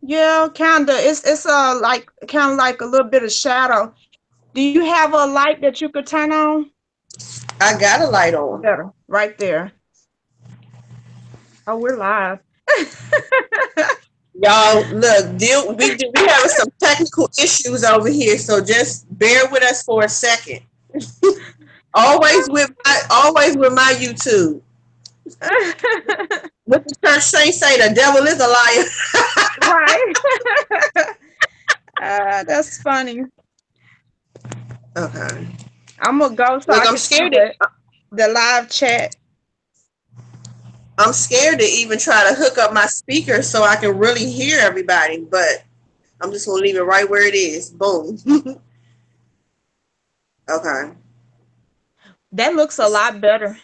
Yeah, kinda. It's like kind of like a little bit of shadow. Do you have a light that you could turn on? I got a light on. Better, right there. Oh, we're live. Y'all, look, we having some technical issues over here, so just bear with us for a second. Always with my YouTube. What the church saints say, the devil is a liar. Right. That's funny. Okay. I'm gonna go so Look, I can see the live chat. I'm scared to even try to hook up my speaker so I can really hear everybody, but I'm just gonna leave it right where it is. Boom. Okay. That looks a lot better.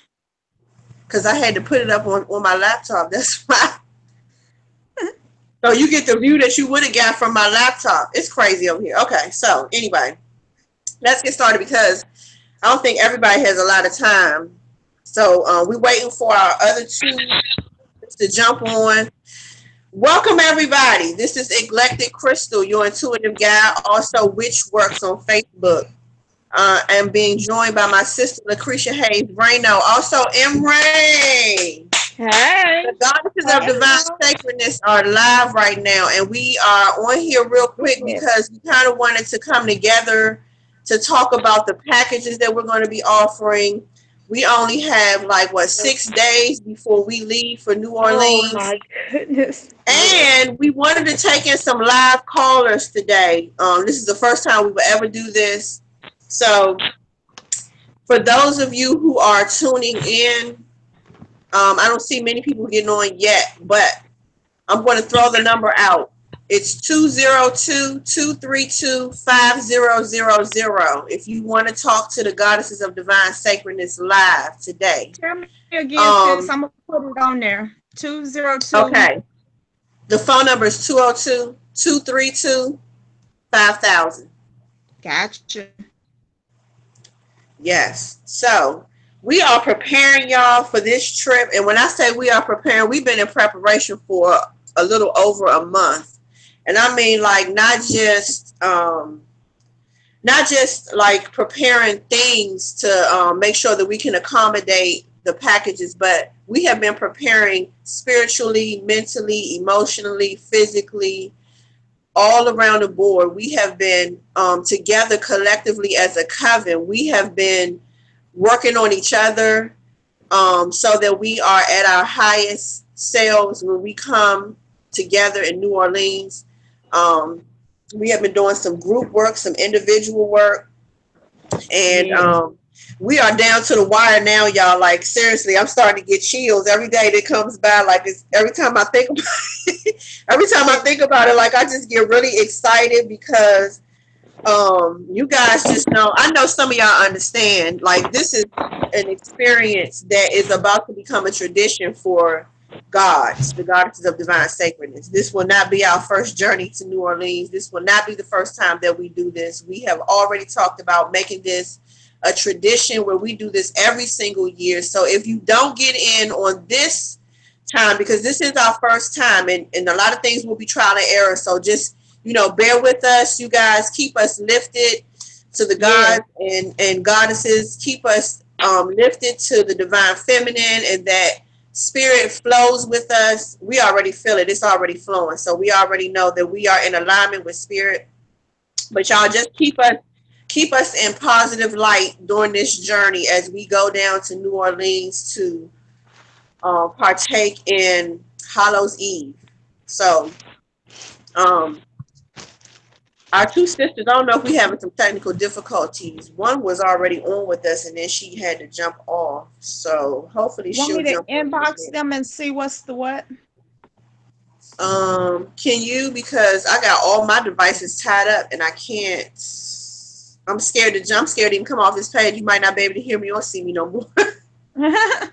Because I had to put it up on my laptop. That's why. So you get the view that you would have got from my laptop. It's crazy over here. Okay, so anyway, let's get started because I don't think everybody has a lot of time. So we're waiting for our other two to jump on. Welcome everybody. This is Eclectic Crystal, your intuitive guide, also Witch Works on Facebook. I'm being joined by my sister Lucretia Hayes Rayno, also M. Ray. Hey. The goddesses of divine sacredness are live right now, and we are on here real quick because we kind of wanted to come together to talk about the packages that we're going to be offering. We only have 6 days before we leave for New Orleans. Oh my goodness. And we wanted to take in some live callers today. This is the first time we will ever do this. So for those of you who are tuning in, I don't see many people getting on yet, but I'm going to throw the number out. It's 202-232-5000 if you want to talk to the goddesses of divine sacredness live today. Tell me again, sis. I'm going to put it on there. 202. Okay. The phone number is 202-232-5000. Gotcha. Yes. So we are preparing y'all for this trip. And when I say we are preparing, we've been in preparation for a little over a month. And I mean, not just like preparing things to make sure that we can accommodate the packages, but we have been preparing spiritually, mentally, emotionally, physically, all around the board. We have been together collectively as a coven. We have been working on each other so that we are at our highest selves when we come together in New Orleans. We have been doing some group work, some individual work, and we are down to the wire now, y'all. Like, seriously, I'm starting to get chills every day that comes by. Every time I think about it, like, I just get really excited because you guys just know. I know some of y'all understand. Like, this is an experience that is about to become a tradition for the goddesses of divine sacredness. This will not be our first journey to New Orleans. This will not be the first time that we do this. We have already talked about making this a tradition where we do this every single year. So if you don't get in on this time, because this is our first time, and a lot of things will be trial and error. So just, bear with us. You guys keep us lifted to the gods and goddesses. Keep us lifted to the divine feminine, and that spirit flows with us. We already feel it. It's already flowing. So we already know that we are in alignment with spirit. But y'all just keep us in positive light during this journey as we go down to New Orleans to partake in Hallows Eve. So our two sisters, I don't know if we're having some technical difficulties. One was already on with us, and then she had to jump off. So hopefully she'll jump. Want me to inbox them and see what's the what? Can you? Because I got all my devices tied up, and I can't. I'm scared to even come off this page. You might not be able to hear me or see me no more. I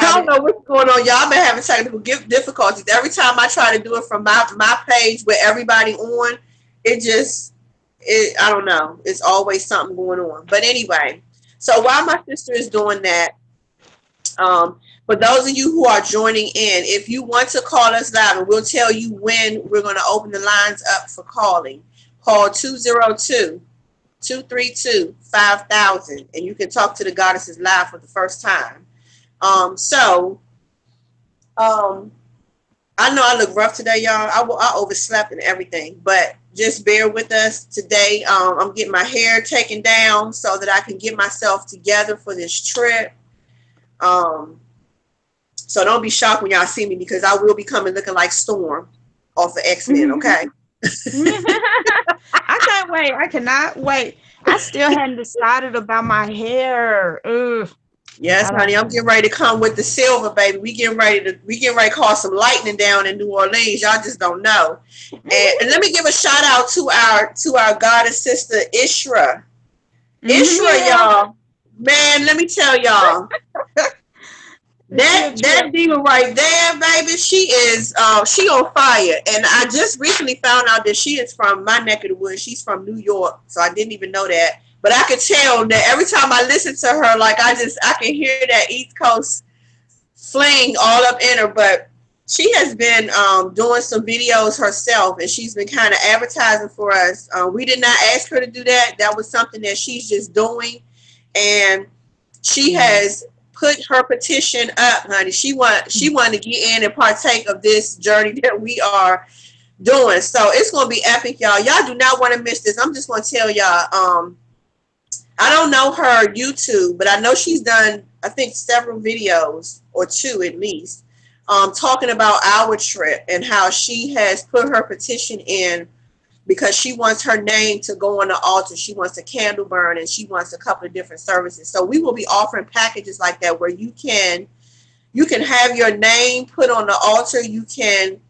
don't know what's going on. Y'all been having technical difficulties. Every time I try to do it from my page with everybody on, I don't know. It's always something going on. But anyway, so while my sister is doing that, For those of you who are joining in, if you want to call us live, and we'll tell you when we're going to open the lines up for calling, call 202-232-5000, and you can talk to the goddesses live for the first time. I know I look rough today, y'all. I overslept and everything, but just bear with us today. I'm getting my hair taken down so that I can get myself together for this trip. So don't be shocked when y'all see me, because I will be coming looking like Storm off of X-Men, okay? I can't wait. I cannot wait. I still hadn't decided about my hair. Ugh. Yes, honey, I'm getting ready to come with the silver, baby. We getting ready to call some lightning down in New Orleans. Y'all just don't know. And let me give a shout out to our goddess sister Ishra. Ishra, y'all. Man, let me tell y'all. That diva right there, baby, she on fire. And I just recently found out that she is from my neck of the woods. She's from New York, so I didn't even know that. But I could tell that every time I listen to her, like I can hear that East Coast fling all up in her. But she has been doing some videos herself, and she's been kind of advertising for us. We did not ask her to do that. That was something that she's just doing, and she has put her petition up, honey. She wanted to get in and partake of this journey that we are doing. So it's gonna be epic, y'all. Y'all do not want to miss this. I'm just gonna tell y'all. I don't know her YouTube, but I know she's done, I think, several videos, or two at least, talking about our trip and how she has put her petition in because she wants her name to go on the altar. She wants a candle burn, and she wants a couple of different services. So we will be offering packages like that where you can have your name put on the altar. You can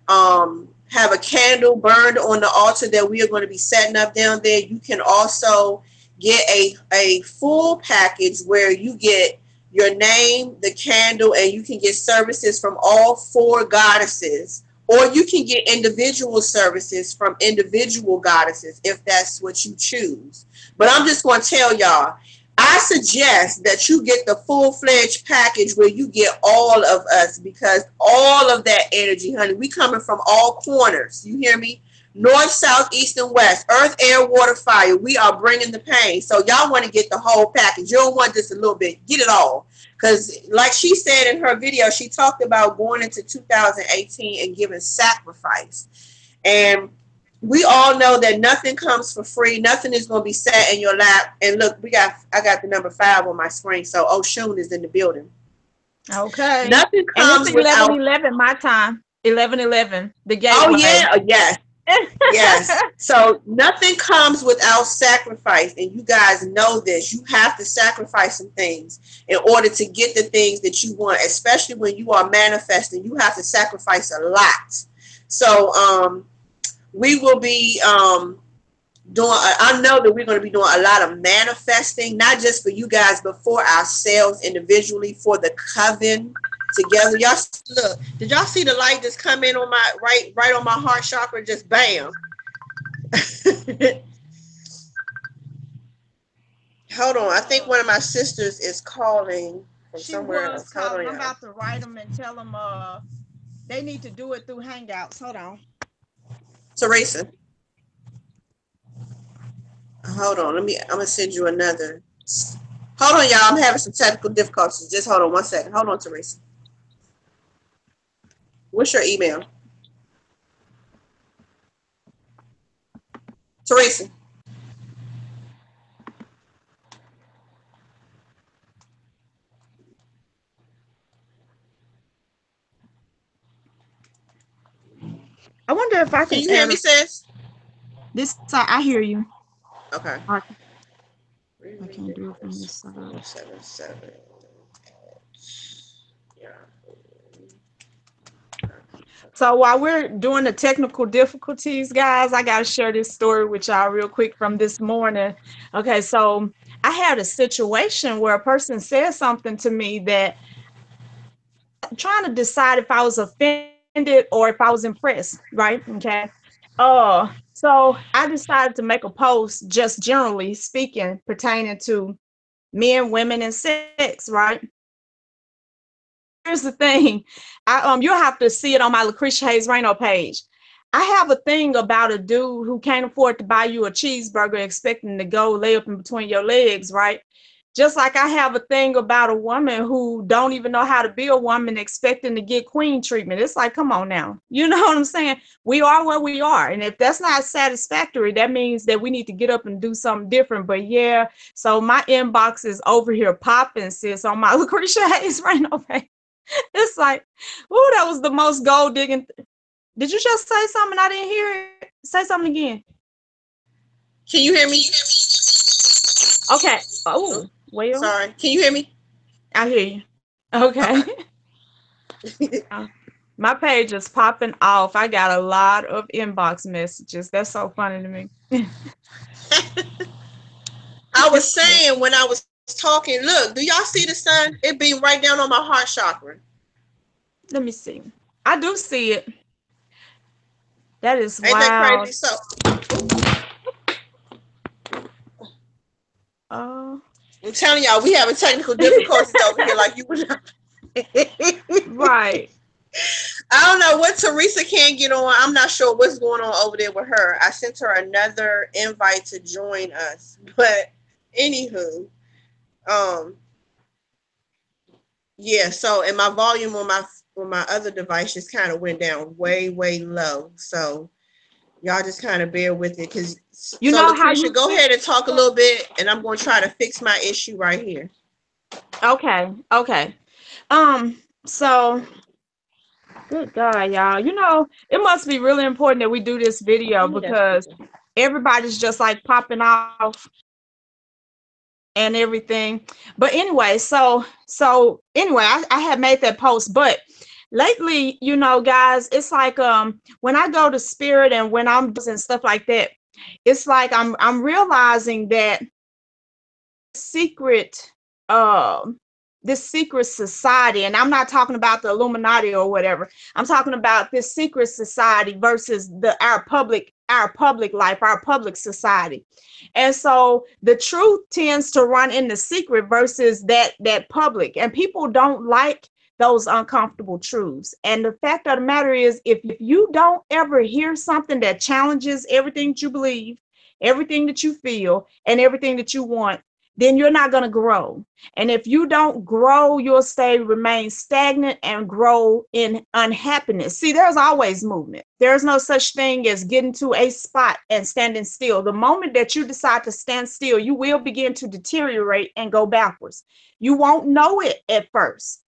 have a candle burned on the altar that we are going to be setting up down there. You can also get a full package where you get your name, the candle, and you can get services from all 4 goddesses, or you can get individual services from individual goddesses if that's what you choose. But I'm just going to tell y'all, I suggest that you get the full-fledged package where you get all of us, because all of that energy, honey, we coming from all corners. You hear me? North, south, east, and west, earth, air, water, fire. We are bringing the pain. So y'all want to get the whole package. You don't want just a little bit. Get it all. Because like she said in her video, she talked about going into 2018 and giving sacrifice. And we all know that nothing comes for free. Nothing is going to be sat in your lap. And look, I got the number 5 on my screen. So Oshun is in the building. Okay. Nothing comes without 11:11 my time. 11:11. The gateway. Oh yeah, yes. Yes. So nothing comes without sacrifice, and you guys know this. You have to sacrifice some things in order to get the things that you want, especially when you are manifesting. You have to sacrifice a lot. So we will be I know that we're going to be doing a lot of manifesting, not just for you guys, but for ourselves individually, for the coven together. Y'all look, did y'all see the light just come in on my right on my heart chakra? Just bam. Hold on, I think one of my sisters is calling from somewhere else. Hold on, I'm about to write them and tell them they need to do it through Hangouts. Hold on. Teresa. Hold on, I'm gonna send you another. Hold on, y'all. I'm having some technical difficulties. Just hold on 1 second. Hold on, Teresa. What's your email? Teresa. I wonder if I Can you hear me, sis? This side, I hear you. Okay. I can't do it from this side. 77. Yeah. So while we're doing the technical difficulties, guys, I got to share this story with y'all real quick from this morning. Okay, so I had a situation where a person said something to me that I'm trying to decide if I was offended or if I was impressed, right? Okay. So I decided to make a post just generally speaking pertaining to men, women, and sex, right? here's the thing. You'll have to see it on my Lucretia Hayes Reno page. I have a thing about a dude who can't afford to buy you a cheeseburger expecting to go lay up in between your legs, right? Just like I have a thing about a woman who don't even know how to be a woman expecting to get queen treatment. It's like, come on now. You know what I'm saying? We are what we are. And if that's not satisfactory, that means that we need to get up and do something different. But yeah, so my inbox is over here popping, sis, on my Lucretia Hayes Reno page. It's like, oh, that was the most gold digging. Did you just say something? I didn't hear it. Say something again. Can you hear me? Okay. Oh, well. Sorry. Can you hear me? I hear you. Okay. My page is popping off. I got a lot of inbox messages. That's so funny to me. I was saying when I was talking, look, do y'all see the sun? It being right down on my heart chakra. Let me see. I do see it. That is Ain't that wild. crazy? So I'm telling y'all, we having technical difficulties over here like you were not. Right. I don't know what Teresa can't get on. I'm not sure what's going on over there with her. I sent her another invite to join us. But anywho, yeah, so and my volume on my other device just kind of went down way low. So y'all just kind of bear with it because You so know how Lucretia, you go ahead and talk a little bit and I'm going to try to fix my issue right here. Okay. So good God, y'all. You know, it must be really important that we do this video because everybody's just like popping off and everything. But anyway, so anyway, I had made that post, but lately, you know, guys, it's like when I go to spirit and when I'm and stuff like that, it's like I'm realizing that secret this secret society, and I'm not talking about the Illuminati or whatever. I'm talking about this secret society versus our public life, our public society. And so the truth tends to run in the secret versus that public, and people don't like those uncomfortable truths. And the fact of the matter is, if you don't ever hear something that challenges everything that you believe, everything that you feel, and everything that you want, then you're not going to grow. And if you don't grow, you'll remain stagnant and grow in unhappiness. See, there's always movement. There's no such thing as getting to a spot and standing still. The moment that you decide to stand still, you will begin to deteriorate and go backwards. You won't know it at first,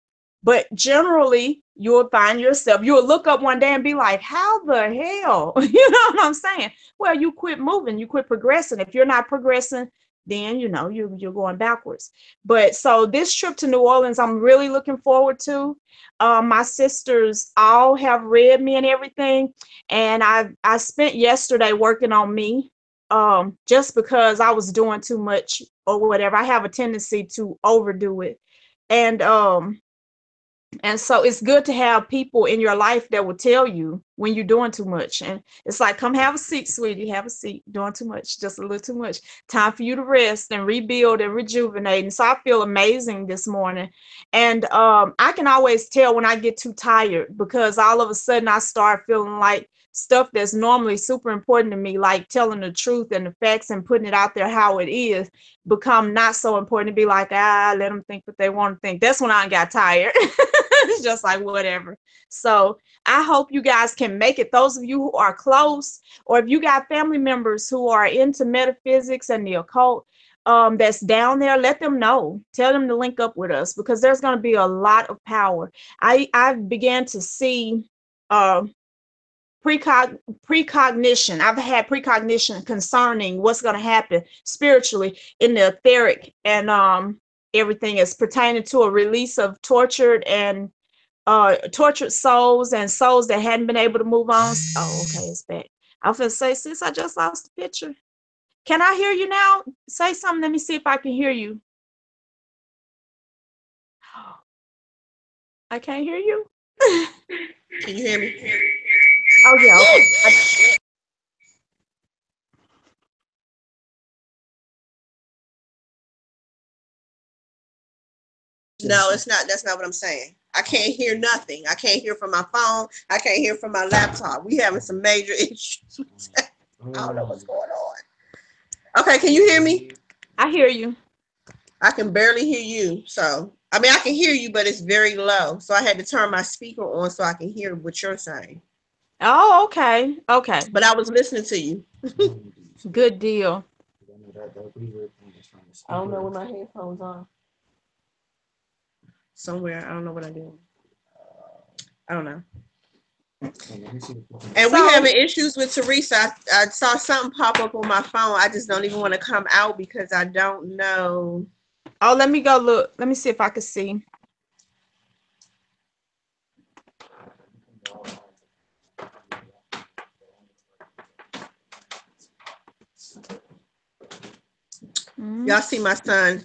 but generally you'll find yourself, you'll look up one day and be like, how the hell? You know what I'm saying? Well, you quit moving, you quit progressing. If you're not progressing, then you know you're going backwards. But so this trip to New Orleans, I'm really looking forward to. My sisters all have read me and everything, and I spent yesterday working on me, just because I was doing too much or whatever. I have a tendency to overdo it, and so it's good to have people in your life that will tell you when you're doing too much. And it's like, come have a seat, sweetie, have a seat. Doing too much, just a little too much. Time for you to rest and rebuild and rejuvenate. And so I feel amazing this morning. And I can always tell when I get too tired, because all of a sudden I start feeling like stuff that's normally super important to me, like telling the truth and the facts and putting it out there how it is, become not so important, to be like, let them think what they want to think. That's when I got tired. It's just like whatever. So I hope you guys can make it. Those of you who are close, or if you got family members who are into metaphysics and the occult, that's down there, let them know. Tell them to link up with us, because there's going to be a lot of power. I began to see precognition. I've had precognition concerning what's going to happen spiritually in the etheric, and everything is pertaining to a release of tortured souls and souls that hadn't been able to move on. Oh, okay, it's back. I was gonna say, sis, I just lost the picture. Can I hear you now? Say something. Let me see if I can hear you. I can't hear you. Can you hear me? Oh yeah, okay. No, it's not. That's not what I'm saying. I can't hear nothing. I can't hear from my phone. I can't hear from my laptop. We having some major issues with that. I don't know what's going on. Okay, can you hear me? I hear you. I can barely hear you. So, I mean, I can hear you, but it's very low. So I had to turn my speaker on so I can hear what you're saying. Oh, okay. Okay. But I was listening to you. Good deal. I don't know where my headphones are. Somewhere. I don't know what I did. I don't know. And we So, having issues with Teresa. I saw something pop up on my phone. I just don't even want to come out because I don't know. oh, let me go look. Let me see if I can see. Y'all see my son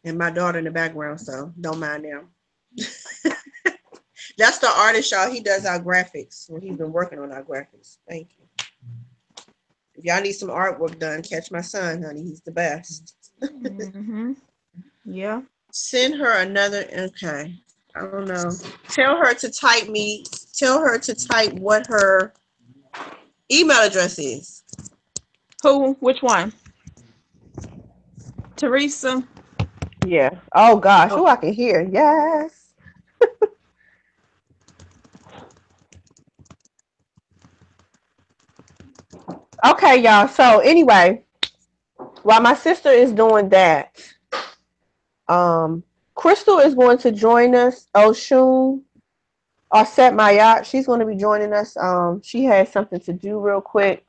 and my daughter in the background, so don't mind them. That's the artist, y'all. He does our graphics. Well, he's been working on our graphics. Thank you. If y'all need some artwork done, catch my son, honey. He's the best. Mm-hmm. Yeah. Send her another. Okay. I don't know. Tell her to type me. Tell her to type what her email address is. Who? Which one? Teresa? Yeah. Oh gosh. Oh, Oh, I can hear. Yes. Okay, y'all. So anyway, while my sister is doing that, um, Crystal is going to join us. Oshun or Set My Yacht. She's going to be joining us. She has something to do real quick.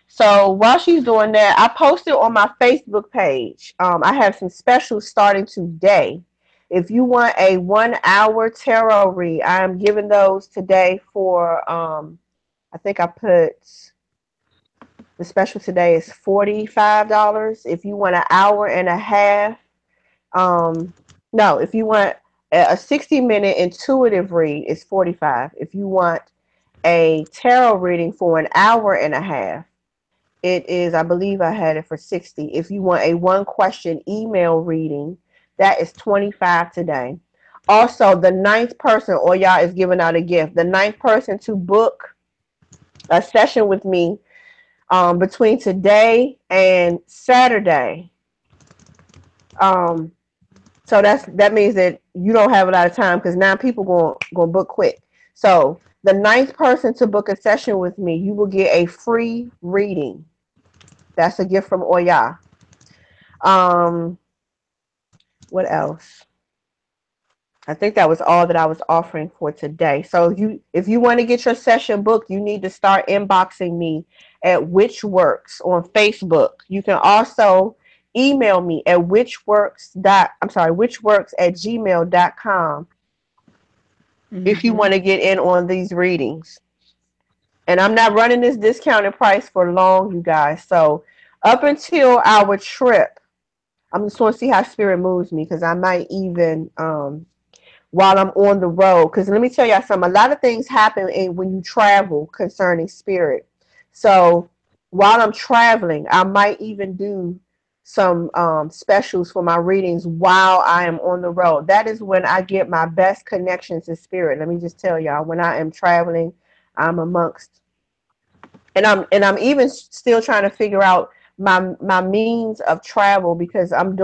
So while she's doing that, I posted on my Facebook page. I have some specials starting today. If you want a 1 hour tarot read, I'm giving those today for I think I put the special today is $45. If you want an hour and a half, no, if you want a 60-minute intuitive read, it's 45. If you want a tarot reading for an hour and a half, it is, I believe I had it for 60. If you want a one question email reading, that is 25 today. Also, the ninth person, or y'all, is giving out a gift. The ninth person to book a session with me between today and Saturday. Um, so that means that you don't have a lot of time because now people going book quick. So the ninth person to book a session with me, you will get a free reading. That's a gift from Oya. Um, what else? I think that was all that I was offering for today. So if you want to get your session booked, you need to start inboxing me at Witchworks on Facebook. You can also email me at witchworks@gmail.com if you mm-hmm. want to get in on these readings. And I'm not running this discounted price for long, you guys. So up until our trip, I'm just want to see how spirit moves me because I might even while I'm on the road. Because let me tell y'all something. A lot of things happen when you travel concerning spirit. So while I'm traveling, I might even do some specials for my readings while I am on the road. That is when I get my best connection to spirit. Let me just tell y'all, when I am traveling, I'm amongst, and I'm even still trying to figure out my means of travel because I'm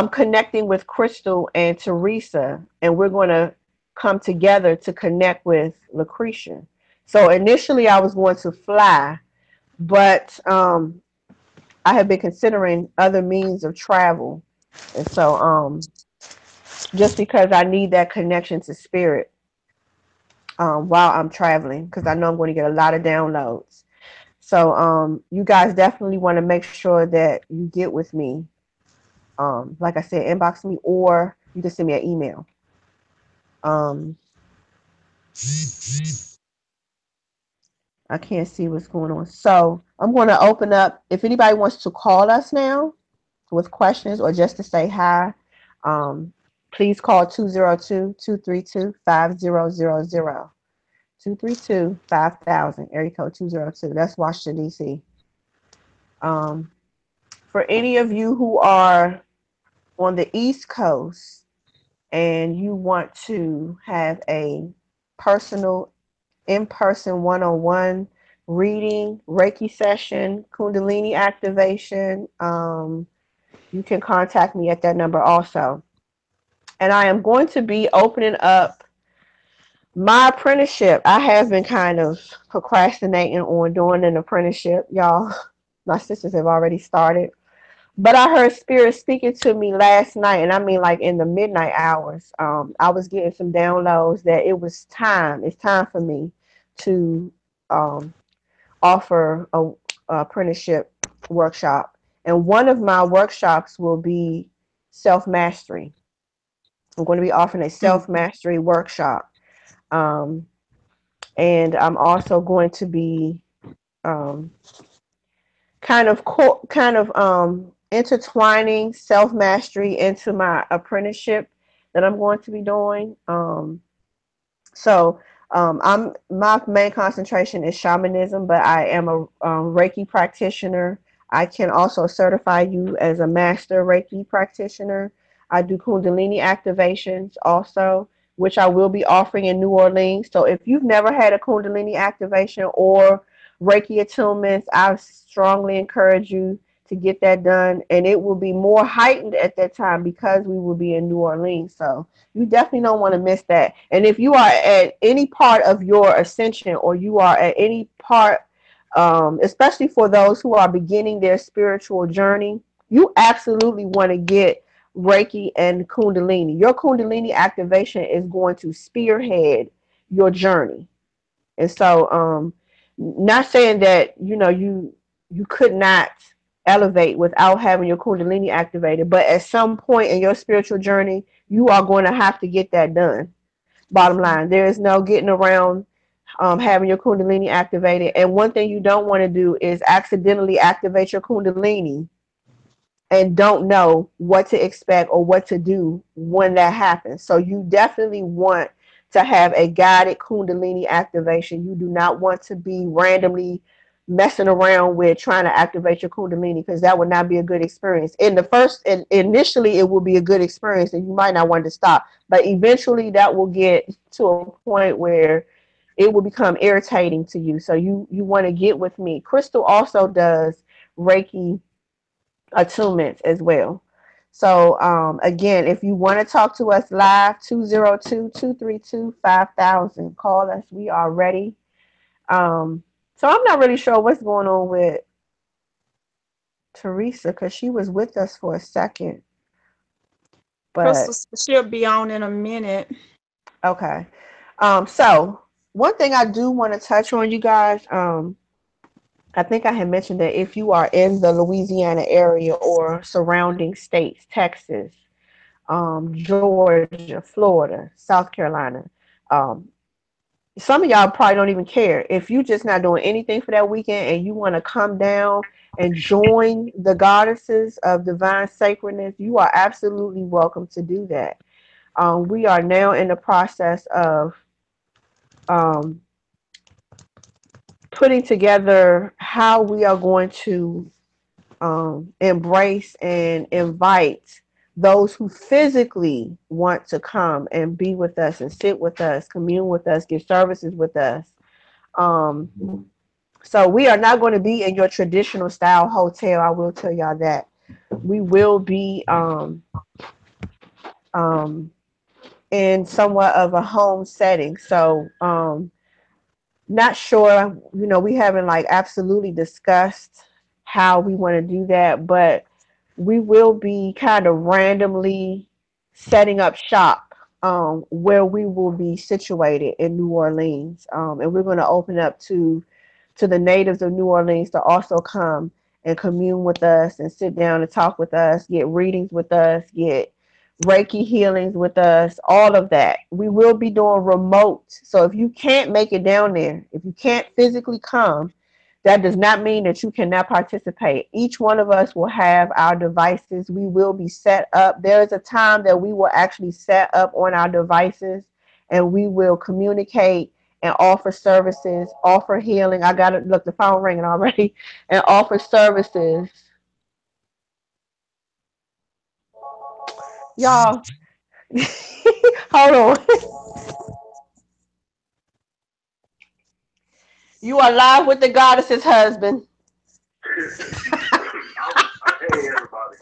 connecting with Crystal and Teresa, and we're going to come together to connect with Lucretia. So initially, I was going to fly, but I have been considering other means of travel, and so just because I need that connection to spirit while I'm traveling, because I know I'm going to get a lot of downloads. So you guys definitely want to make sure that you get with me. Like I said, inbox me or you can send me an email. Um, I can't see what's going on. So I'm going to open up. If anybody wants to call us now with questions or just to say hi, please call 202-232-5000. 232-5000, area code 202. That's Washington, D.C. For any of you who are on the East Coast and you want to have a personal, in-person, one-on-one reading, Reiki session, Kundalini activation, you can contact me at that number also. And I am going to be opening up my apprenticeship. I have been kind of procrastinating on doing an apprenticeship, y'all. My sisters have already started. But I heard spirit speaking to me last night, and I mean like in the midnight hours. I was getting some downloads that it was time. It's time for me to um, offer a apprenticeship workshop. And one of my workshops will be self-mastery. I'm going to be offering a Mhm. self-mastery workshop. Um, and I'm also going to be um, intertwining self mastery into my apprenticeship that I'm going to be doing. So I'm my main concentration is shamanism, but I am a Reiki practitioner. I can also certify you as a master Reiki practitioner. I do Kundalini activations also, which I will be offering in New Orleans. So if you've never had a Kundalini activation or Reiki attunements, I strongly encourage you to get that done. And it will be more heightened at that time because we will be in New Orleans. So you definitely don't want to miss that. And if you are at any part of your ascension or you are at any part, especially for those who are beginning their spiritual journey, you absolutely want to get Reiki and Kundalini. Your Kundalini activation is going to spearhead your journey. And so, not saying that you could not elevate without having your Kundalini activated, but at some point in your spiritual journey, you are going to have to get that done. Bottom line, there is no getting around having your Kundalini activated. And one thing you don't want to do is accidentally activate your Kundalini and don't know what to expect or what to do when that happens. So you definitely want to have a guided Kundalini activation. You do not want to be randomly messing around with trying to activate your Kundalini because that would not be a good experience. In the first, and initially, it will be a good experience and you might not want to stop. But eventually, that will get to a point where it will become irritating to you. So you want to get with me. Crystal also does Reiki attunements as well. So again, if you want to talk to us live, 202-232-5000. Call us. We are ready. So I'm not really sure what's going on with Teresa because she was with us for a second. Crystal, But she'll be on in a minute. okay. So one thing I do want to touch on, you guys, I think I had mentioned that if you are in the Louisiana area or surrounding states, Texas, Georgia, Florida, South Carolina. Um, some of y'all probably don't even care. If you just not doing anything for that weekend and you want to come down and join the goddesses of divine sacredness, you are absolutely welcome to do that. We are now in the process of um, putting together how we are going to embrace and invite those who physically want to come and be with us and sit with us, commune with us, give services with us. Um, so we are not going to be in your traditional style hotel. I will tell y'all that. We will be um, in somewhat of a home setting. So not sure, we haven't like absolutely discussed how we want to do that, but we will be kind of randomly setting up shop where we will be situated in New Orleans. And we're going to open up to the natives of New Orleans to also come and commune with us and sit down and talk with us, get readings with us, get Reiki healings with us, all of that. We will be doing remote. So if you can't make it down there, if you can't physically come, that does not mean that you cannot participate. Each one of us will have our devices. We will be set up. There is a time that we will actually set up on our devices and we will communicate and offer services, offer healing. I got it. Look, the phone ringing already. And offer services Y'all, hold on. You are live with the goddess's husband. Hey everybody.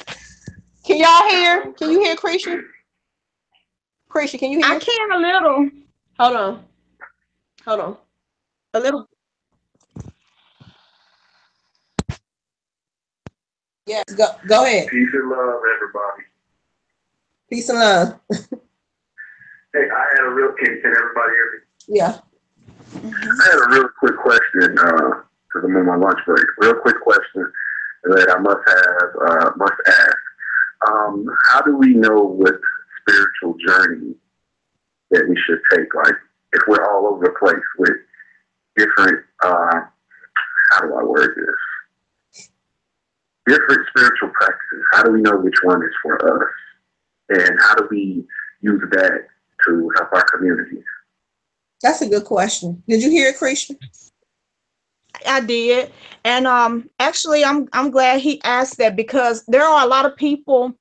Can y'all hear? Can you hear Krisha? Krisha, can you I hear? can a little. Hold on. Hold on. A little. Yes, go ahead. Peace and love, everybody. Peace and love. Hey, I had a real can everybody hear me? Yeah. I had a real quick question, because I'm on my lunch break. Real quick question that I must ask. How do we know what spiritual journey that we should take? Like, if we're all over the place with different, how do I word this? Different spiritual practices. How do we know which one is for us? And how do we use that to help our communities? That's a good question. Did you hear it, Krisha? I did. And actually I'm glad he asked that, because there are a lot of people.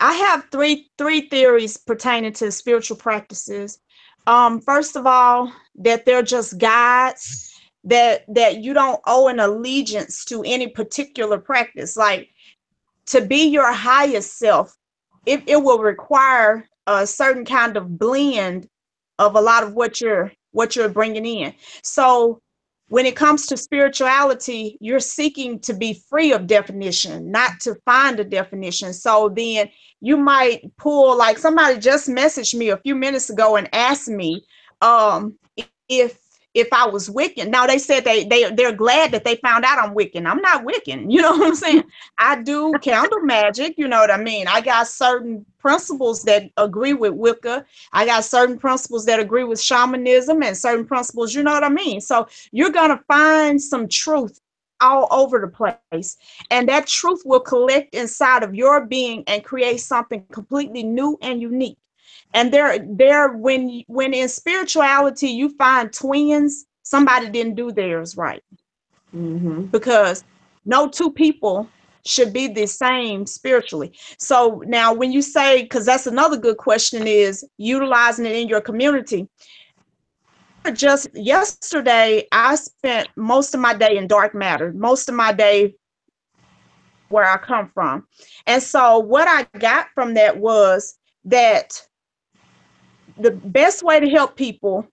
I have three theories pertaining to spiritual practices. First of all, that they're just guides, that you don't owe an allegiance to any particular practice. Like, to be your highest self, it will require a certain kind of blend of a lot of what you're bringing in. So when it comes to spirituality, you're seeking to be free of definition, not to find a definition. So then you might pull, like somebody just messaged me a few minutes ago and asked me if I was Wiccan. Now they said they're glad that they found out I'm Wiccan. I'm not Wiccan. You know what I'm saying? I do candle magic. You know what I mean? I got certain principles that agree with Wicca. I got certain principles that agree with shamanism, and certain principles, you know what I mean? So you're going to find some truth all over the place. And that truth will collect inside of your being and create something completely new and unique. And when in spirituality you find twins, somebody didn't do theirs right. Mm-hmm. Because no two people should be the same spiritually. So now when you say, because that's another good question, is utilizing it in your community. Just yesterday, I spent most of my day in dark matter, most of my day where I come from. And so what I got from that was that the best way to help people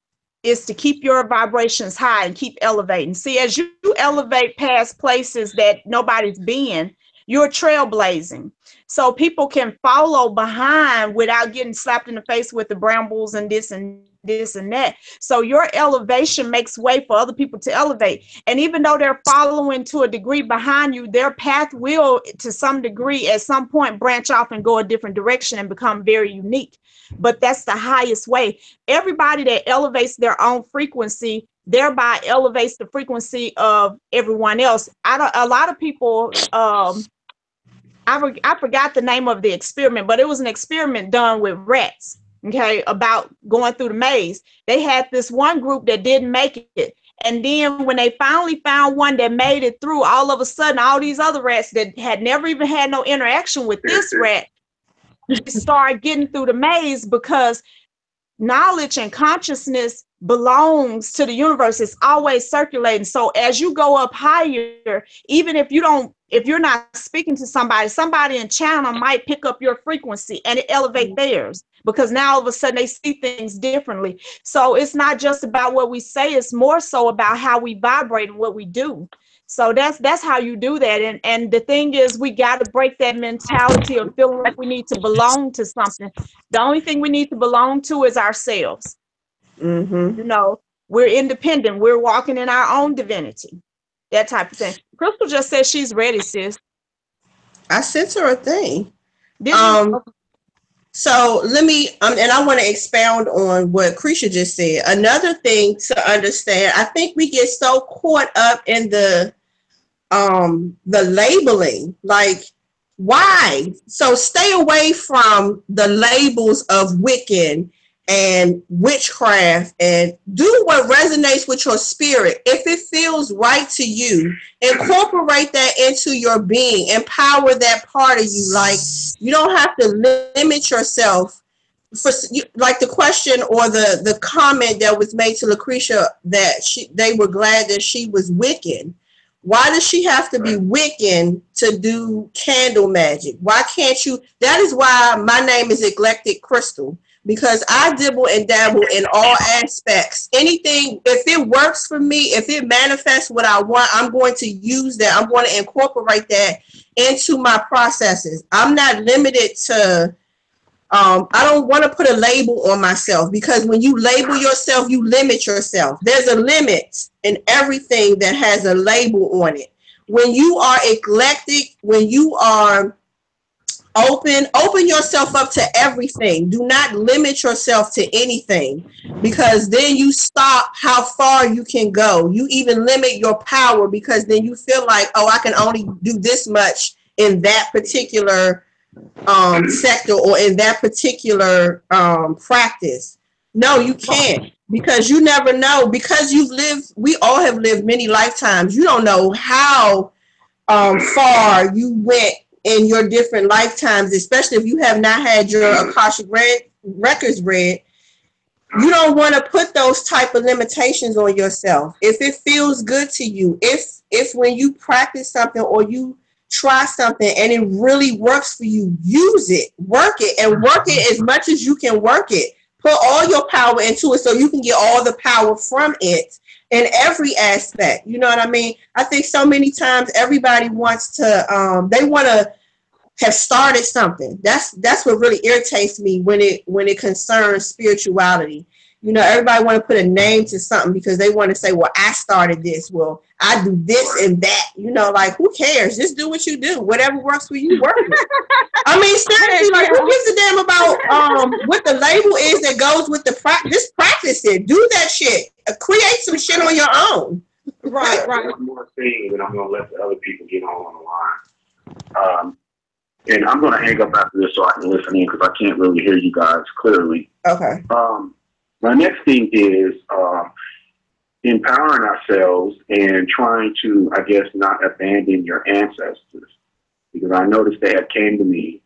is to keep your vibrations high and keep elevating. See, as you elevate past places that nobody's been, you're trailblazing. So people can follow behind without getting slapped in the face with the brambles and this and this and that. So your elevation makes way for other people to elevate. And even though they're following to a degree behind you, their path will, to some degree, at some point, branch off and go a different direction and become very unique. But that's the highest way. Everybody that elevates their own frequency thereby elevates the frequency of everyone else. A lot of people, I forgot the name of the experiment, but it was an experiment done with rats, okay, about going through the maze. They had this one group that didn't make it. And then when they finally found one that made it through, all of a sudden, all these other rats that had never even had no interaction with this rat started getting through the maze, because knowledge and consciousness belongs to the universe. It's always circulating. So as you go up higher, even if you're not speaking to somebody in channel might pick up your frequency and it elevate theirs, because now all of a sudden they see things differently. So it's not just about what we say, it's more so about how we vibrate and what we do. So that's how you do that. And the thing is, we got to break that mentality of feeling like we need to belong to something. The only thing we need to belong to is ourselves. Mm-hmm. You know, we're independent. We're walking in our own divinity. That type of thing. Crystal just said she's ready, sis. I sent her a thing. Did you? So let me, and I want to expound on what Krisha just said. Another thing to understand, I think we get so caught up in the labeling. Like, why? So stay away from the labels of Wiccan and witchcraft, and do what resonates with your spirit. If it feels right to you, incorporate that into your being, empower that part of you. Like, you don't have to limit yourself for, like the question or the comment that was made to Lucretia, that they were glad that she was Wiccan. Why does she have to be Wiccan to do candle magic? Why can't you? That is why my name is Eclectic Crystal, because I dibble and dabble in all aspects. Anything, if it works for me, if it manifests what I want, I'm going to use that. I'm going to incorporate that into my processes. I'm not limited to, I don't want to put a label on myself, because when you label yourself, you limit yourself. There's a limit in everything that has a label on it. When you are eclectic, when you are open yourself up to everything. Do not limit yourself to anything, because then you stop how far you can go. You even limit your power, because then you feel like, oh, I can only do this much in that particular sector or in that particular practice. No, you can't, because you never know. Because we all have lived many lifetimes. You don't know how far you went in your different lifetimes, especially if you have not had your Akashic records read. You don't want to put those type of limitations on yourself. If it feels good to you, if when you practice something or you try something and it really works for you, use it, work it, and work it as much as you can work it. Put all your power into it so you can get all the power from it in every aspect. You know what I mean? I think so many times everybody wants to, they want to have started something. That's what really irritates me when it concerns spirituality. You know, everybody want to put a name to something because they want to say, well, I started this. Well, I do this and that. You know, like, who cares? Just do what you do. Whatever works for you, work it. I mean, seriously, like, who gives a damn about what the label is that goes with the practice? Just practice it. Do that shit. Create some shit on your own. Right. One more thing, and I'm going to let the other people get on the line. And I'm going to hang up after this so I can listen in, because I can't really hear you guys clearly. Okay. My next thing is empowering ourselves and trying to, I guess, not abandon your ancestors, because I noticed they have came to me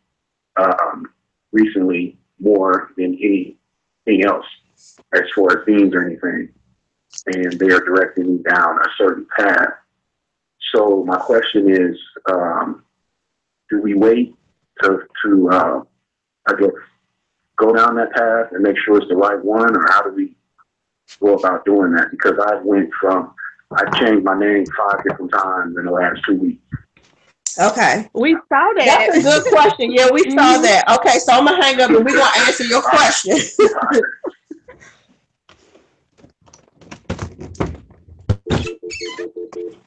recently more than anything else as far as themes or anything, and they are directing me down a certain path. So my question is, do we wait to I guess, go down that path and make sure it's the right one, or how do we go about doing that? Because I've changed my name 5 different times in the last 2 weeks. Okay. We saw that. That's a good question. Yeah, we saw that. Okay, so I'm going to hang up and we're going to answer your question.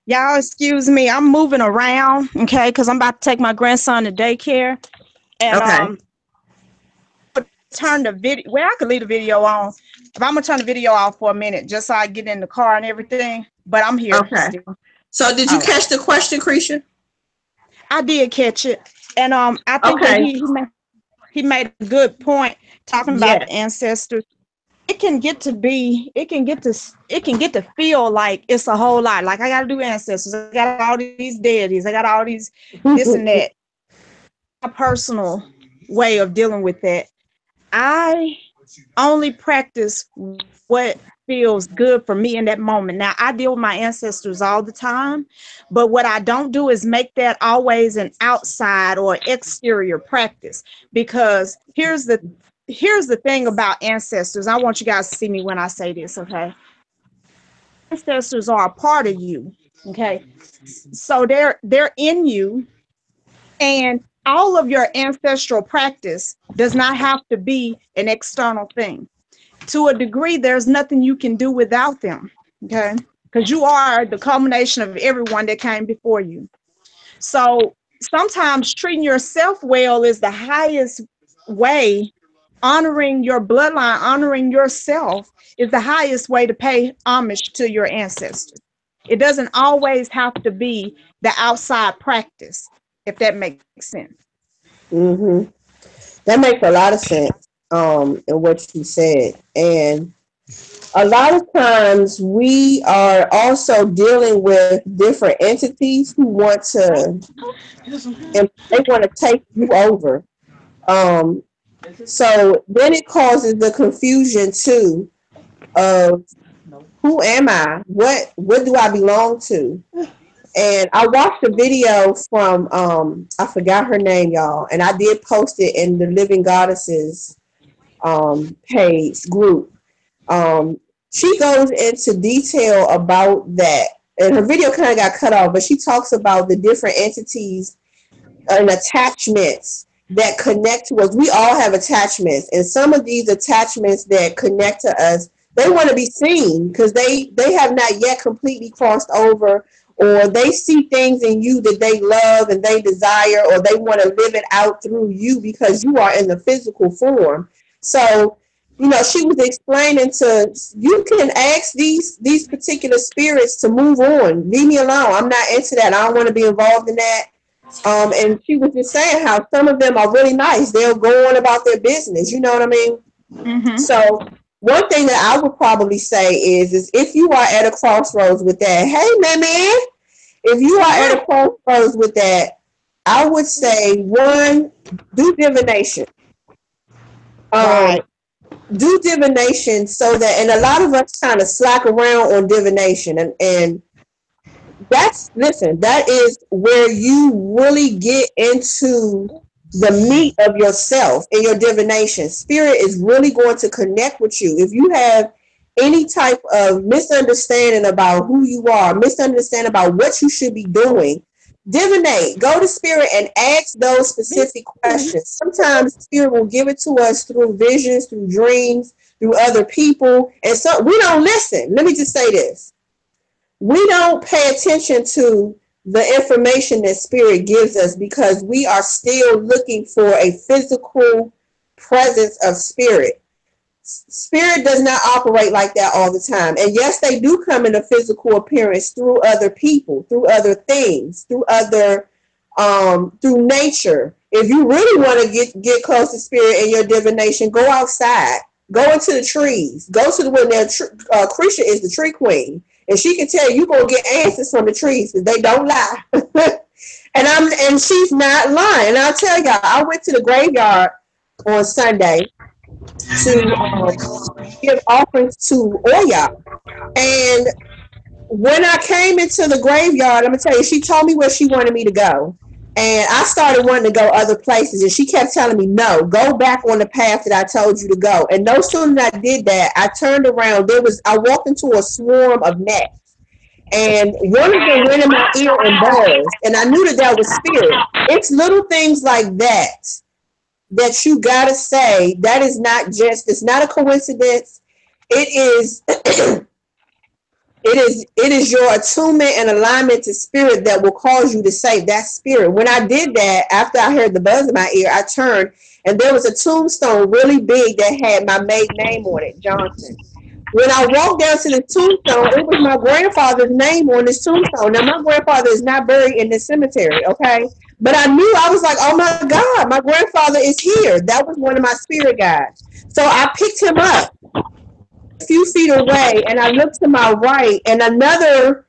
Y'all excuse me. I'm moving around, okay, because I'm about to take my grandson to daycare. And turn the video. Well, I could leave the video on. If I'm going to turn the video off for a minute, just so I get in the car and everything. But I'm here. Okay. Still. So did you catch the question, Cretia? I did catch it. And I think that he made a good point talking about the ancestors. It can get to feel like it's a whole lot. Like, I got to do ancestors. I got all these deities. I got all these this and that. My personal way of dealing with that. I only practice what feels good for me in that moment. Now, I deal with my ancestors all the time, but what I don't do is make that always an outside or exterior practice, because here's the thing about ancestors. I want you guys to see me when I say this, okay? Ancestors are a part of you, okay? So they're in you, and all of your ancestral practice does not have to be an external thing. To a degree, there's nothing you can do without them, okay? Because you are the culmination of everyone that came before you. So sometimes treating yourself well is the highest way. Honoring your bloodline, honoring yourself is the highest way to pay homage to your ancestors. It doesn't always have to be the outside practice, if that makes sense. Mm-hmm. That makes a lot of sense. in what you said. And a lot of times we are also dealing with different entities who want to, and they want to take you over. Um, so then it causes the confusion too of who am I? What do I belong to? And I watched a video from I forgot her name, y'all, and I did post it in the Living Goddesses page group. Um, she goes into detail about that, and her video kind of got cut off, but she talks about the different entities and attachments that connect to us. We all have attachments, and some of these attachments that connect to us, they want to be seen because they have not yet completely crossed over, or they see things in you that they love and they desire, or they want to live it out through you because you are in the physical form. So, you know, she was explaining to you can ask these particular spirits to move on. Leave me alone. I'm not into that. I don't want to be involved in that. And she was just saying how some of them are really nice. They'll go on about their business. You know what I mean? Mm-hmm. So one thing that I would probably say is if you are at a crossroads with that, hey, man, if you are at a crossroads with that, I would say, one, do divination. Right. Do divination so that, and a lot of us kind of slack around on divination, and that is where you really get into the meat of yourself in your divination. Spirit is really going to connect with you. If you have any type of misunderstanding about who you are, misunderstanding about what you should be doing, divinate. Go to Spirit and ask those specific questions. Sometimes Spirit will give it to us through visions, through dreams, through other people. And so we don't listen. Let me just say this. We don't pay attention to the information that Spirit gives us because we are still looking for a physical presence of Spirit. Spirit does not operate like that all the time. And yes, they do come in a physical appearance through other people, through other things, through nature. If you really want to get close to Spirit in your divination, go outside, go into the trees, go to the where Krisha is the tree queen. And she can tell you gonna get answers from the trees because they don't lie. and she's not lying. And I'll tell y'all, I went to the graveyard on Sunday to give offerings to Oya. And when I came into the graveyard, I'm gonna tell you, she told me where she wanted me to go. And I started wanting to go other places, and she kept telling me, no, go back on the path that I told you to go. And no sooner than I did that, I turned around. I walked into a swarm of gnats, and one of them went in my ear and buzzed, and I knew that was Spirit. It's little things like that you gotta say. That is not just, it's not a coincidence. It is it is your attunement and alignment to Spirit that will cause you to say that Spirit. When I did that, after I heard the buzz in my ear, I turned and there was a tombstone really big that had my maiden name on it, Johnson. When I walked down to the tombstone, it was my grandfather's name on this tombstone. Now, my grandfather is not buried in this cemetery, okay? But I knew, I was like, oh my God, my grandfather is here. That was one of my spirit guides. So I picked him up a few feet away, and I looked to my right, and another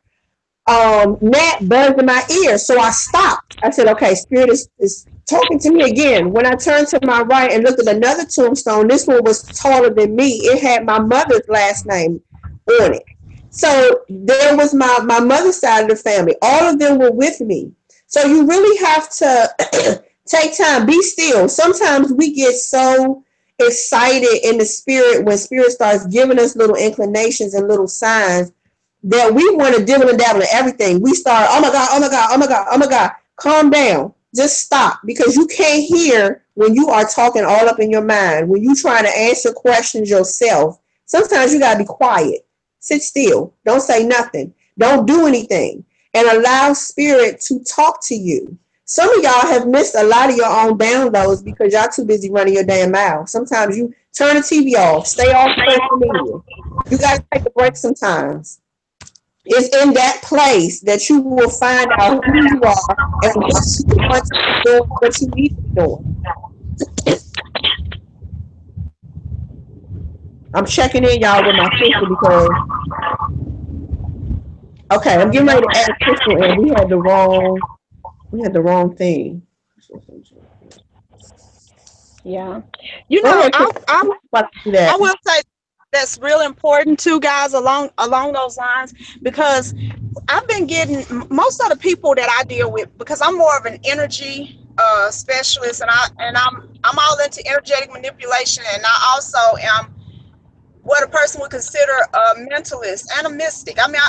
gnat buzzed in my ear. So I stopped. I said, okay, Spirit is talking to me again. When I turned to my right and looked at another tombstone, this one was taller than me. It had my mother's last name on it. So there was my mother's side of the family. All of them were with me. So you really have to take time, be still. Sometimes we get so excited in the Spirit when Spirit starts giving us little inclinations and little signs that we want to dibble and dabble in everything. We start, oh my God, oh my God, oh my God, oh my God. Calm down. Just stop, because you can't hear when you are talking all up in your mind. When you trying to answer questions yourself, sometimes you got to be quiet. Sit still. Don't say nothing. Don't do anything. And allow Spirit to talk to you. Some of y'all have missed a lot of your own downloads because y'all too busy running your damn mouth. Sometimes you turn the TV off. Stay off social media. You got to take a break sometimes. It's in that place that you will find out who you are and what you want to do, what you need to be doing. I'm checking in, y'all, with my sister because okay, I'm getting ready to add Crystal in. We had the wrong thing. Yeah. You Go know, ahead, Crystal. Do I that. will say that's real important too, guys, along those lines, because I've been getting most of the people that I deal with, because I'm more of an energy specialist, and I'm all into energetic manipulation, and I also am what a person would consider a mentalist and a mystic. I mean,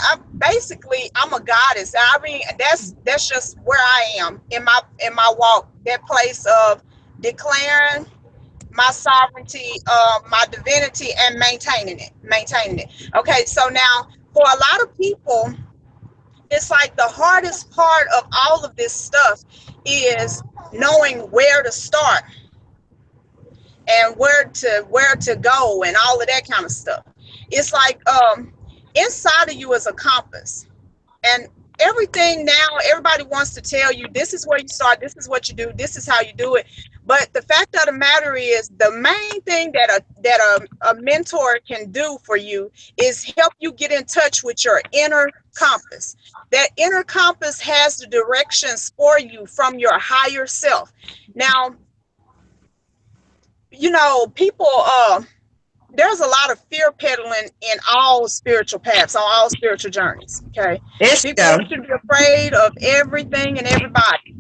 I'm a goddess. I mean, that's just where I am in my walk. That place of declaring my sovereignty, my divinity, and maintaining it. Okay, so now for a lot of people, it's like the hardest part of all of this stuff is knowing where to start and where to go and all of that kind of stuff. It's like inside of you is a compass, and everything now, everybody wants to tell you this is where you start, this is what you do, this is how you do it. But the fact of the matter is, the main thing that a mentor can do for you is help you get in touch with your inner compass. That inner compass has the directions for you from your higher self. Now, you know, people there's a lot of fear peddling in all spiritual paths, on all spiritual journeys. Okay. There she People go. want you to be afraid of everything and everybody.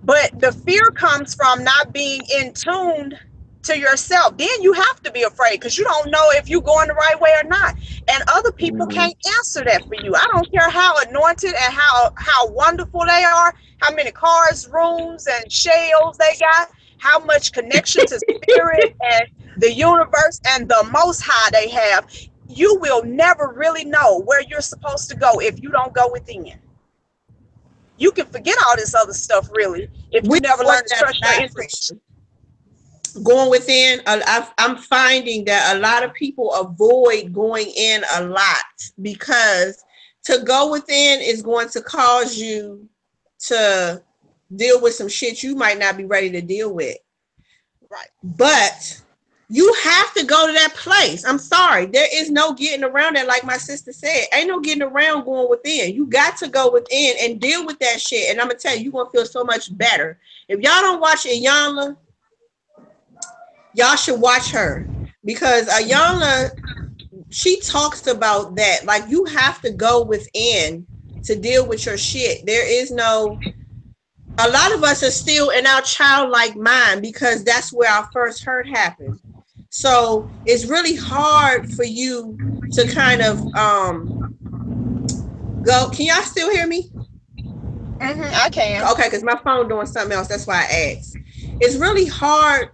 But the fear comes from not being in tune to yourself. Then you have to be afraid because you don't know if you're going the right way or not. And other people can't answer that for you. I don't care how anointed and how wonderful they are, how many cars, rooms, and shells they got, how much connection to spirit and the universe and the most high they have. You will never really know where you're supposed to go if you don't go within. You can forget all this other stuff, really, if you We never avoid learn to that trust a your lot, intuition. going within. I'm finding that a lot of people avoid going in a lot because to go within is going to cause you to deal with some shit you might not be ready to deal with. Right. But you have to go to that place. I'm sorry. There is no getting around that. Like my sister said, ain't no getting around going within. You got to go within and deal with that shit. And I'm going to tell you, you're going to feel so much better. If y'all don't watch Iyanla, y'all should watch her. Because Iyanla, she talks about that. Like, you have to go within to deal with your shit. There is no... A lot of us are still in our childlike mind because that's where our first hurt happened. So it's really hard for you to kind of go. Can y'all still hear me? I can. Okay, because my phone doing something else. That's why I asked. It's really hard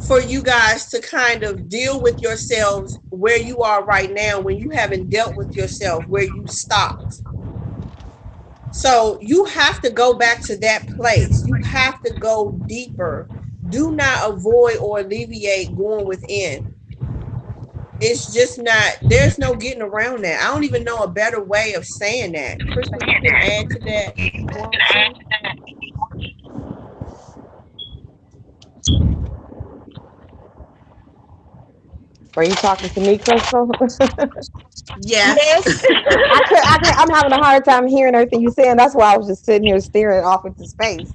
for you guys to kind of deal with yourselves where you are right now when you haven't dealt with yourself, where you stopped. So you have to go back to that place. You have to go deeper. Do not avoid or alleviate going within. It's just not, there's no getting around that. I don't even know a better way of saying that. Crystal, you can add to that. Are you talking to me, Crystal? Yes. I'm having a hard time hearing everything you're saying. That's why I was just sitting here staring off into space.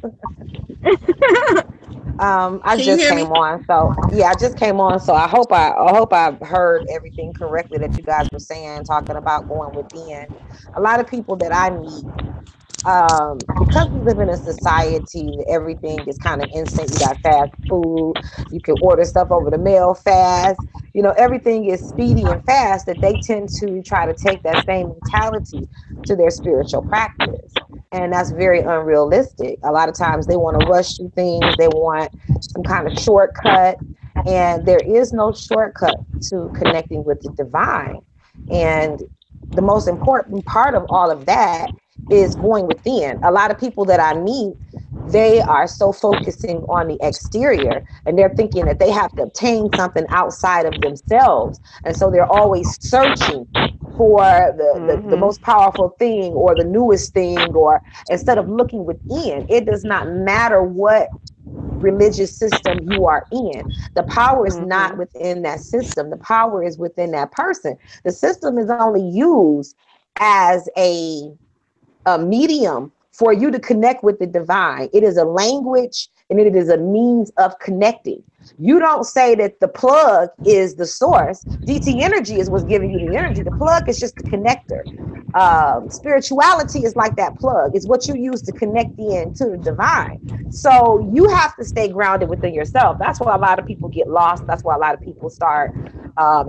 I Can you just hear came me? on, so yeah, I just came on. So I hope I heard everything correctly that you guys were saying, talking about going within. A lot of people that I meet, because we live in a society that everything is kind of instant. You got fast food, you can order stuff over the mail fast. You know, everything is speedy and fast, that they tend to try to take that same mentality to their spiritual practice. And that's very unrealistic. A lot of times they want to rush through things, they want some kind of shortcut. And there is no shortcut to connecting with the divine. And the most important part of all of that is going within. A lot of people that I meet, they are so focusing on the exterior, and they're thinking that they have to obtain something outside of themselves. And so they're always searching for the most powerful thing or the newest thing, or instead of looking within. It does not matter what religious system you are in. The power is not Mm-hmm. within that system. The power is within that person. The system is only used as a medium for you to connect with the divine. It is a language and it is a means of connecting. You don't say that the plug is the source. DT energy is what's giving you the energy. The plug is just the connector. Spirituality is like that plug. It's what you use to connect in to the divine. So you have to stay grounded within yourself. That's why a lot of people get lost. That's why a lot of people start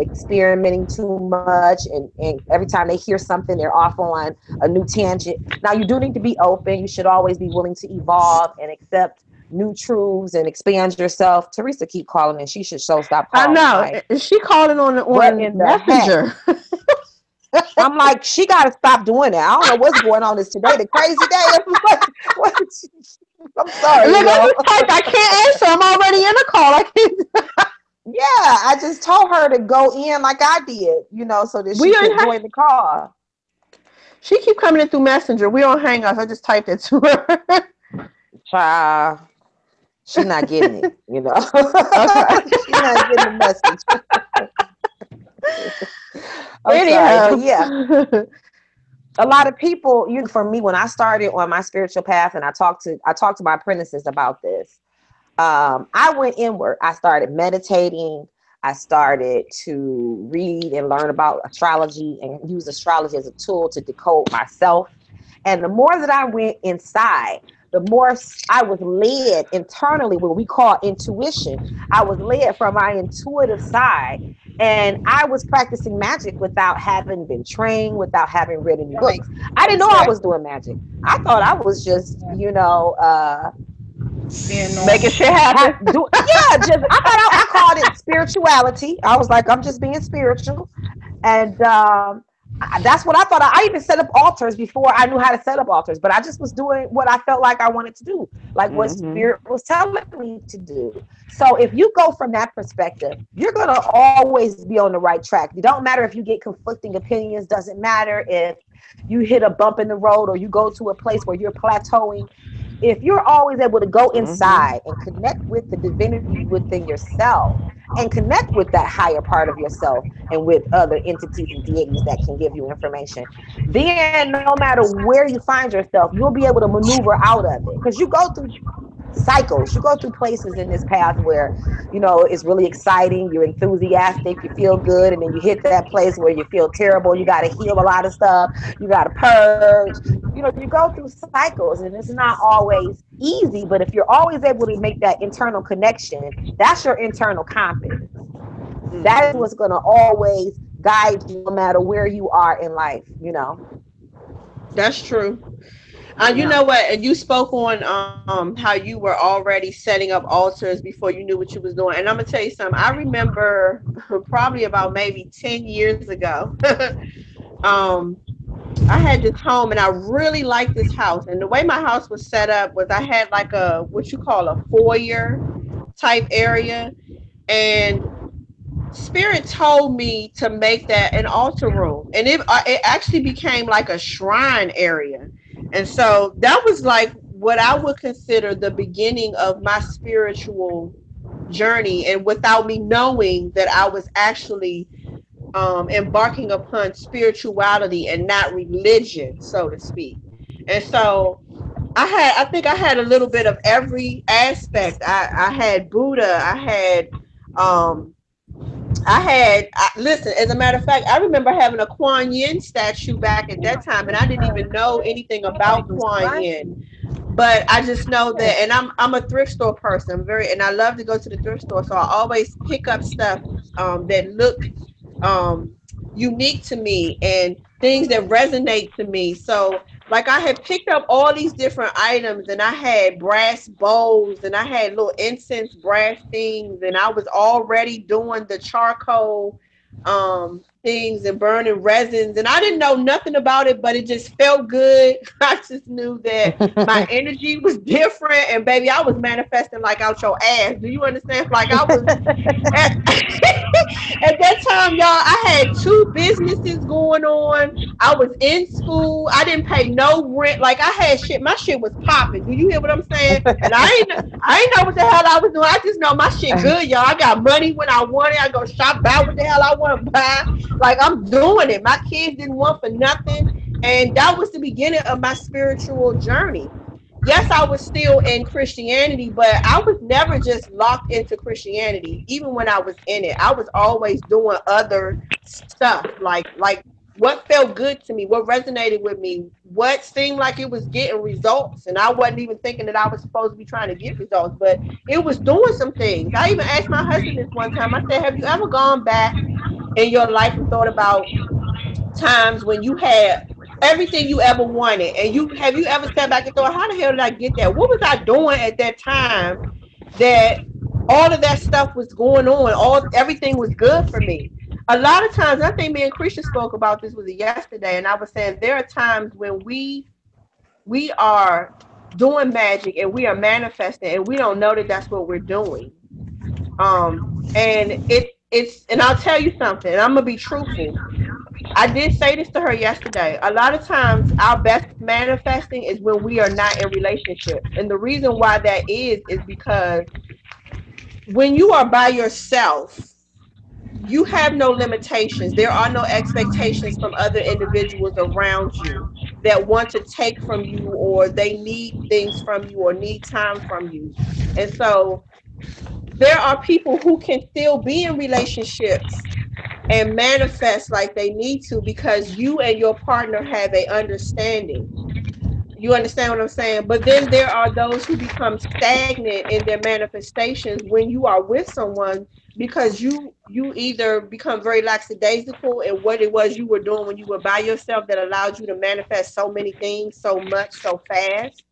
experimenting too much. And every time they hear something, they're off on a new tangent. Now, you do need to be open. You should always be willing to evolve and accept new truths and expand yourself. Teresa keep calling and she should stop I calling. know. Like, She calling what on in the heck? Messenger. I'm like, she got to stop doing that. I don't know what's going on. Is today the crazy day? I'm like, what? I'm sorry, Look, I y'all. just typed, I can't answer. I'm already in a call. I can't. Yeah, I just told her to go in like I did, so that she We could on. join the call. She keep coming in through Messenger. We on Hangouts. I just typed it to her. Child, she not getting it, Okay. She not getting the message. I'm sorry, but Anyhow. yeah, a lot of people, for me, when I started on my spiritual path, and I talked to my apprentices about this. I went inward. I started meditating. I started to read and learn about astrology and use astrology as a tool to decode myself. And the more that I went inside, the more I was led internally, what we call intuition. I was led from my intuitive side. And I was practicing magic without having been trained, without having read any Right. books. I didn't know I was doing magic. I thought I was just, Being making shit happen. just I called it spirituality. I was like, I'm just being spiritual, and that's what I thought. I even set up altars before I knew how to set up altars, but I just was doing what I felt like I wanted to do, like what Mm-hmm. spirit was telling me to do. So if you go from that perspective, you're gonna always be on the right track. It don't matter if you get conflicting opinions. Doesn't matter if you hit a bump in the road or you go to a place where you're plateauing. If you're always able to go Mm-hmm. inside and connect with the divinity within yourself and connect with that higher part of yourself and with other entities and deities that can give you information, then no matter where you find yourself, you'll be able to maneuver out of it, because you go through cycles. You go through places in this path where, it's really exciting, you're enthusiastic, you feel good, and then you hit that place where you feel terrible. You got to heal a lot of stuff, you got to purge. You go through cycles, and it's not always easy, but if you're always able to make that internal connection, that's your internal compass. That is Mm-hmm. what's going to always guide you no matter where you are in life. That's true. You Yeah. know what? And you spoke on how you were already setting up altars before you knew what you was doing. And I'm gonna tell you something. I remember probably about maybe 10 years ago. um, I had this home and I really liked this house. And the way my house was set up was I had like a what you call a foyer type area. And Spirit told me to make that an altar room, and it actually became like a shrine area, and so that was like what I would consider the beginning of my spiritual journey, and without me knowing that I was actually embarking upon spirituality and not religion, so to speak. And so I think I had a little bit of every aspect. I had Buddha. Um, listen, as a matter of fact, I remember having a Kuan Yin statue back at that time, and I didn't even know anything about Kuan Yin. But I just know that, and I'm a thrift store person. And I love to go to the thrift store, so I always pick up stuff that look um, unique to me and things that resonate to me. So, like, I had picked up all these different items, and I had brass bowls, and I had little incense brass things, and I was already doing the charcoal things and burning resins, and I didn't know nothing about it, but it just felt good. I just knew that my energy was different, and baby, I was manifesting like out your ass. Do you understand? Like I was at, at that time, y'all, I had two businesses going on. I was in school. I didn't pay no rent. Like I had shit. My shit was popping. Do you hear what I'm saying? And I ain't know what the hell I was doing. I just know my shit good, y'all. I got money when I want it. I go shop, buy what the hell I want to buy. Like I'm doing it. My kids didn't want for nothing. And that was the beginning of my spiritual journey. Yes, I was still in Christianity, but I was never just locked into Christianity. Even when I was in it, I was always doing other stuff, like what felt good to me, what resonated with me, what seemed like it was getting results. And I wasn't even thinking that I was supposed to be trying to get results, but it was doing some things. I even asked my husband this one time. I said, have you ever gone back in your life and thought about times when you had everything you ever wanted, and you ever sat back and thought, how the hell did I get that? What was I doing at that time that all of that stuff was going on? Everything was good for me. A lot of times, I think me and Krisha spoke about this, was it yesterday, and I was saying there are times when we are doing magic and we are manifesting and we don't know that that's what we're doing. And and I'll tell you something, and I'm gonna be truthful. I did say this to her yesterday. A lot of times, our best manifesting is when we are not in relationships. And the reason why that is because when you are by yourself, you have no limitations. There are no expectations from other individuals around you that want to take from you, or they need things from you, or need time from you. And so there are people who can still be in relationships and manifest like they need to, because you and your partner have a understanding. You understand what I'm saying? But then there are those who become stagnant in their manifestations when you are with someone, because you either become very lackadaisical in what it was you were doing when you were by yourself that allowed you to manifest so many things so much so fast.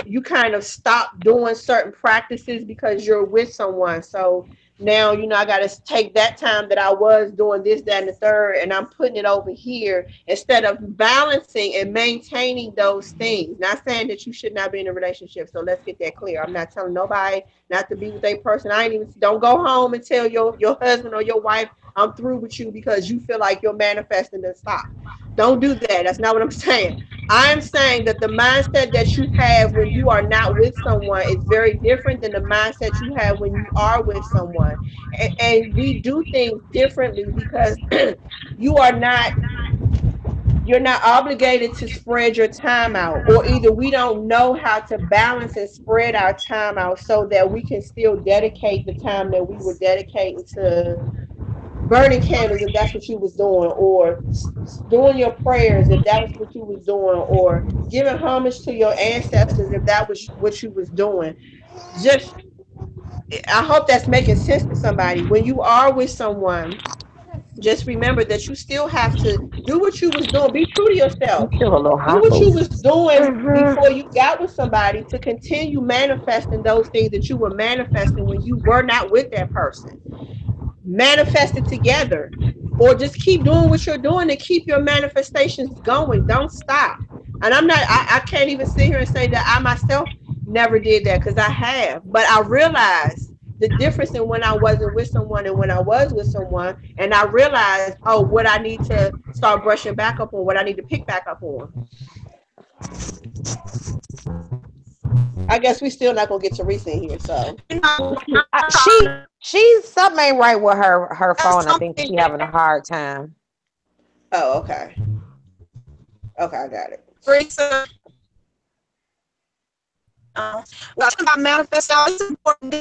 You kind of stop doing certain practices because you're with someone. So now, I got to take that time that I was doing this, that, and the third, and I'm putting it over here instead of balancing and maintaining those things. Not saying that you should not be in a relationship. So let's get that clear. I'm not telling nobody not to be with a person. Don't go home and tell your husband or your wife, I'm through with you because you feel like you're manifesting to stop. Don't do that. That's not what I'm saying. I'm saying that the mindset that you have when you are not with someone is very different than the mindset you have when you are with someone. And we do things differently because you are not you're not obligated to spread your time out, or either we don't know how to balance and spread our time out so that we can still dedicate the time that we were dedicating to burning candles if that's what you was doing, or doing your prayers if that was what you was doing, or giving homage to your ancestors if that was what you was doing. Just, I hope that's making sense to somebody. When you are with someone, just remember that you still have to do what you was doing. Be true to You yourself. feel a little Do hot, what you boo. was doing before you got with somebody, to continue manifesting those things that you were manifesting when you were not with that person. Manifest it together, or just keep doing what you're doing and keep your manifestations going. Don't stop. And I can't even sit here and say that I myself never did that, because I have, but I realized the difference in when I wasn't with someone and when I was with someone. And I realized, oh, what I need to start brushing back up on, what I need to pick back up on. I guess we still not gonna get Teresa in here, so She's something ain't right with her phone. I think she's having a hard time. oh, okay, I got it. Teresa, well, talking about manifesting, it's important.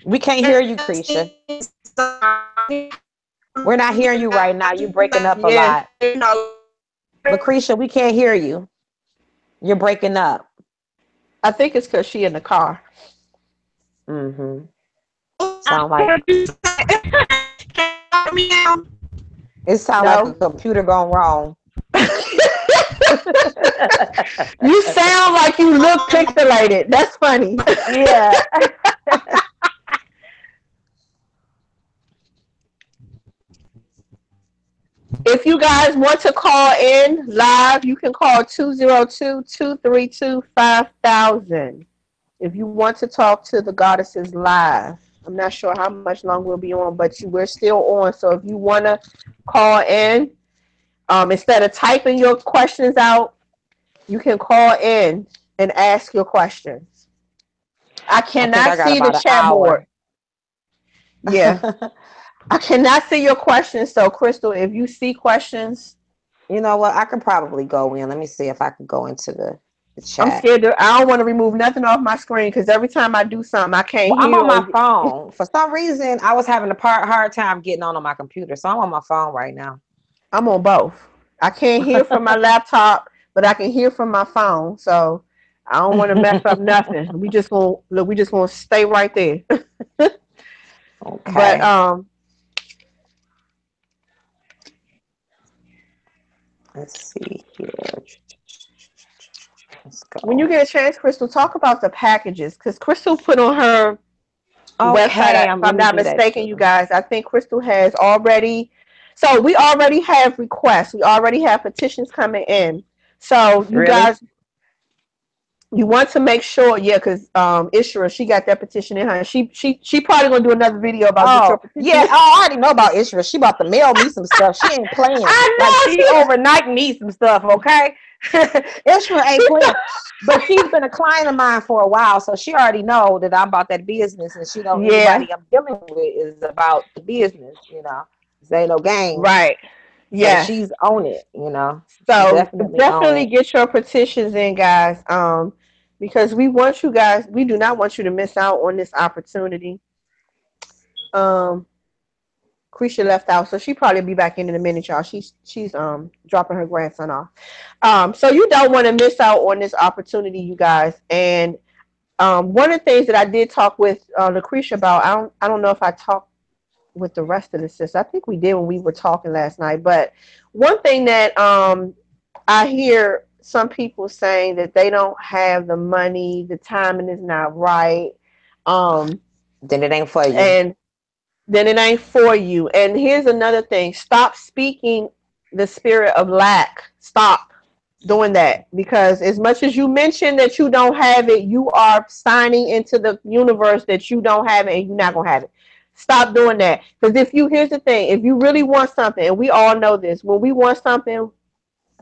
We can't hear you, Krisha. We're not hearing you right now. You're breaking up a lot. But Krisha, we can't hear you. You're breaking up. I think it's because she in the car. Mm-hmm. Sound like it sounds like a computer gone wrong. You sound like you look pixelated. That's funny. Yeah. If you guys want to call in live, you can call 202-232-5000. If you want to talk to the goddesses live. I'm not sure how much longer we'll be on, but we're still on. So if you want to call in, instead of typing your questions out, you can call in and ask your questions. I cannot see the chat board. Yeah. I cannot see your questions. So, Crystal, if you see questions. You know what? I can probably go in. Let me see if I can go into the chat. I'm scared. I don't want to remove nothing off my screen because every time I do something, I can't hear. I'm on my phone. For some reason, I was having a hard time getting on my computer. So I'm on my phone right now. I'm on both. I can't hear from my laptop, but I can hear from my phone. So I don't want to mess up nothing. We just want to stay right there. Okay. But let's see here. Let's go. When you get a chance, Crystal, talk about the packages because Crystal put on her website. If I'm not mistaken, you guys, I think Crystal has already. So we already have requests. We already have petitions coming in. So you guys, you want to make sure, yeah, because Ishra, she got that petition in her. She probably gonna do another video about your petition. Yeah, I already know about Ishra. She about to mail me some stuff. She ain't playing. She overnight me some stuff, okay? Ishra ain't playing. But she's been a client of mine for a while, so she already know that I'm about that business, and she know anybody I'm dealing with is about the business, you know. There ain't no game. Right. Yeah. So she's on it, you know. So definitely get your petitions in, guys. Because we want you guys, we do not want you to miss out on this opportunity. Krisha left out, so she probably be back in a minute, y'all. She's dropping her grandson off. So you don't want to miss out on this opportunity, you guys. And one of the things that I did talk with Lucretia about, I don't know if I talked with the rest of the sisters. I think we did when we were talking last night. But one thing that I hear some people saying that they don't have the money, the timing is not right. Then it ain't for you. And then it ain't for you. And here's another thing. Stop speaking the spirit of lack. Stop doing that. Because as much as you mention that you don't have it, you are signing into the universe that you don't have it and you're not going to have it. Stop doing that. Because here's the thing, if you really want something, and we all know this, when we want something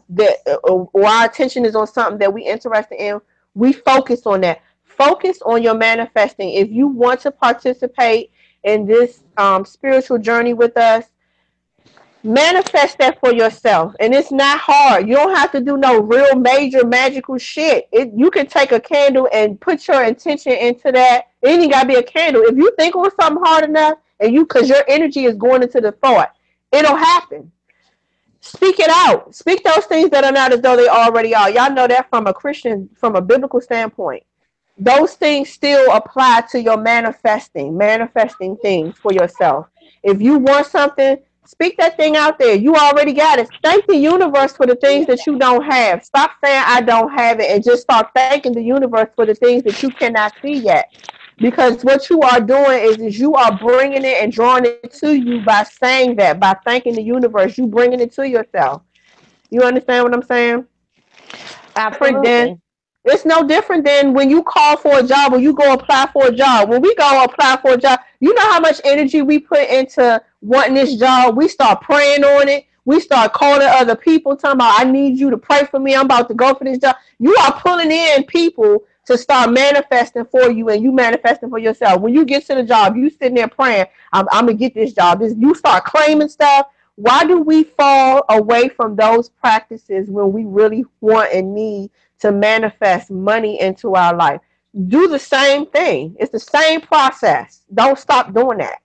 that or our attention is on something that we interested in, we focus on that. Focus on your manifesting. If you want to participate in this spiritual journey with us, manifest that for yourself. And it's not hard. You don't have to do no real major magical shit. You can take a candle and put your intention into that. It ain't got to be a candle. If you think on something hard enough, and because your energy is going into the thought, it'll happen. Speak it out. Speak those things that are not as though they already are. Y'all know that from a Christian, from a biblical standpoint. Those things still apply to your manifesting things for yourself. If you want something, speak that thing out there. You already got it. Thank the universe for the things that you don't have. Stop saying I don't have it and just start thanking the universe for the things that you cannot see yet. Because what you are doing is you are bringing it and drawing it to you by saying that, by thanking the universe. You bringing it to yourself. You understand what I'm saying? Absolutely. It's no different than when you call for a job or you go apply for a job. When we go apply for a job, you know how much energy we put into wanting this job. We start praying on it. We start calling other people, talking about, I need you to pray for me. I'm about to go for this job. You are pulling in people to start manifesting for you, and you manifesting for yourself. When you get to the job, you sitting there praying, I'm going to get this job. You start claiming stuff. Why do we fall away from those practices when we really want and need to manifest money into our life? Do the same thing. It's the same process. Don't stop doing that.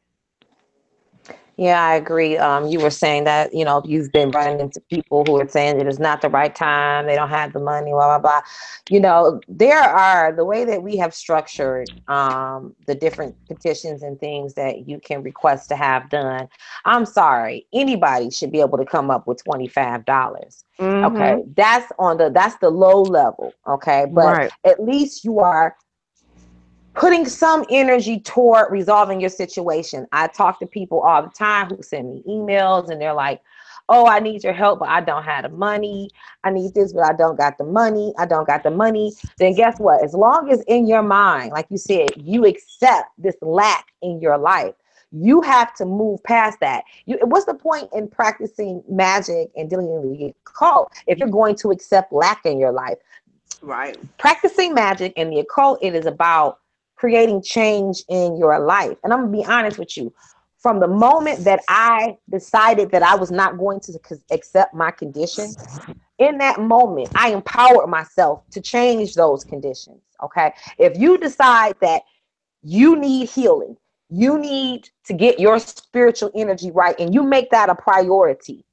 Yeah, I agree. You were saying that, you've been running into people who are saying that it's not the right time. They don't have the money, blah, blah, blah. The way that we have structured the different petitions and things that you can request to have done. I'm sorry. Anybody should be able to come up with $25. Mm-hmm. Okay. That's the low level. Okay. But at least you are putting some energy toward resolving your situation. I talk to people all the time who send me emails and they're like, oh, I need your help, but I don't have the money. I need this, but I don't got the money. I don't got the money. Then guess what? As long as in your mind, like you said, you accept this lack in your life, you have to move past that. What's the point in practicing magic and dealing with the occult if you're going to accept lack in your life? Right. Practicing magic and the occult, it is about creating change in your life. And I'm gonna be honest with you. From the moment that I decided that I was not going to accept my condition, in that moment, I empowered myself to change those conditions. Okay. If you decide that you need healing, you need to get your spiritual energy right, and you make that a priority,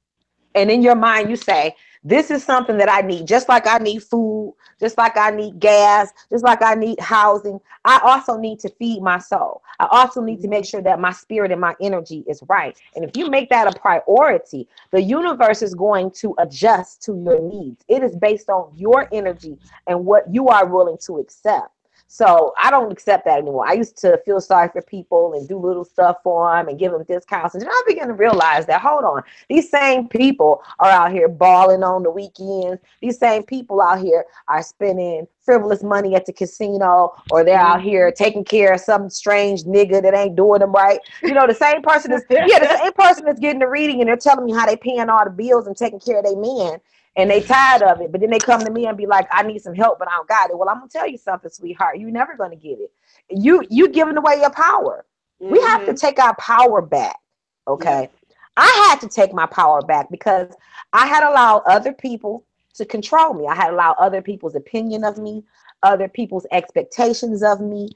and in your mind you say, this is something that I need, just like I need food, just like I need gas, just like I need housing, I also need to feed my soul. I also need to make sure that my spirit and my energy is right. And if you make that a priority, the universe is going to adjust to your needs. It is based on your energy and what you are willing to accept. So I don't accept that anymore. I used to feel sorry for people and do little stuff for them and give them discounts. And then I began to realize that, hold on, these same people are out here balling on the weekends. These same people out here are spending frivolous money at the casino, or they're out here taking care of some strange nigga that ain't doing them right. You know, the same person is, the same person is getting the reading and they're telling me how they paying all the bills and taking care of their men. And they tired of it, but then they come to me and be like, I need some help, but I don't got it. Well, I'm gonna tell you something, sweetheart. You're never gonna get it. You giving away your power. We have to take our power back. Okay. I had to take my power back because I had allowed other people to control me. I had allowed other people's opinion of me, other people's expectations of me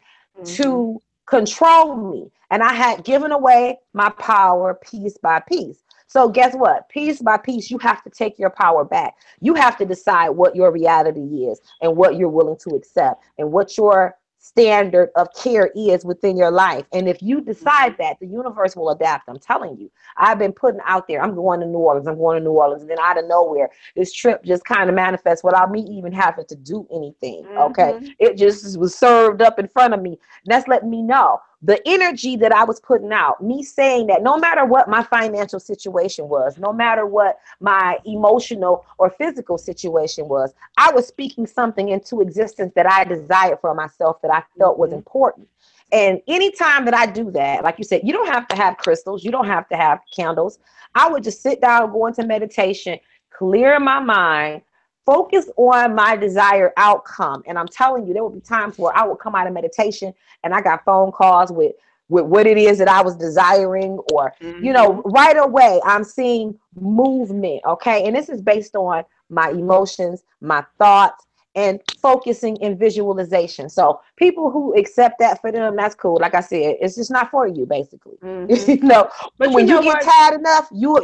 to control me. And I had given away my power piece by piece. So guess what? Piece by piece, you have to take your power back. You have to decide what your reality is and what you're willing to accept and what your standard of care is within your life. And if you decide that, the universe will adapt. I'm telling you. I've been putting out there, I'm going to New Orleans, I'm going to New Orleans. And then out of nowhere, this trip just kind of manifests without me even having to do anything. Okay. It just was served up in front of me. And that's letting me know the energy that I was putting out, me saying that no matter what my financial situation was, no matter what my emotional or physical situation was, I was speaking something into existence that I desired for myself, that I felt was important. And anytime that I do that, like you said, you don't have to have crystals, you don't have to have candles. I would just sit down, go into meditation, clear my mind, focus on my desired outcome. And I'm telling you, there will be times where I will come out of meditation and I got phone calls with what it is that I was desiring, or, you know, right away I'm seeing movement. Okay. And this is based on my emotions, my thoughts, and focusing in visualization. So people who accept that, for them, that's cool. Like I said, it's just not for you, basically. You know, but when you get tired enough, you'll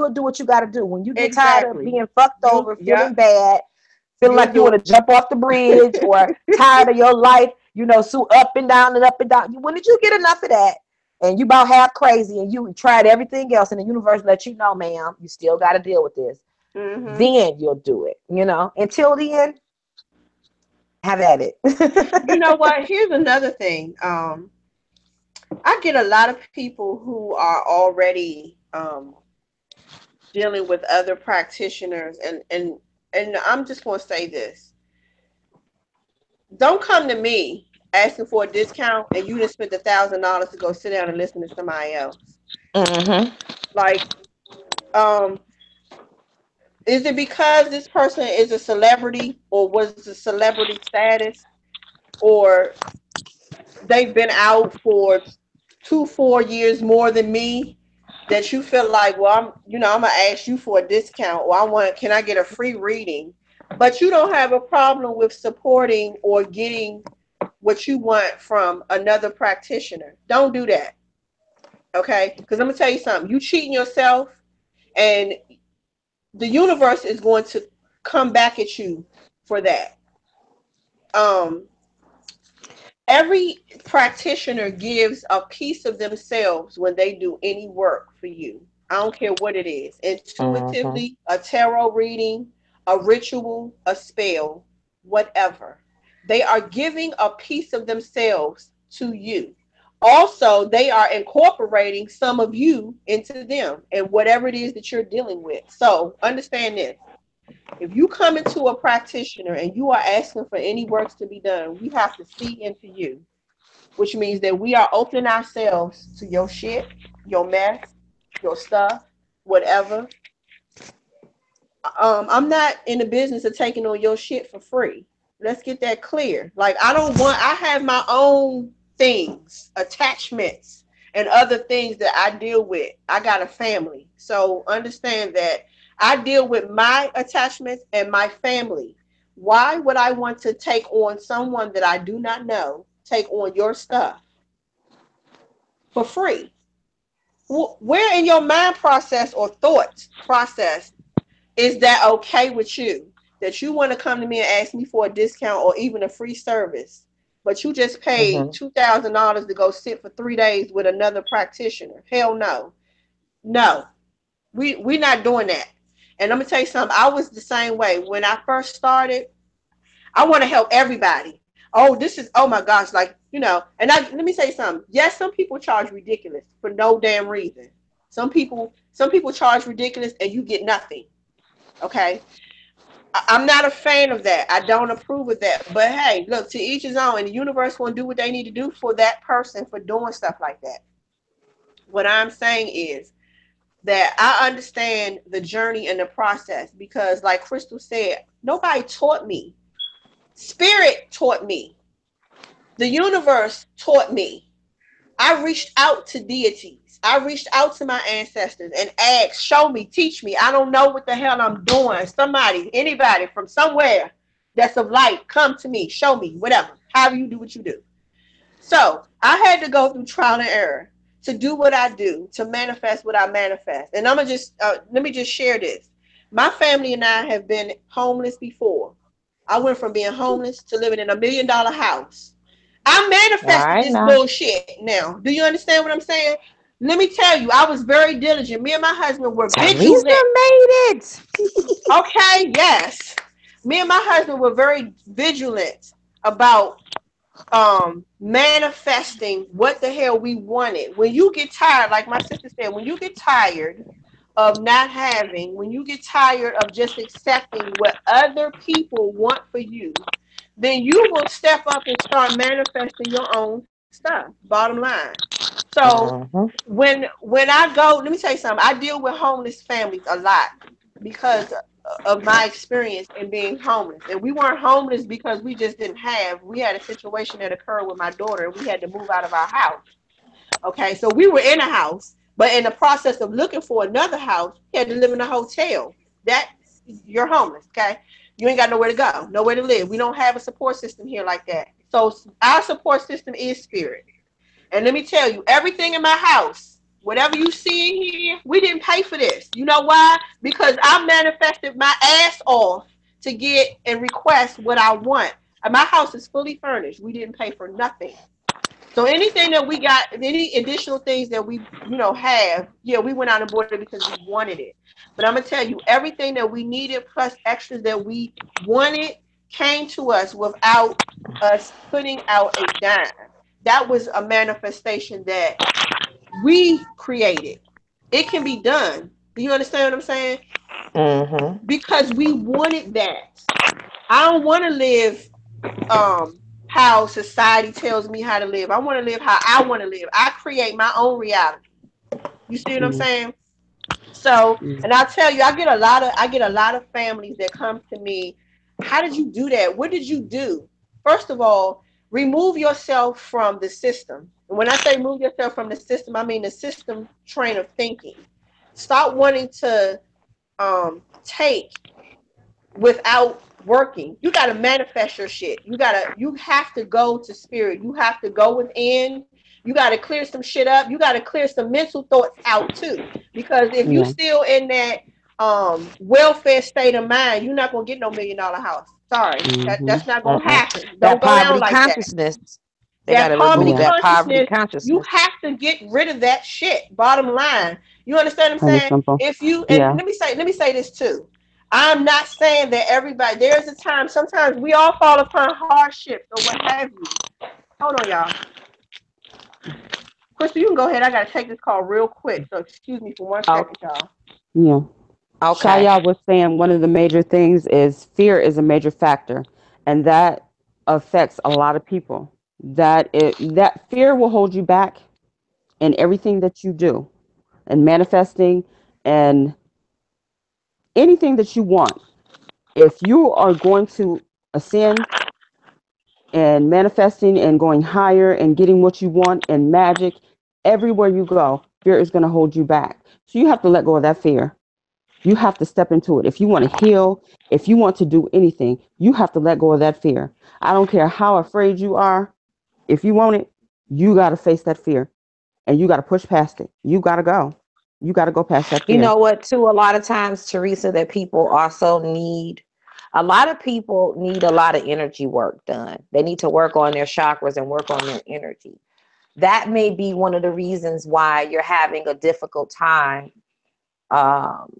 do what you got to do. When you get tired of being fucked over, feeling bad, feeling like you want to jump off the bridge, or tired of your life, you know, so up and down and up and down. When did you get enough of that? And you about half crazy and you tried everything else, and the universe let you know, ma'am, you still got to deal with this. Then you'll do it, you know. Until then, have at it. You know what? Here's another thing. I get a lot of people who are already dealing with other practitioners, and I'm just going to say this. Don't come to me asking for a discount and you just spent $1,000 to go sit down and listen to somebody else. Like, is it because this person is a celebrity, or was the celebrity status, or they've been out for 4 years more than me, that you feel like, well, I'm gonna ask you for a discount, or can I get a free reading? But you don't have a problem with supporting or getting what you want from another practitioner. Don't do that. Okay? Because I'm gonna tell you something. You cheating yourself, and the universe is going to come back at you for that. Every practitioner gives a piece of themselves when they do any work for you. I don't care what it is. Intuitively, a tarot reading, a ritual, a spell, whatever. They are giving a piece of themselves to you. Also, they are incorporating some of you into them and whatever it is that you're dealing with. So understand this. If you come into a practitioner and you are asking for any works to be done, we have to see into you, which means that we are opening ourselves to your shit, your mess, your stuff, whatever. I'm not in the business of taking on your shit for free. Let's get that clear. Like I have my own things, attachments, and other things that I deal with. I got a family. So understand that I deal with my attachments and my family. Why would I want to take on someone that I do not know, take on your stuff for free? Where in your mind process or thoughts process is that okay with you that you want to come to me and ask me for a discount or even a free service, but you just paid $2,000 to go sit for 3 days with another practitioner? Hell no. No, we're not doing that. And I'm gonna tell you something. I was the same way when I first started. I want to help everybody. Oh, this is, oh my gosh, like, let me say something. Yes, some people charge ridiculous for no damn reason. Some people charge ridiculous and you get nothing. Okay. I'm not a fan of that. I don't approve of that. But hey, look, to each his own, and the universe will do what they need to do for that person for doing stuff like that. What I'm saying is that I understand the journey and the process because, like Crystal said, nobody taught me. Spirit taught me. The universe taught me. I reached out to deities. I reached out to my ancestors and asked, show me, teach me. I don't know what the hell I'm doing. Somebody, anybody from somewhere that's of light, come to me, show me, whatever. However you do what you do. So I had to go through trial and error to do what I do, to manifest what I manifest. And I'm gonna just let me just share this. My family and I have been homeless before. I went from being homeless to living in $1 million house. I manifested this bullshit now. Do you understand what I'm saying? Let me tell you, I was very diligent. Me and my husband were Teresa vigilant. made it. Okay, yes. Me and my husband were very vigilant about manifesting what the hell we wanted. When you get tired, like my sister said, when you get tired of not having, when you get tired of just accepting what other people want for you, then you will step up and start manifesting your own stuff. Bottom line. So when I go, let me tell you something. I deal with homeless families a lot because of my experience in being homeless. And we weren't homeless because we just didn't have. We had a situation that occurred with my daughter, and we had to move out of our house. Okay, so we were in a house, but in the process of looking for another house, we had to live in a hotel. That you're homeless, okay? You ain't got nowhere to go, nowhere to live. We don't have a support system here like that. So our support system is spirit. And let me tell you, everything in my house, whatever you see in here, we didn't pay for this. You know why? Because I manifested my ass off to get and request what I want. And my house is fully furnished. We didn't pay for nothing. So anything that we got, any additional things that we, have, yeah, we went out and bought it because we wanted it. But I'm gonna tell you, everything that we needed plus extras that we wanted came to us without us putting out a dime. That was a manifestation that we created. It can be done. Do you understand what I'm saying? Because we wanted that. I don't want to live how society tells me how to live. I want to live how I want to live. I create my own reality. You see what I'm saying? So, and I'll tell you, I get a lot of families that come to me. How did you do that? What did you do? First of all, remove yourself from the system. And when I say remove yourself from the system, I mean the system train of thinking. Stop wanting to take without working. You got to manifest your shit. You have to go to spirit. You have to go within. You got to clear some shit up. You got to clear some mental thoughts out too. Because if you still in that welfare state of mind, you're not gonna get no $1 million house. Sorry, that's not gonna happen. Don't That go down poverty like that. consciousness. They got That to poverty remove that poverty consciousness, you consciousness. have to get rid of that shit. Bottom line. You understand what I'm saying? If you, and let me say this too. I'm not saying that everybody, there's a time, sometimes we all fall upon hardships or what have you. Hold on, y'all. Crystal, you can go ahead. I gotta take this call real quick, so excuse me for 1 second, y'all. Yeah. Okay. Shaya was saying one of the major things is fear is a major factor, and that affects a lot of people. That fear will hold you back in everything that you do, and manifesting, and anything that you want. If you are going to ascend and manifesting and going higher and getting what you want and magic, everywhere you go, fear is going to hold you back. So you have to let go of that fear. You have to step into it. If you want to heal, if you want to do anything, you have to let go of that fear. I don't care how afraid you are. If you want it, you got to face that fear, and you got to push past it. You got to go. You got to go past that You fear. know what, too, a lot of times, Teresa, that people also need, a lot of people need a lot of energy work done. They need to work on their chakras and work on their energy. That may be one of the reasons why you're having a difficult time um,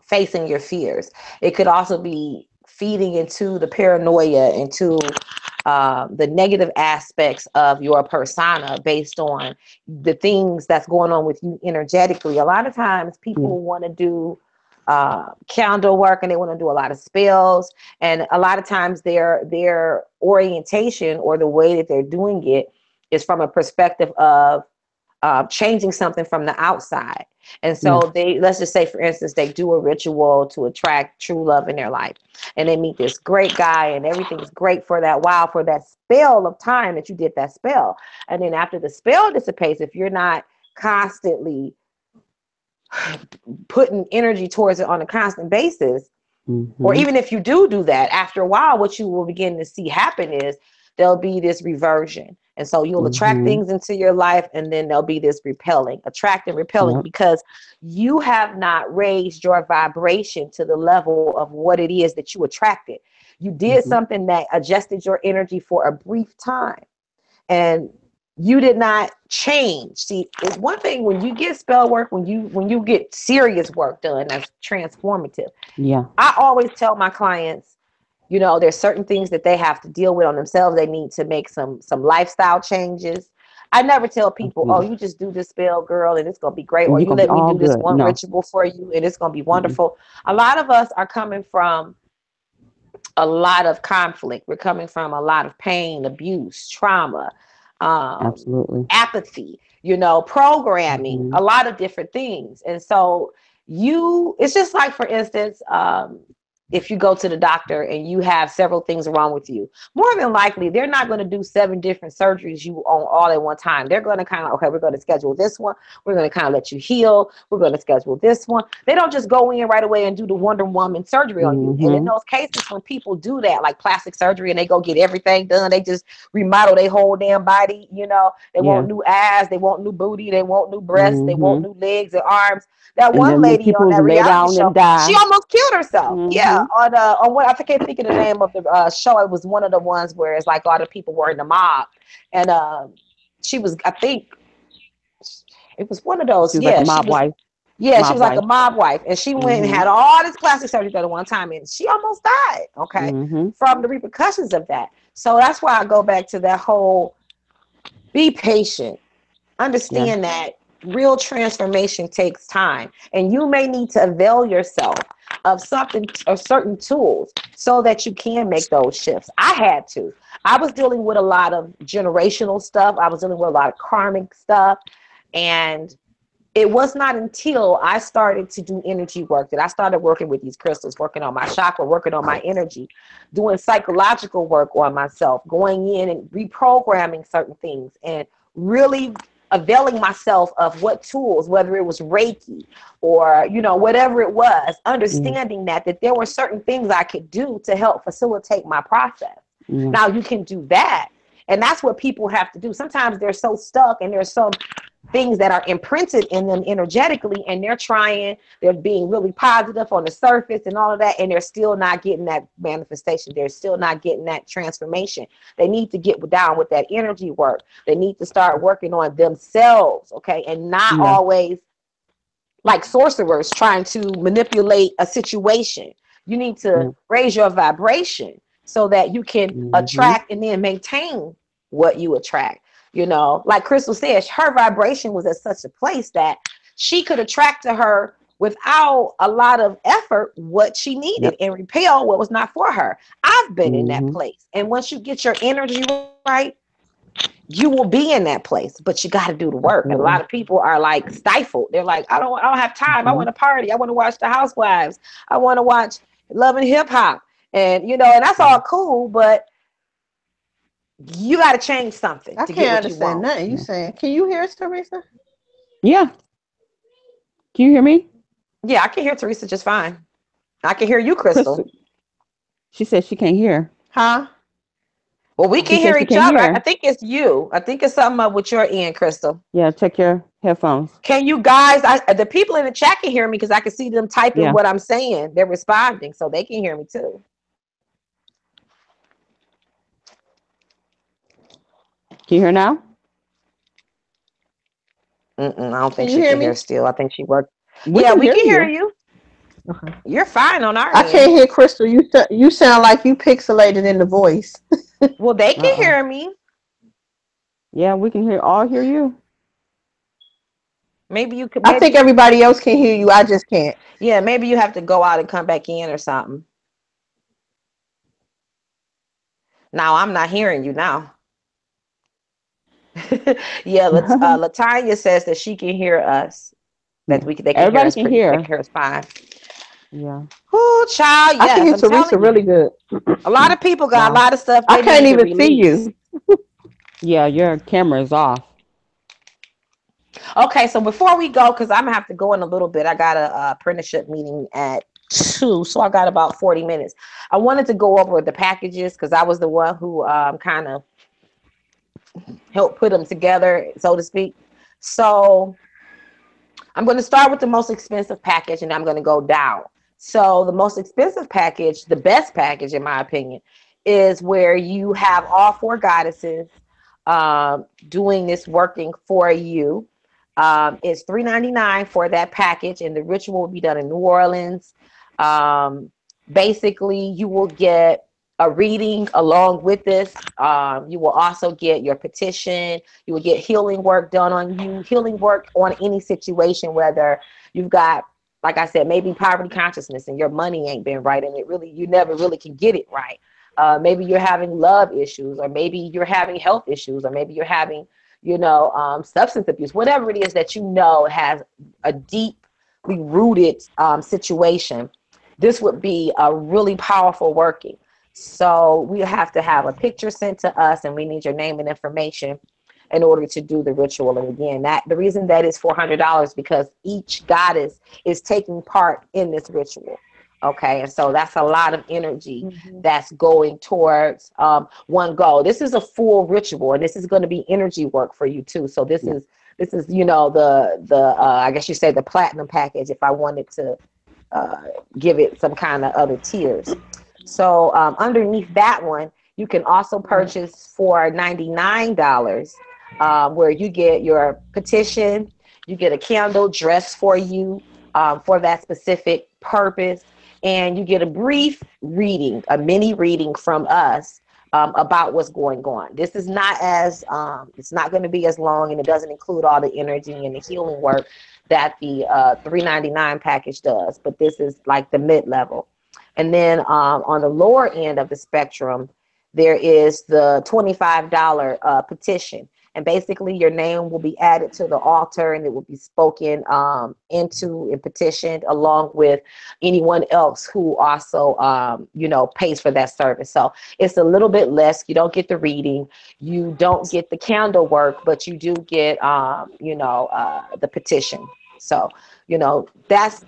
facing your fears. It could also be feeding into the paranoia, into the negative aspects of your persona based on the things that's going on with you energetically. A lot of times people want to do candle work, and they want to do a lot of spells, and a lot of times their orientation or the way that they're doing it is from a perspective of changing something from the outside. And so they, let's just say, for instance, they do a ritual to attract true love in their life, and they meet this great guy, and everything's great for that while, for that spell of time that you did that spell. And then after the spell dissipates, if you're not constantly putting energy towards it on a constant basis, or even if you do that, after a while, what you will begin to see happen is there'll be this reversion. And so you'll attract things into your life, and then there'll be this repelling, attract and repelling, because you have not raised your vibration to the level of what it is that you attracted. You did something that adjusted your energy for a brief time, and you did not change. See, it's one thing when you get spell work, when you get serious work done that's transformative. I always tell my clients, you know, there's certain things that they have to deal with on themselves. They need to make some lifestyle changes. I never tell people, oh, you just do this spell, girl, and it's going to be great. Or you let me do this one ritual for you, and it's going to be wonderful. A lot of us are coming from a lot of conflict. We're coming from a lot of pain, abuse, trauma, apathy, you know, programming, a lot of different things. And so it's just like, for instance, if you go to the doctor and you have several things wrong with you, more than likely, they're not going to do 7 different surgeries you on all at one time. They're going to kind of, okay, we're going to schedule this one. We're going to kind of let you heal. We're going to schedule this one. They don't just go in right away and do the Wonder Woman surgery on you. And in those cases, when people do that, like plastic surgery, and they go get everything done, they just remodel their whole damn body. You know, they want new ass, they want new booty, they want new breasts, they want new legs and arms. That one lady on that reality show, she almost killed herself. On what, I can't think of the name of the show. It was one of the ones where it's like all the people were in the mob, and she was, I think it was one of those. She was like a mob wife. Yeah, she was like a mob wife, and she went and had all this plastic surgery done at one time, and she almost died. Okay, from the repercussions of that. So that's why I go back to that whole: be patient, understand that real transformation takes time, and you may need to avail yourself of something or certain tools so that you can make those shifts. I was dealing with a lot of generational stuff. I was dealing with a lot of karmic stuff, and it was not until I started to do energy work that I started working with these crystals, working on my chakra, working on my energy, doing psychological work on myself, going in and reprogramming certain things, and really availing myself of what tools, whether it was Reiki or, you know, whatever it was, understanding that there were certain things I could do to help facilitate my process. Now you can do that. And that's what people have to do. Sometimes they're so stuck, and there's some things that are imprinted in them energetically, and they're being really positive on the surface and all of that, and they're still not getting that manifestation. They're still not getting that transformation. They need to get down with that energy work. They need to start working on themselves, okay, and not always like sorcerers trying to manipulate a situation. You need to raise your vibration so that you can attract and then maintain what you attract. You know, like Crystal said, her vibration was at such a place that she could attract to her without a lot of effort what she needed Yep. and repel what was not for her. I've been in that Mm-hmm. place. And once you get your energy right, you will be in that place, but you got to do the work. And a lot of Absolutely. people are like stifled. They're like, I don't have time. I want Mm-hmm. to party. I want to watch the Housewives. I want to watch Love and Hip Hop. And you know, and that's all cool, but you got to change something I to get can't what you understand want. nothing you Yeah. saying. Can you hear us, Teresa? Yeah. Can you hear me, Yeah, I can hear Teresa just fine. I can hear you, Crystal. Crystal? She said she can't hear. Huh? Well, we She can said hear she each can't other. I hear. think it's you. I think it's something up with your end, Crystal. Yeah. Check your headphones. Can you guys, the people in the chat can hear me because I can see them typing Yeah. what I'm saying. They're responding, so they can hear me too. Can you hear now? I don't Can think you she hear can hear me? still. I think she worked. We Yeah, can we hear can hear you. you. Okay. You're fine on our I can't end. hear Crystal. You sound like you pixelated in the voice. Well, they Uh can oh. hear me. Yeah, we can hear you. Maybe you could, I think maybe, everybody else can hear you. I just can't. yeah, maybe you have to go out and come back in or something. Now I'm not hearing you now. Yeah, Latanya says that she can hear us. That Yeah. we they can hear Everybody us can pretty. They can hear. hear us fine. Yeah. Oh, child, I can yes, hear I'm telling Teresa you. really good. A lot of people got a Wow. lot of stuff I they can't need to even see release. you. Yeah, your camera is off. Okay, so before we go, because I'm gonna have to go in a little bit, I got a apprenticeship meeting at 2, so I got about 40 minutes. I wanted to go over the packages because I was the one who kind of helped put them together, so to speak. So I'm going to start with the most expensive package and I'm going to go down. So the most expensive package, the best package in my opinion, is where you have all 4 goddesses doing this working for you. It's $3.99 for that package, and the ritual will be done in New Orleans. Um, Basically, you will get a reading along with this. You will also get your petition. You will get healing work done on you, healing work on any situation, whether you've got, like I said, maybe poverty consciousness and your money ain't been right, and it really, you never really can get it right. Maybe you're having love issues, or maybe you're having health issues, or maybe you're having, substance abuse, whatever it is that you know has a deeply rooted situation. This would be a really powerful working. So we have to have a picture sent to us, and we need your name and information in order to do the ritual. And again, that the reason that is $400 because each goddess is taking part in this ritual. Okay, and so that's a lot of energy Mhm. that's going towards one goal. This is a full ritual, and this is going to be energy work for you too. So this Yeah. is the I guess you say the platinum package. If I wanted to uh, give it some kind of other tiers. So underneath that one, you can also Right. purchase for $99, where you get your petition, you get a candle dressed for you for that specific purpose, and you get a brief reading, a mini reading from us about what's going on. This is not as it's not going to be as long, and it doesn't include all the energy and the healing work that the $3.99 package does, but this is like the mid level. And then on the lower end of the spectrum, there is the $25 petition. And basically, your name will be added to the altar, and it will be spoken into and petitioned along with anyone else who also, pays for that service. So it's a little bit less. You don't get the reading, you don't get the candle work, but you do get, the petition. So, that's,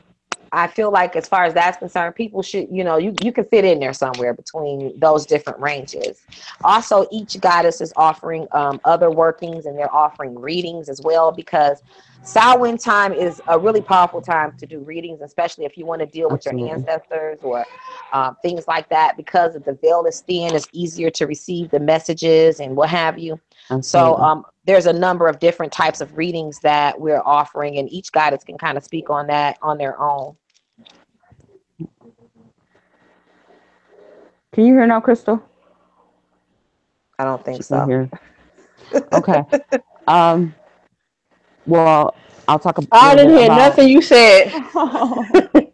I feel like as far as that's concerned, people should, you can fit in there somewhere between those different ranges. Also, each goddess is offering other workings, and they're offering readings as well, because Samhain time is a really powerful time to do readings, especially if you want to deal with your Absolutely. ancestors or things like that, because the veil is thin, it's easier to receive the messages and what have you. So Absolutely. there's a number of different types of readings that we're offering, and each goddess can kind of speak on that on their own. Can you hear now, Crystal? I don't think She can't so. hear. Okay. Um, well, I'll talk a I little bit didn't hear about. nothing you said.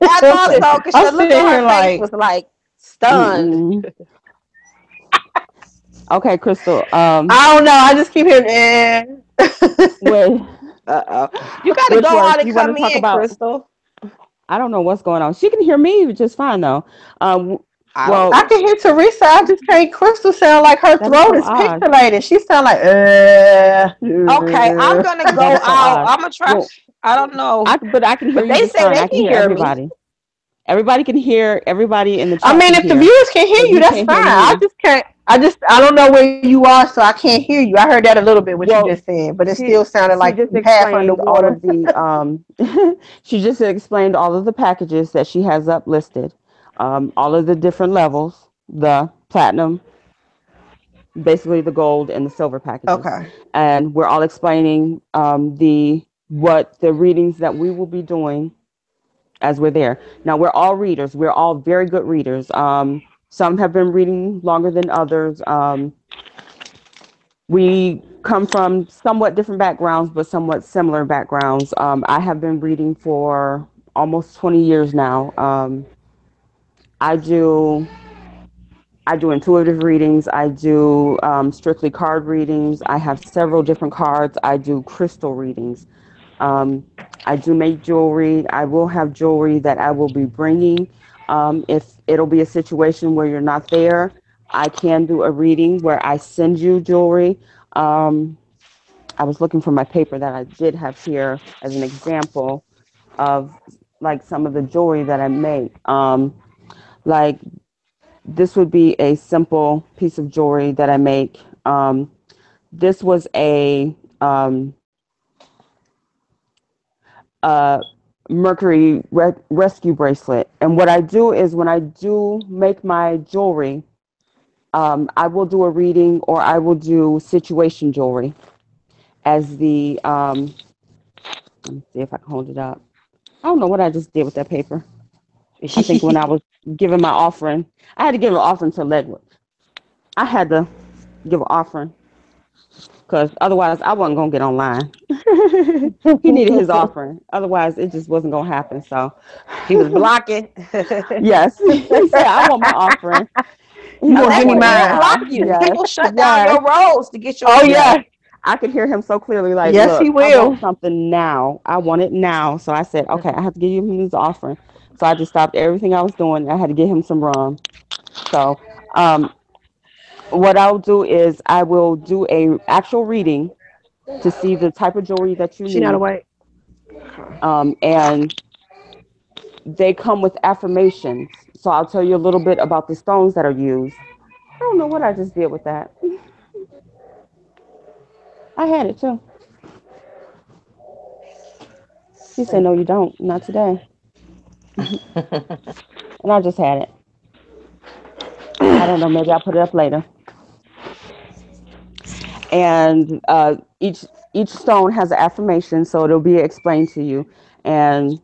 I thought so, because I'm the look sitting on here her face like, was like stunned. Mm-mm. Okay, Crystal. I don't know. I just keep hearing, With Uh-oh. You got to which go words out and you want to come talk in, about? Crystal. I don't know what's going on. She can hear me just fine though. Um, I don't well, I can hear Teresa. I just can't. Crystal sound like her that is throat so is odd. pixelated. She sound like, Okay, I'm gonna That go is so out. odd. I'm gonna try. Well, I don't know, but I can hear but you they just say fine. they I can can hear hear me. everybody. Everybody can hear. Everybody in the I chat mean, can if the hear, viewers can hear but you, you that's can't fine. hear I me. just can't. I don't know where you are, so I can't hear you. I heard that a little bit what you Well, just said, but it she still sounded she like just you half explained all underwater. of the she just explained all of the packages that she has up listed, all of the different levels, the platinum, basically the gold and the silver packages, Okay. and we're all explaining the what the readings that we will be doing as we're there. Now we're all readers. We're all very good readers. Some have been reading longer than others. We come from somewhat different backgrounds, but somewhat similar backgrounds. I have been reading for almost 20 years now. I do I do intuitive readings. I do strictly card readings. I have several different cards. I do crystal readings. Um, I do make jewelry. I will have jewelry that I will be bringing. If it'll be a situation where you're not there, I can do a reading where I send you jewelry. Um, I was looking for my paper that I did have here as an example of like some of the jewelry that I make. Like this would be a simple piece of jewelry that I make. This was um, a Mercury rescue bracelet. And what I do is when I do make my jewelry, I will do a reading or I will do situation jewelry as the, let me see if I can hold it up. I don't know what I just did with that paper. I think when I was giving my offering, I had to give an offering to Ledward. I had to give an offering because otherwise I wasn't going to get online. He needed his offering. Otherwise, it just wasn't going to happen. So, He was blocking. yes, he said, I want my offering. He You said, gonna I give me Alexa want it will mine? block now. you. He Yes, will shut down yes, your roads to get your Oh yes. yeah. information. I could hear him so clearly, like, Yes, he look, I want will. something now. I want it now. So I said, okay, I have to give him his offering. So I just stopped everything I was doing. I had to get him some rum. So, what I'll do is I will do a actual reading to see the type of jewelry that you She not need. awake. And they come with affirmations. So I'll tell you a little bit about the stones that are used. I don't know what I just did with that. I had it too. He said, no, you don't. Not today. And I just had it. I don't know. Maybe I'll put it up later. And each stone has an affirmation, so it'll be explained to you. And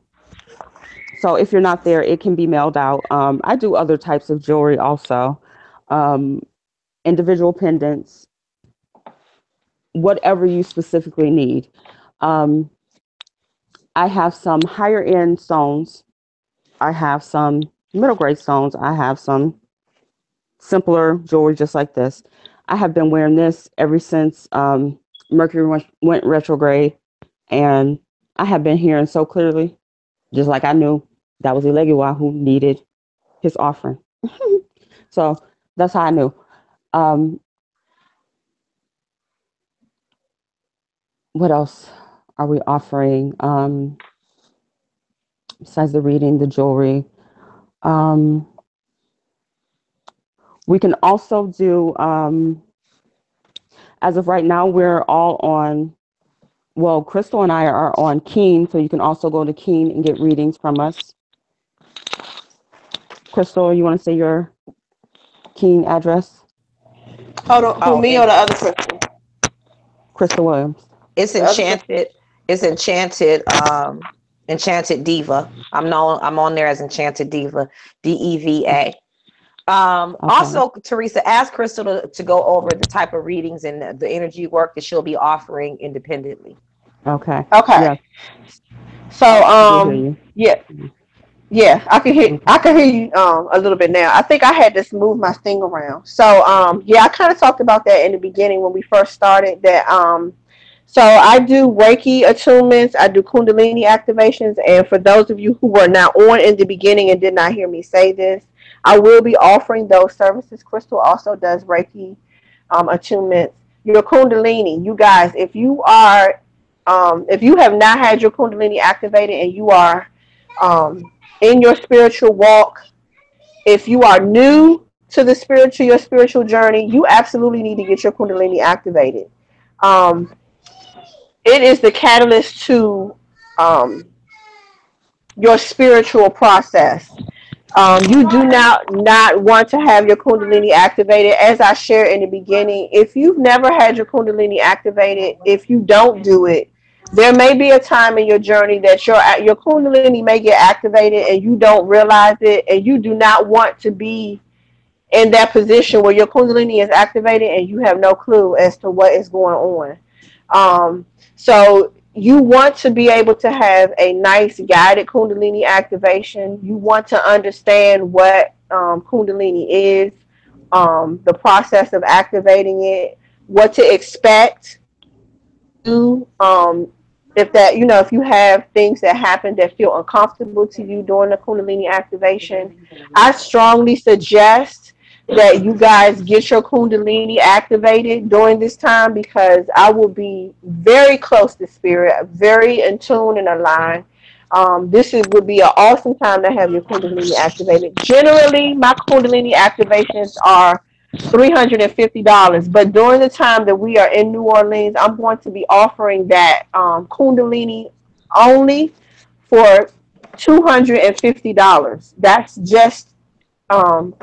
so if you're not there, it can be mailed out. I do other types of jewelry also, um, individual pendants, whatever you specifically need. Um, I have some higher end stones. I have some middle grade stones. I have some simpler jewelry just like this. I have been wearing this ever since Mercury went retrograde, and I have been hearing so clearly, just like I knew that was Elegiwa who needed his offering. So that's how I knew. Um, what else are we offering besides the reading, the jewelry? Um, we can also do, as of right now, we're all on, well, Crystal and I are on Keen, so you can also go to Keen and get readings from us. Crystal, you want to say your Keen address? Hold on, who, Oh, me or the other person? Crystal Williams. it's The other person. enchanted. It's enchanted. Enchanted Diva. I'm on there as Enchanted Diva. DEVA. Okay. Also, Teresa, ask Crystal to go over the type of readings and the energy work that she'll be offering independently. Okay. Okay. Yes. So I do hear you. yeah, Mhm. yeah, Okay. I can hear you a little bit now. I think I had to move my thing around. So yeah, I kind of talked about that in the beginning when we first started that so I do Reiki attunements, I do Kundalini activations, and for those of you who were not on in the beginning and did not hear me say this, I will be offering those services. Crystal also does Reiki attunements. Your Kundalini, you guys, if you have not had your Kundalini activated and you are in your spiritual walk, if you are new to your spiritual journey, you absolutely need to get your Kundalini activated. Um, it is the catalyst to um, your spiritual process. You do not want to have your Kundalini activated. As I shared in the beginning, if you've never had your Kundalini activated, if you don't do it, there may be a time in your journey that your Kundalini may get activated and you don't realize it, and you do not want to be in that position where your Kundalini is activated and you have no clue as to what is going on. So you want to be able to have a nice guided Kundalini activation. You want to understand what Kundalini is, the process of activating it, what to expect, do. If that, if you have things that happen that feel uncomfortable to you during the Kundalini activation, I strongly suggest that you guys get your Kundalini activated during this time, because I will be very close to spirit, very in tune and aligned. Would be an awesome time to have your Kundalini activated. Generally, my Kundalini activations are $350, but during the time that we are in New Orleans, I'm going to be offering that Kundalini only for $250. That's just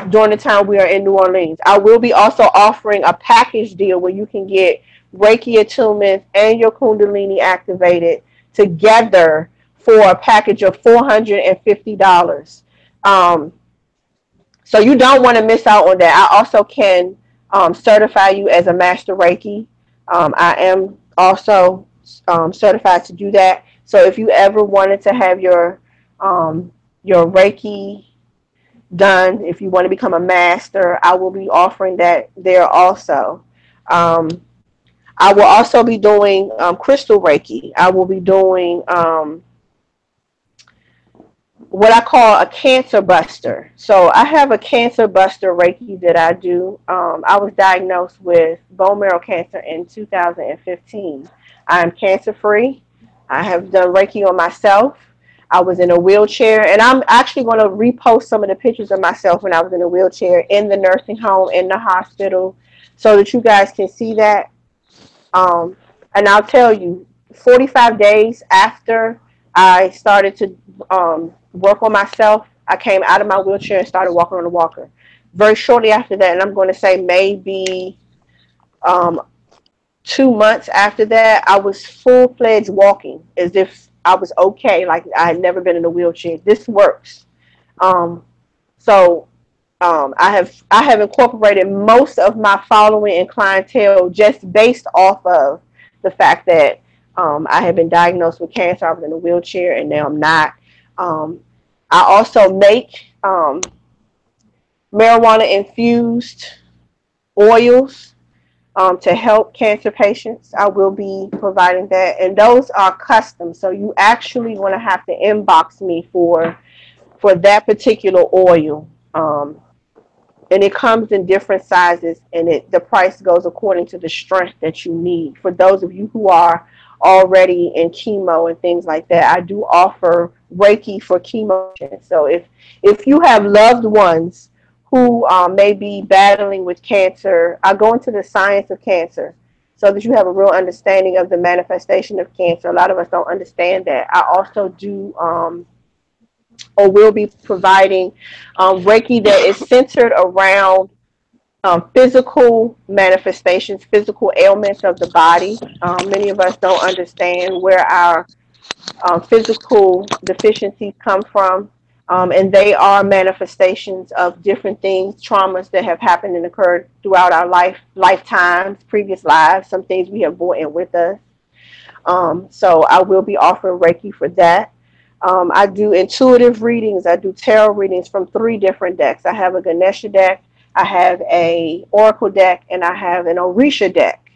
during the time we are in New Orleans. I will be also offering a package deal where you can get Reiki attunements and your Kundalini activated together for a package of $450. Um, so you don't want to miss out on that. I also can certify you as a master Reiki. I am also certified to do that. So if you ever wanted to have your Reiki done, if you want to become a master, I will be offering that there also. Um, I will also be doing crystal Reiki. I will be doing what I call a cancer buster. So I have a cancer buster Reiki that I do. I was diagnosed with bone marrow cancer in 2015. I am cancer free. I have done Reiki on myself. I was in a wheelchair, and I'm actually going to repost some of the pictures of myself when I was in a wheelchair in the nursing home, in the hospital, so that you guys can see that. And I'll tell you, 45 days after I started to work on myself, I came out of my wheelchair and started walking on a walker. Very shortly after that, and I'm going to say maybe um, 2 months after that, I was full-fledged walking as if I was okay, like I had never been in a wheelchair. This works. Um, so I have incorporated most of my following and clientele just based off of the fact that I had been diagnosed with cancer. I was in a wheelchair, and now I'm not. Um, I also make marijuana infused oils to help cancer patients. I will be providing that, and those are custom. So you actually want to have to inbox me for that particular oil. And it comes in different sizes, and the price goes according to the strength that you need. For those of you who are already in chemo and things like that, I do offer Reiki for chemo patients. So if you have loved ones who may be battling with cancer, I go into the science of cancer so that you have a real understanding of the manifestation of cancer. A lot of us don't understand that. I also do or will be providing Reiki that is centered around physical manifestations, physical ailments of the body. Many of us don't understand where our physical deficiencies come from. And they are manifestations of different things, traumas that have happened and occurred throughout our lifetimes, previous lives, some things we have brought in with us. So I will be offering Reiki for that. I do intuitive readings. I do tarot readings from 3 different decks. I have a Ganesha deck, I have a Oracle deck, and I have an Orisha deck.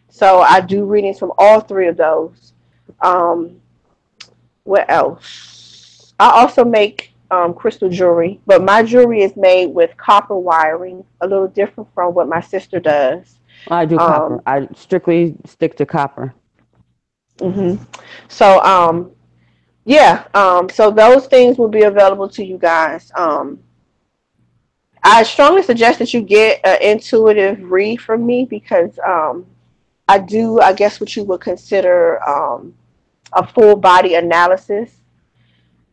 So I do readings from all 3 of those. Um, what else? I also make crystal jewelry, but my jewelry is made with copper wiring, a little different from what my sister does. I do copper. Um, I strictly stick to copper. hmm So, yeah, so those things will be available to you guys. I strongly suggest that you get an intuitive read from me because I do, I guess, what you would consider a full body analysis,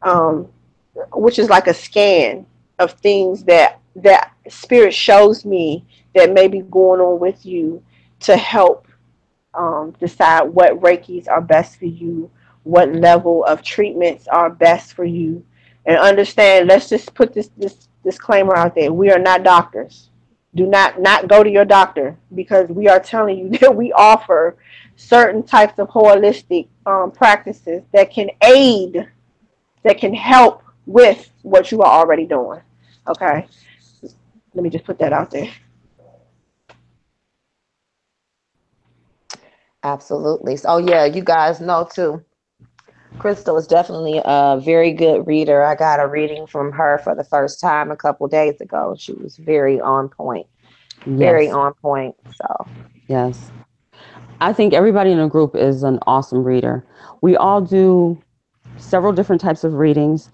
um, which is like a scan of things that spirit shows me that may be going on with you to help decide what Reikis are best for you, what level of treatments are best for you, and understand. Let's just put this disclaimer out there: we are not doctors. Do not go to your doctor because we are telling you that we offer certain types of holistic practices that can aid, that can help with what you are already doing. Okay, let me just put that out there. Absolutely. So, yeah, you guys know too. Crystal is definitely a very good reader. I got a reading from her for the first time a couple days ago. She was very on point. Very Yes, on point. So, yes. I think everybody in the group is an awesome reader. We all do several different types of readings.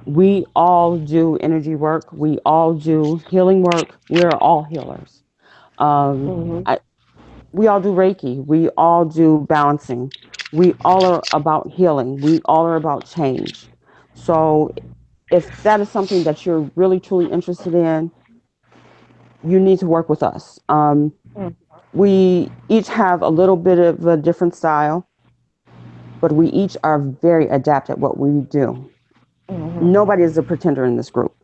We all do energy work. We all do healing work. We're all healers. Um, Hmm. I, we all do Reiki. We all do balancing. We all are about healing. We all are about change. So if that is something that you're really truly interested in, you need to work with us. We each have a little bit of a different style, but we each are very adept at what we do. Hmm. Nobody is a pretender in this group.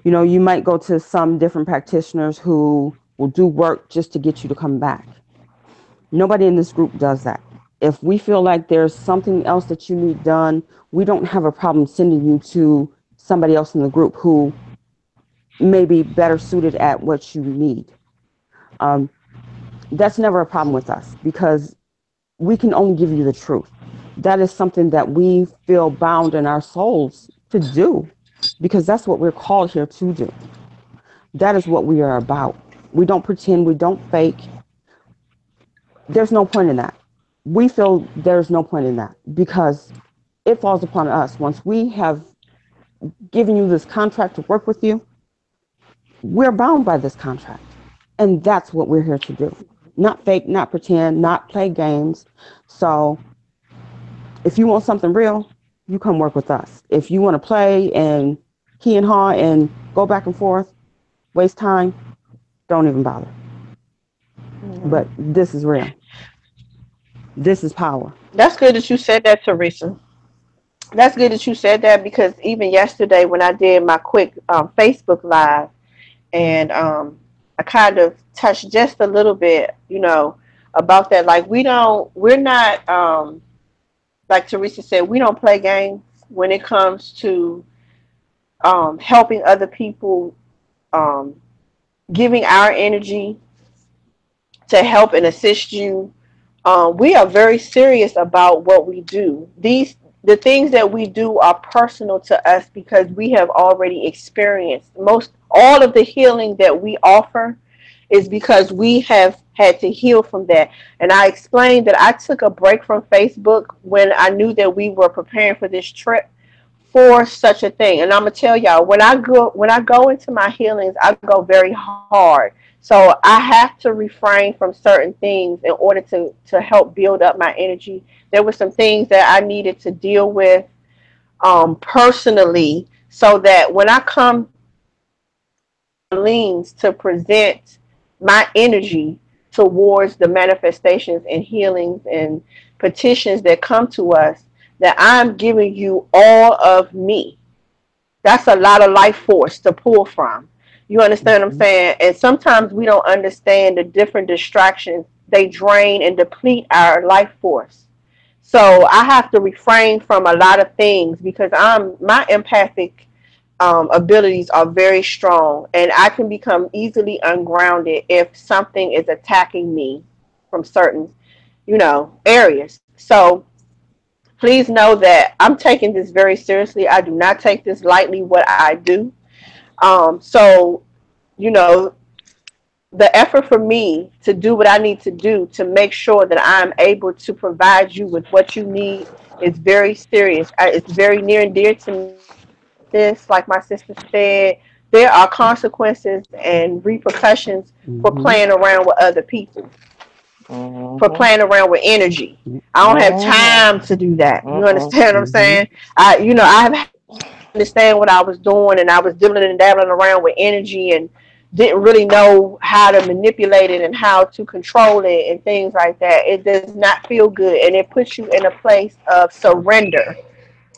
You know, you might go to some different practitioners who will do work just to get you to come back. Nobody in this group does that. If we feel like there's something else that you need done, we don't have a problem sending you to somebody else in the group who may be better suited at what you need. Um, that's never a problem with us because we can only give you the truth. That is something that we feel bound in our souls to do because that's what we're called here to do. That is what we are about. We don't pretend, we don't fake. There's no point in that. We feel there's no point in that because it falls upon us. Once we have given you this contract to work with you, we're bound by this contract. And that's what we're here to do. Not fake, not pretend, not play games. So if you want something real, you come work with us. If you want to play and he and haw and go back and forth, waste time, don't even bother. But this is real. This is power. That's good that you said that, Teresa. That's good that you said that because even yesterday when I did my quick Facebook live and I kind of touched just a little bit, about that. Like we're not, like Teresa said, we don't play games when it comes to helping other people, um, giving our energy to help and assist you. We are very serious about what we do. The things that we do are personal to us because we have already experienced most all of the healing that we offer is because we have had to heal from that. And I explained that I took a break from Facebook when I knew that we were preparing for this trip for such a thing. And I'm gonna tell y'all, when I go into my healings, I go very hard. So I have to refrain from certain things in order to help build up my energy. There were some things that I needed to deal with personally, so that when I come leans to present my energy towards the manifestations and healings and petitions that come to us, that I'm giving you all of me. That's a lot of life force to pull from. You understand what I'm Mm-hmm. saying? And sometimes we don't understand the different distractions. They drain and deplete our life force. So I have to refrain from a lot of things because my empathic abilities are very strong, and I can become easily ungrounded if something is attacking me from certain, areas. So please know that I'm taking this very seriously. I do not take this lightly, what I do. So, you know, the effort for me to do what I need to do to make sure that I'm able to provide you with what you need is very serious. It's very near and dear to me. This, like my sister said, there are consequences and repercussions for Mm-hmm. playing around with other people, for Mm-hmm. playing around with energy. I don't have Mm-hmm. time to do that. You Mm-mm. understand what I'm Mm-hmm. saying? I have had to understand what I was doing, and I was dibbling and dabbling around with energy and didn't really know how to manipulate it and how to control it and things like that. It does not feel good, and it puts you in a place of surrender.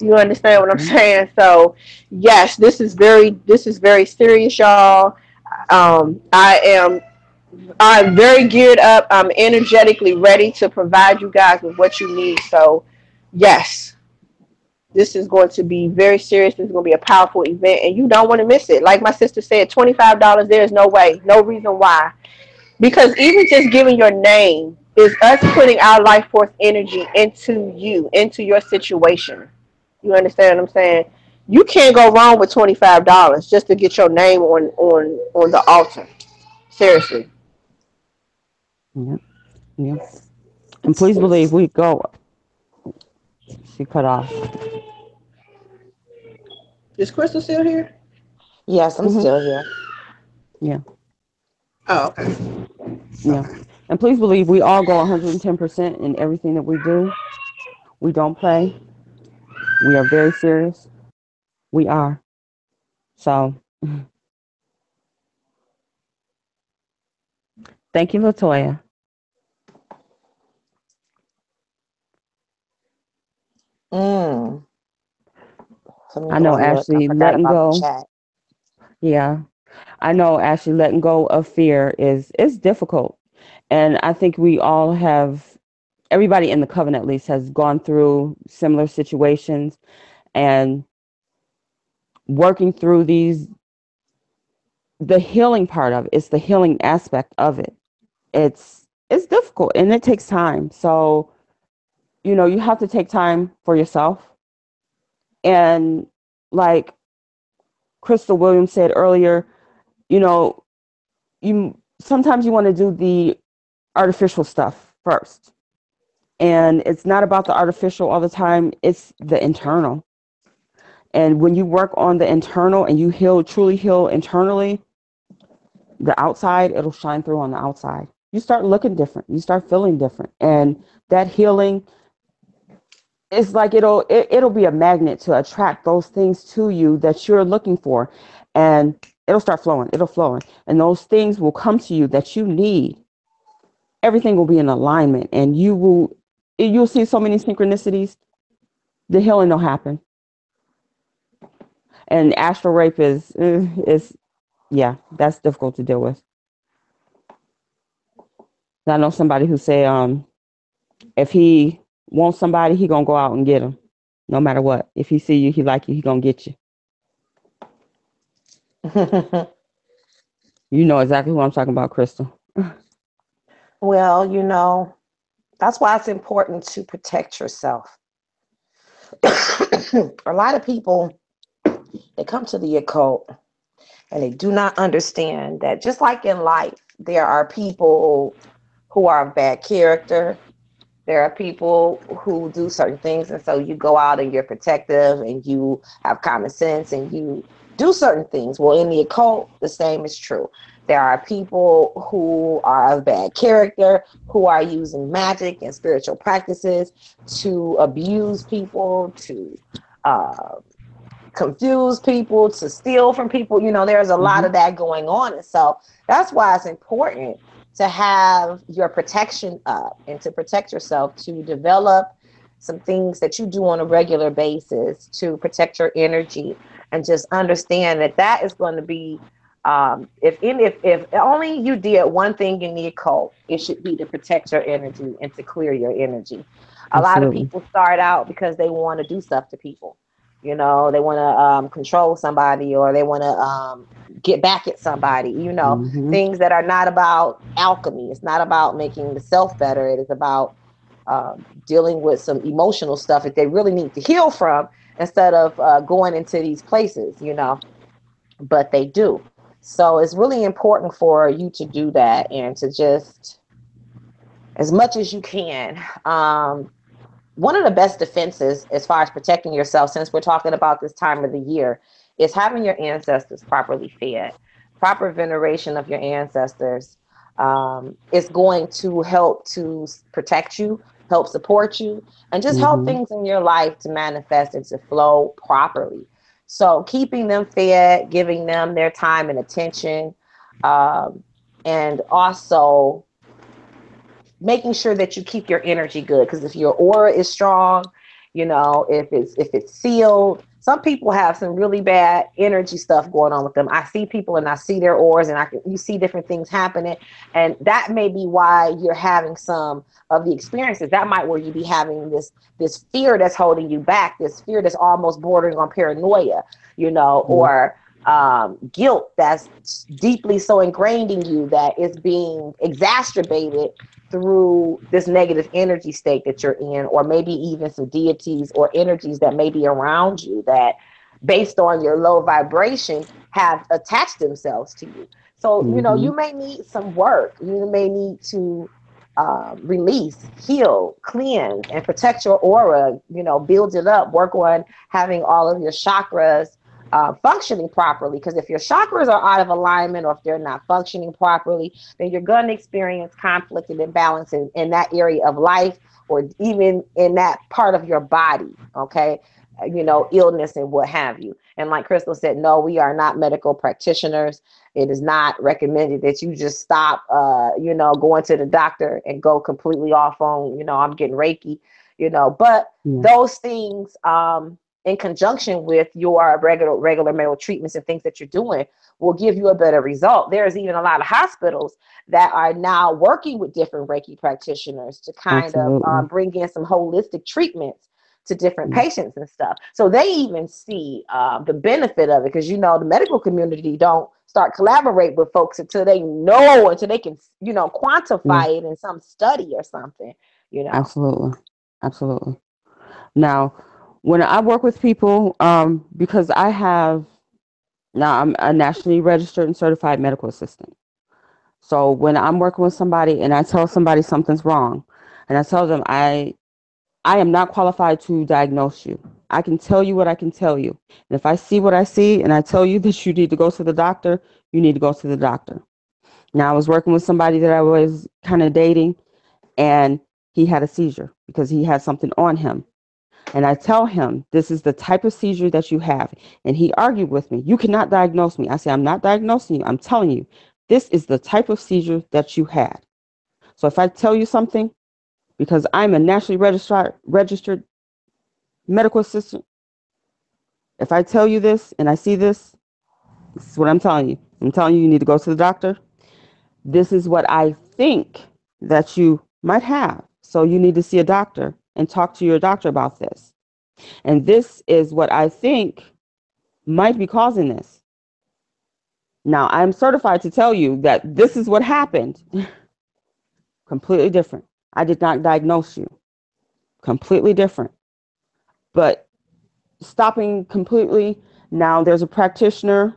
You understand what I'm Mm-hmm. saying? So, yes, this is very serious, y'all. I'm very geared up. I'm energetically ready to provide you guys with what you need. So, yes, this is going to be very serious. This is going to be a powerful event, and you don't want to miss it. Like my sister said, $25. There is no way, no reason why. Because even just giving your name is us putting our life force energy into you, into your situation. You understand what I'm saying? You can't go wrong with $25 just to get your name on the altar. Seriously. Yep. Yep. And please believe we go. She cut off. Is Crystal still here? Yes, I'm Mm-hmm. still here. Yeah. Oh, okay. Yeah. Okay. And please believe we all go 110% in everything that we do. We don't play. We are very serious. We are. So thank you, Latoya. Mm. Let me I go know and look. I Ashley forgot letting about the go. chat. Yeah. I know Ashley letting go of fear is difficult. And I think we all have, everybody in the covenant at least has gone through similar situations, and working through these, the healing part of it, it's the healing aspect of it. It's difficult and it takes time. So, you have to take time for yourself. And like Crystal Williams said earlier, you know, you sometimes you want to do the artificial stuff first. And it's not about the artificial all the time, it's the internal. And when you work on the internal and you truly heal internally, the outside, it'll shine through on the outside. You start looking different, you start feeling different. And that healing, it's like it'll be a magnet to attract those things to you that you're looking for. And it'll flow, and those things will come to you that you need. Everything will be in alignment, and you'll see so many synchronicities. The healing will happen. And astral rape is yeah, that's difficult to deal with. I know somebody who say if he wants somebody, he gonna go out and get him, no matter what. If he see you, he like you, he gonna get you. You know exactly who I'm talking about, Crystal. Well, that's why it's important to protect yourself. A lot of people, they come to the occult and they do not understand that just like in life, there are people who are of bad character. There are people who do certain things, and so you go out and you're protective and you have common sense and you do certain things. Well, in the occult, the same is true. There are people who are of bad character, who are using magic and spiritual practices to abuse people, to uh, confuse people, to steal from people. There's a lot Mm-hmm. of that going on. And so that's why it's important to have your protection up and to protect yourself, to develop some things that you do on a regular basis to protect your energy, and just understand that that is going to be, if only you did one thing in the occult, it should be to protect your energy and to clear your energy. A lot of Absolutely. people start out because they want to do stuff to people. They want to control somebody, or they want to get back at somebody. Hmm. Things that are not about alchemy. It's not about making the self better. It is about dealing with some emotional stuff that they really need to heal from, instead of going into these places. But they do. So it's really important for you to do that, and to just, as much as you can, one of the best defenses as far as protecting yourself, since we're talking about this time of the year, is having your ancestors properly fed. Proper veneration of your ancestors is going to help to protect you, help support you, and just help Hmm. things in your life to manifest and to flow properly. So keeping them fed, giving them their time and attention, um, and also making sure that you keep your energy good, because if your aura is strong, if it's sealed, some people have some really bad energy stuff going on with them. I see people and I see their auras, and you see different things happening, and that may be why you're having some of the experiences. That might where you be having this fear that's holding you back, this fear that's almost bordering on paranoia, Yeah. or guilt that's deeply so ingrained in you that it's being exacerbated through this negative energy state that you're in, or maybe even some deities or energies that may be around you that, based on your low vibration, have attached themselves to you. So, Hmm. you may need some work. You may need to release, heal, cleanse, and protect your aura, build it up, work on having all of your chakras functioning properly. Because if your chakras are out of alignment, or if they're not functioning properly, then you're going to experience conflict and imbalance in that area of life, or even in that part of your body. Okay. Illness and what have you. And like Crystal said, no, we are not medical practitioners. It is not recommended that you just stop, going to the doctor and go completely off on, I'm getting Reiki, but Yeah. those things, in conjunction with your regular medical treatments and things that you're doing, will give you a better result. There's even a lot of hospitals that are now working with different Reiki practitioners to kind of Absolutely. bring in some holistic treatments to different Yeah. patients and stuff. So they even see the benefit of it, because the medical community don't start collaborate with folks until they can Yeah. quantify it in some study or something. You know. Absolutely. Absolutely. Now, when I work with people, because I'm a nationally registered and certified medical assistant. So when I'm working with somebody and I tell somebody something's wrong, and I tell them I am not qualified to diagnose you. I can tell you what I can tell you. And if I see what I see and I tell you that you need to go to the doctor, you need to go to the doctor. Now, I was working with somebody that I was kind of dating, and he had a seizure because he had something on him. And I tell him, this is the type of seizure that you have. And he argued with me. You cannot diagnose me. I say, I'm not diagnosing you. I'm telling you, this is the type of seizure that you had. So if I tell you something, because I'm a nationally registered medical assistant, if I tell you this and I see this, this is what I'm telling you. I'm telling you, you need to go to the doctor. This is what I think that you might have. So you need to see a doctor and talk to your doctor about this. And this is what I think might be causing this. Now, I'm certified to tell you that this is what happened. Completely different. I did not diagnose you. Completely different. But stopping completely, now there's a practitioner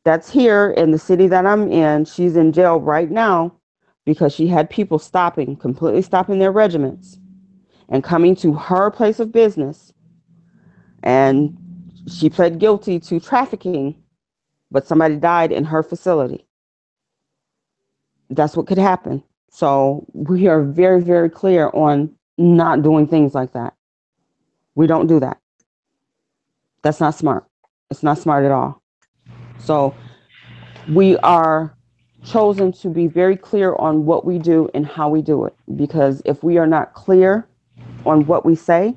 that's here in the city that I'm in. She's in jail right now because she had people completely stopping their regimens and coming to her place of business. And she pled guilty to trafficking, but somebody died in her facility. That's what could happen. So we are very, very clear on not doing things like that. We don't do that. That's not smart. It's not smart at all. So we are chosen to be very clear on what we do and how we do it. Because if we are not clear, on what we say,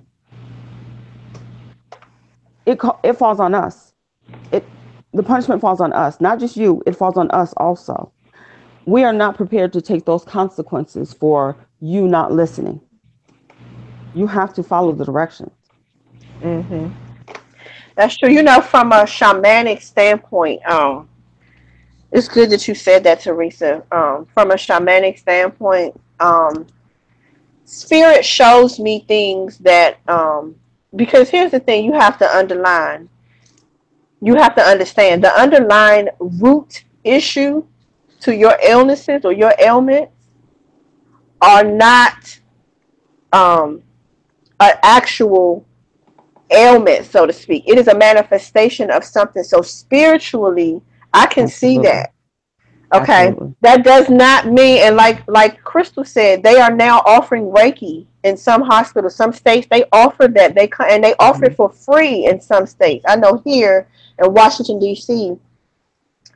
it falls on us. The punishment falls on us, not just you. It falls on us also. We are not prepared to take those consequences for you not listening. You have to follow the directions. Hmm. That's true. From a shamanic standpoint, it's good that you said that, Teresa. From a shamanic standpoint, spirit shows me things that, because here's the thing, you have to understand the underlying root issue to your illnesses or your ailments are not an actual ailment, so to speak. It is a manifestation of something. So spiritually, I can see Absolutely. that. Okay, Absolutely. that does not mean, and like Crystal said, they are now offering Reiki in some hospitals, some states. They offer that. They offer Hmm. it for free in some states. I know here in Washington D.C.,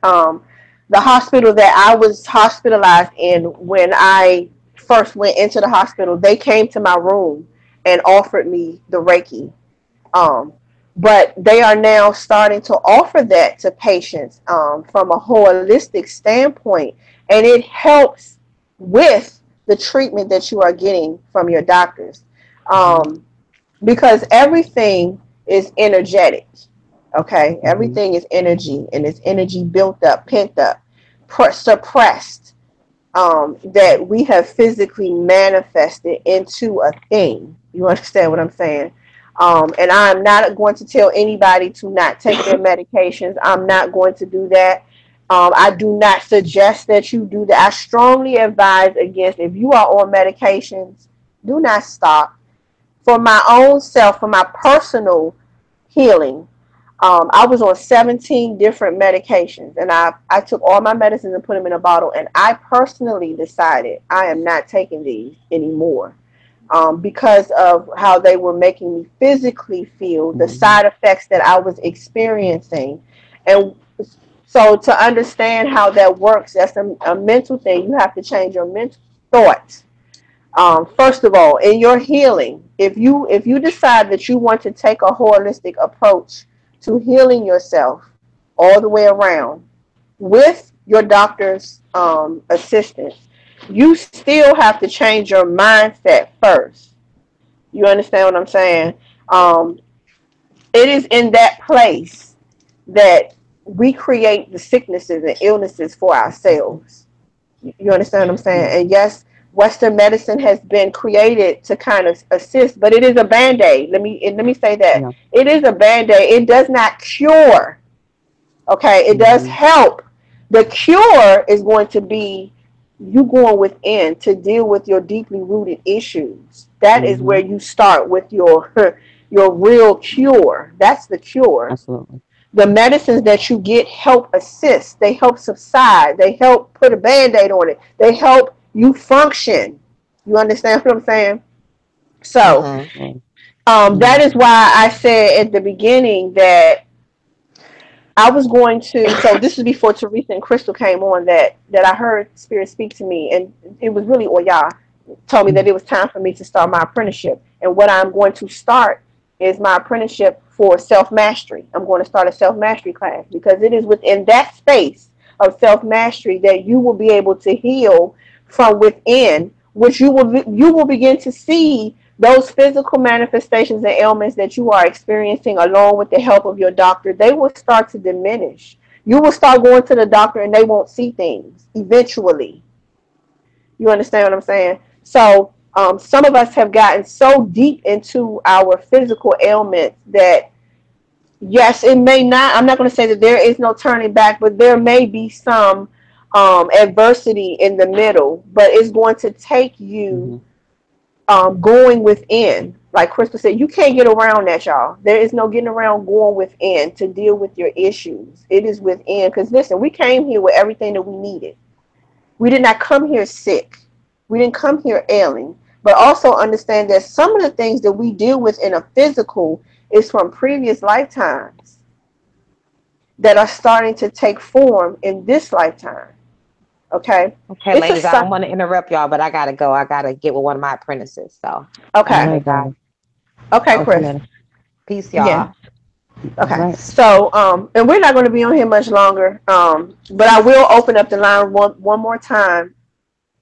um, the hospital that I was hospitalized in, when I first went into the hospital, they came to my room and offered me the Reiki. Um, but they are now starting to offer that to patients, from a holistic standpoint, and it helps with the treatment that you are getting from your doctors, Hmm. um, because everything is energetic. Okay, Hmm. everything is energy, and it's energy built up, pent up, suppressed, that we have physically manifested into a thing. You understand what I'm saying? And I'm not going to tell anybody to not take their medications. I'm not going to do that. I do not suggest that you do that. I strongly advise against, if you are on medications, do not stop. For my own self, for my personal healing, I was on 17 different medications, and I took all my medicines and put them in a bottle, and I personally decided I am not taking these anymore, because of how they were making me physically feel, the Hmm. side effects that I was experiencing. And so to understand how that works, that's a mental thing. You have to change your mental thoughts. First of all, in your healing, if you decide that you want to take a holistic approach to healing yourself all the way around with your doctor's assistance, you still have to change your mindset first. You understand what I'm saying? Um, it is in that place that we create the sicknesses and illnesses for ourselves. You understand what I'm Yeah. saying? And yes, Western medicine has been created to kind of assist, but it is a band-aid. Let me say that. Yeah. It is a band-aid. It does not cure. Okay, it does Hmm. help. The cure is going to be you going within to deal with your deeply rooted issues. That is where Hmm. you start with your your real cure. That's the cure. Absolutely. The medicines that you get help assist. They help subside. They help put a band-aid on it. They help you function. You understand what I'm saying? So, Mm-hmm. Absolutely. that Yeah. is why I said at the beginning that I was going to. So this is before Teresa and Crystal came on. That I heard Spirit speak to me, and it was really Oya told me that Mm. it was time for me to start my apprenticeship. And what I'm going to start is my apprenticeship for self mastery. I'm going to start a self mastery class, because it is within that space of self mastery that you will be able to heal from within, which you will begin to see those physical manifestations and ailments that you are experiencing, along with the help of your doctor. They will start to diminish. You will start going to the doctor and they won't see things eventually. You understand what I'm saying? So, some of us have gotten so deep into our physical ailments that, yes, it may not, I'm not going to say that there is no turning back, but there may be some adversity in the middle, but it's going to take you Hmm. going within. Like Crystal said, you can't get around that, y'all. There is no getting around going within to deal with your issues. It is within. Because listen, we came here with everything that we needed. We did not come here sick. We didn't come here ailing. But also understand that some of the things that we deal with in a physical is from previous lifetimes that are starting to take form in this lifetime. Okay. Okay, It's a ladies, I sign. don't want to interrupt y'all, but I gotta go. I gotta get with one of my apprentices. So, All Okay. okay, right, guys. darling. Okay, Talk to you Chris. later. Peace, Yeah. y'all. All Okay. right. So, and we're not going to be on here much longer. But I will open up the line one more time,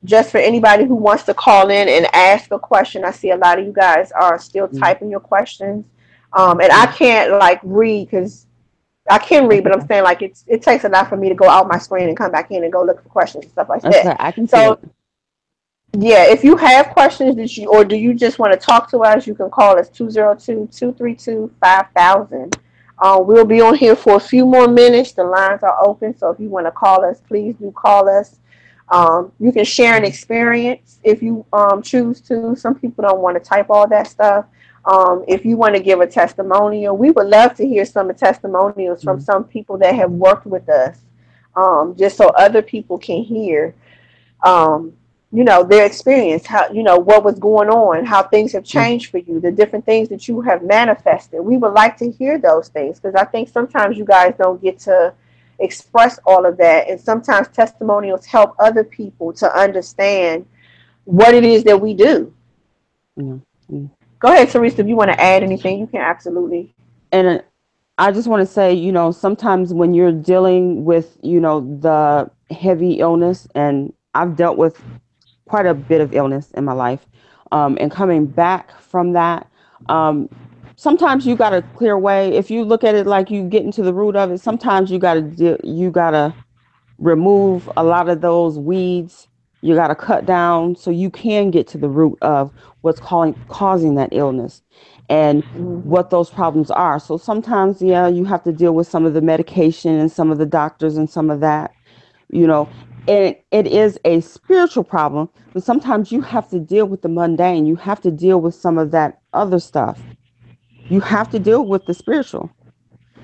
just for anybody who wants to call in and ask a question. I see a lot of you guys are still Mm, typing your questions. And I yeah, can't like read because I can read, that's but I'm okay. saying like it takes a lot for me to go out my screen and come back in and go look for questions and stuff like That's that. okay. I can see So it. yeah, if you have questions that you or do you just want to talk to us, you can call us 202-232-5000. We'll be on here for a few more minutes. The lines are open, so if you want to call us, please do call us. You can share an experience if you choose to. Some people don't want to type all that stuff. If you want to give a testimonial, we would love to hear some testimonials from Mm, some people that have worked with us, just so other people can hear um, their experience, how, what was going on, how things have mm, changed for you, the different things that you have manifested. We would like to hear those things because I think sometimes you guys don't get to express all of that. And sometimes testimonials help other people to understand what it is that we do. yeah, mm. Go ahead, Teresa, if you want to add anything, you can absolutely. And I just want to say, sometimes when you're dealing with, the heavy illness, and I've dealt with quite a bit of illness in my life, and coming back from that, um, sometimes you got to clear away. If you look at it like you get into the root of it, sometimes you got to remove a lot of those weeds. You got to cut down so you can get to the root of what's causing that illness and Mhm. what those problems are. So sometimes, yeah, you have to deal with some of the medication and some of the doctors and some of that, you know. And it is a spiritual problem, but sometimes you have to deal with the mundane. You have to deal with some of that other stuff. You have to deal with the spiritual,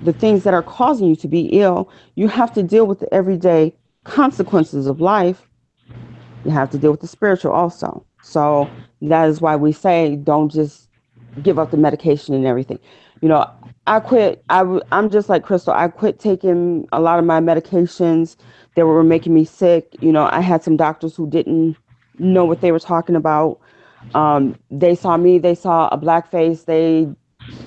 the things that are causing you to be ill. You have to deal with the everyday consequences of life. You have to deal with the spiritual also. So that is why we say don't just give up the medication and everything. You know, I quit. I'm just like Crystal. I quit taking a lot of my medications that were making me sick. I had some doctors who didn't know what they were talking about. They saw me, they saw a black face, they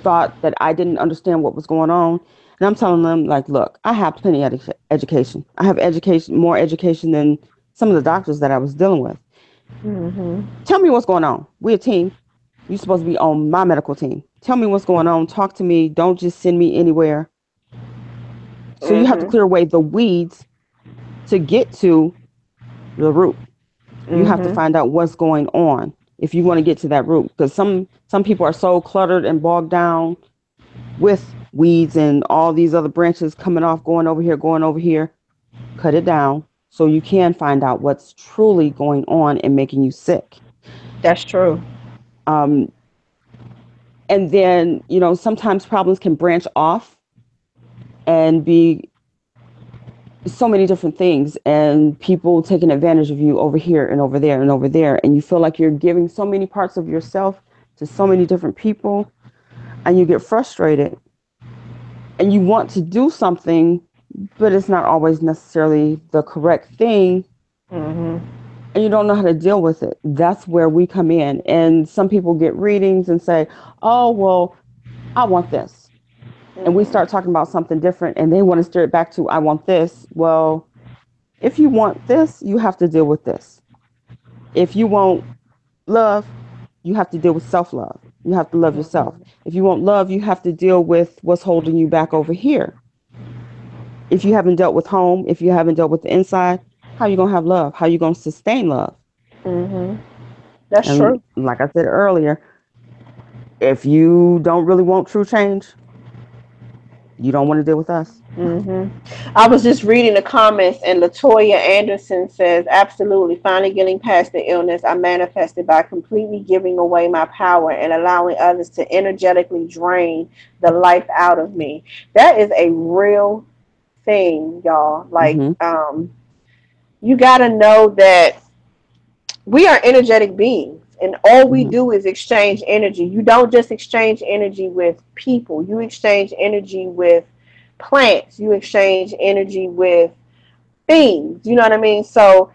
thought that I didn't understand what was going on. And I'm telling them, like, look, I have plenty of education. I have education, more education than some of the doctors that I was dealing with. Mhm. Tell me what's going on. We're a team. You're supposed to be on my medical team. Tell me what's going on. Talk to me. Don't just send me anywhere. So you have to Mhm. clear away the weeds to get to the root. You have to Mhm. find out what's going on if you want to get to that root, because some people are so cluttered and bogged down with weeds and all these other branches coming off, going over here. Cut it down so you can find out what's truly going on and making you sick. That's true. um, and then sometimes problems can branch off and be so many different things, and people taking advantage of you over here and over there and over there, and you feel like you're giving so many parts of yourself to so many different people, and you get frustrated and you want to do something, but it's not always necessarily the correct thing, Mhm. and you don't know how to deal with it. That's where we come in. And some people get readings and say, oh, well, I want this. And we Mhm. start talking about something different, and they want to steer it back to, I want this. Well, if you want this, you have to deal with this. If you want love, you have to deal with self love. You have to love yourself. Mhm. If you want love, you have to deal with what's holding you back over here. If you haven't dealt with home, if you haven't dealt with the inside, how you going to have love? How you going to sustain love? Mhm. That's And true. like I said earlier, if you don't really want true change, you don't want to deal with us. hmm I was just reading the comments, and Latoya Anderson says, absolutely, finally getting past the illness I manifested by completely giving away my power and allowing others to energetically drain the life out of me. That is a real thing, y'all. Like, Mm-hmm. you got to know that we are energetic beings, and all we Mm-hmm. do is exchange energy. You don't just exchange energy with people, you exchange energy with plants, you exchange energy with things. You know what I mean? So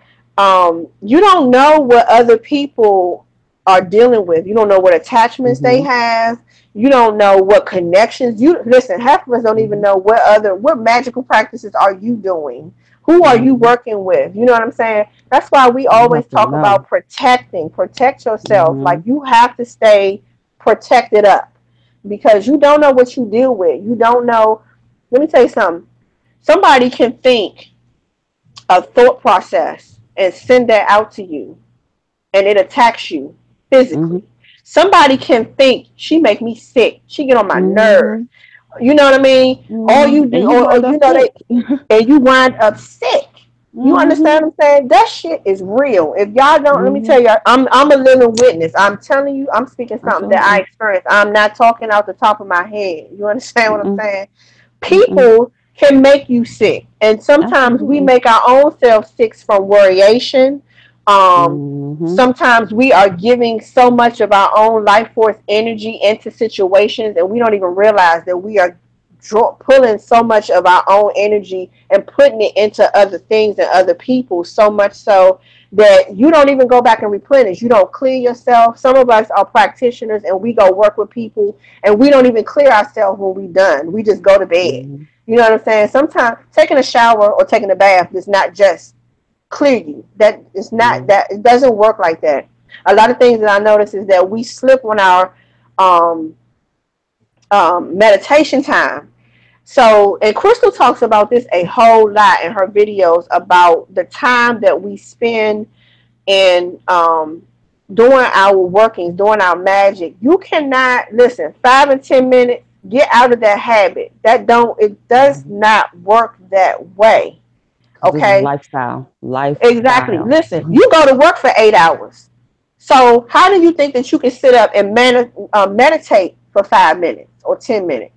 you don't know what other people are dealing with. You don't know what attachments they Mm-hmm. have. You don't know what connections. You listen. Half of us don't even Mm-hmm. know what magical practices are you doing. Who are you Mm-hmm. working with? You know what I'm saying? That's why we You always have to talk know. about protecting. Protect yourself. Like Mm-hmm. you have to stay protected up because you don't know what you deal with. You don't know. Let me tell you something. Somebody can think a thought process and send that out to you and it attacks you Mm-hmm. physically. Somebody can think she make me sick. She get on my nerves. Mm-hmm. You know what I mean? All Mm-hmm. you do, And you or wind you up know sick. they, and you wind up sick. You Mm-hmm. understand what I'm saying? That shit is real. If y'all don't, let me Mm-hmm. tell you, I'm a living witness. I'm telling you, I'm speaking something that I Absolutely. experienced. I'm not talking out the top of my head. You understand what I'm Mm-mm. saying? Mm-mm. People can make you sick, and sometimes we Absolutely. make our own selves sick from worryation. Mm-hmm. Sometimes we are giving so much of our own life force energy into situations, and we don't even realize that we are pulling so much of our own energy and putting it into other things and other people, so much so that you don't even go back and replenish. You don't clear yourself. Some of us are practitioners and we go work with people and we don't even clear ourselves when we're done. We just go to bed. Mm-hmm. You know what I'm saying? Sometimes taking a shower or taking a bath does not just clear you. That it's not Mm-hmm. that it doesn't work like that. A lot of things that I notice is that we slip on our um, meditation time. So, and Crystal talks about this a whole lot in her videos about the time that we spend in doing our workings, doing our magic. You cannot listen 5 and 10 minutes. Get out of that habit. That don't. It does Mm-hmm. not work that way. Because this is Okay. lifestyle. Exactly. Lifestyle. Listen, you go to work for 8 hours. So how do you think that you can sit up and meditate for 5 minutes or 10 minutes?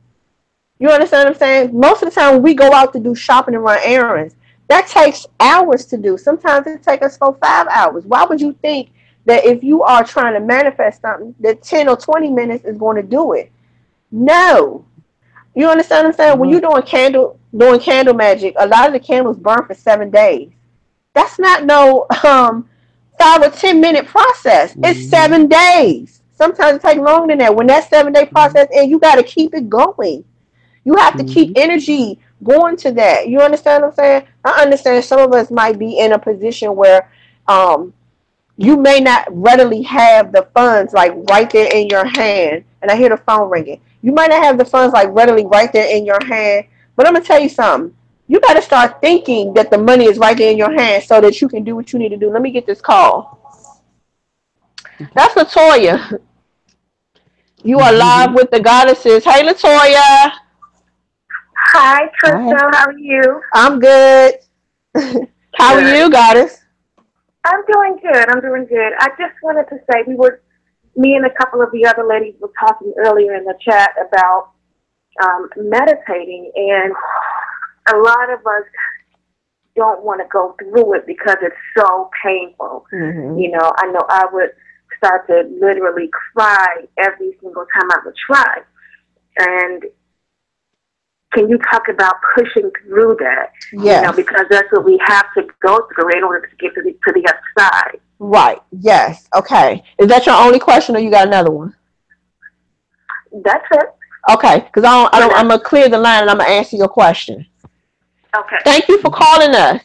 You understand what I'm saying? Most of the time when we go out to do shopping and run errands, that takes hours to do. Sometimes it takes us 4 5 hours. Why would you think that if you are trying to manifest something, that 10 or 20 minutes is going to do it? No. You understand what I'm saying? When No. you're doing candle magic, a lot of the candles burn for 7 days. That's not no 5 or 10 minute process. It's Mm-hmm. 7 days. Sometimes it takes longer than that. When that 7 day Mm-hmm. process, and you got to keep it going. You have to keep Mm-hmm. energy going to that. You understand what I'm saying? I understand some of us might be in a position where um, you may not readily have the funds like right there in your hand. And I hear the phone ringing. You might not have the funds like readily right there in your hand. But I'm gonna tell you something. You got to start thinking that the money is right there in your hand so that you can do what you need to do. Let me get this call. Okay. That's Latoya. You are live Mm-hmm. with the goddesses. Hey, Latoya. Hi, Hi. Crystal. How are you? I'm good. How are Good. you, goddess? I'm doing good. I'm doing good. I just wanted to say me and a couple of the other ladies were talking earlier in the chat about meditating, and a lot of us don't want to go through it because it's so painful. Mm-hmm. I know I would start to literally cry every single time I would try. And can you talk about pushing through that? Yes. Because that's what we have to go through in order to get to the other side. Right. Yes. Okay. Is that your only question, or you got another one? That's it. Okay. Because I For don't. I'm now. gonna clear the line and I'm gonna answer your question. Okay. Thank you for Mm-hmm. calling us.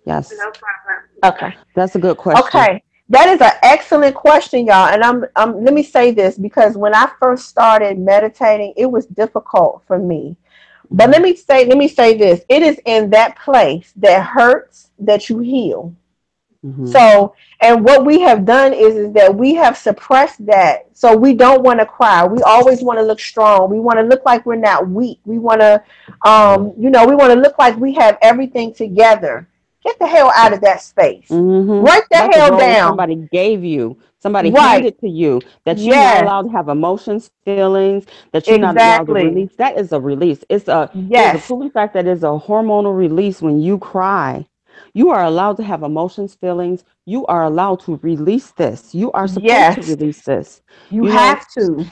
Yes. No problem. Okay. That's a good question. Okay. That is an excellent question, y'all. And let me say this because when I first started meditating, it was difficult for me. But Mm-hmm. let me say this. It is in that place that hurts that you heal. Mm-hmm. So, and what we have done is that we have suppressed that. So we don't want to cry. We always want to look strong. We want to look like we're not weak. We want to, we want to look like we have everything together. Get the hell out of that space. Mm-hmm. Write the That's a hell role down. somebody gave you, somebody Right. handed to you, that you're not Yes. allowed to have emotions, feelings, that you're not allowed to release. Exactly. That is a release. There's a Yes. proven fact that is a hormonal release when you cry. You are allowed to have emotions, feelings. You are allowed to release this. You are supposed to Yes. release this. You You know, have to.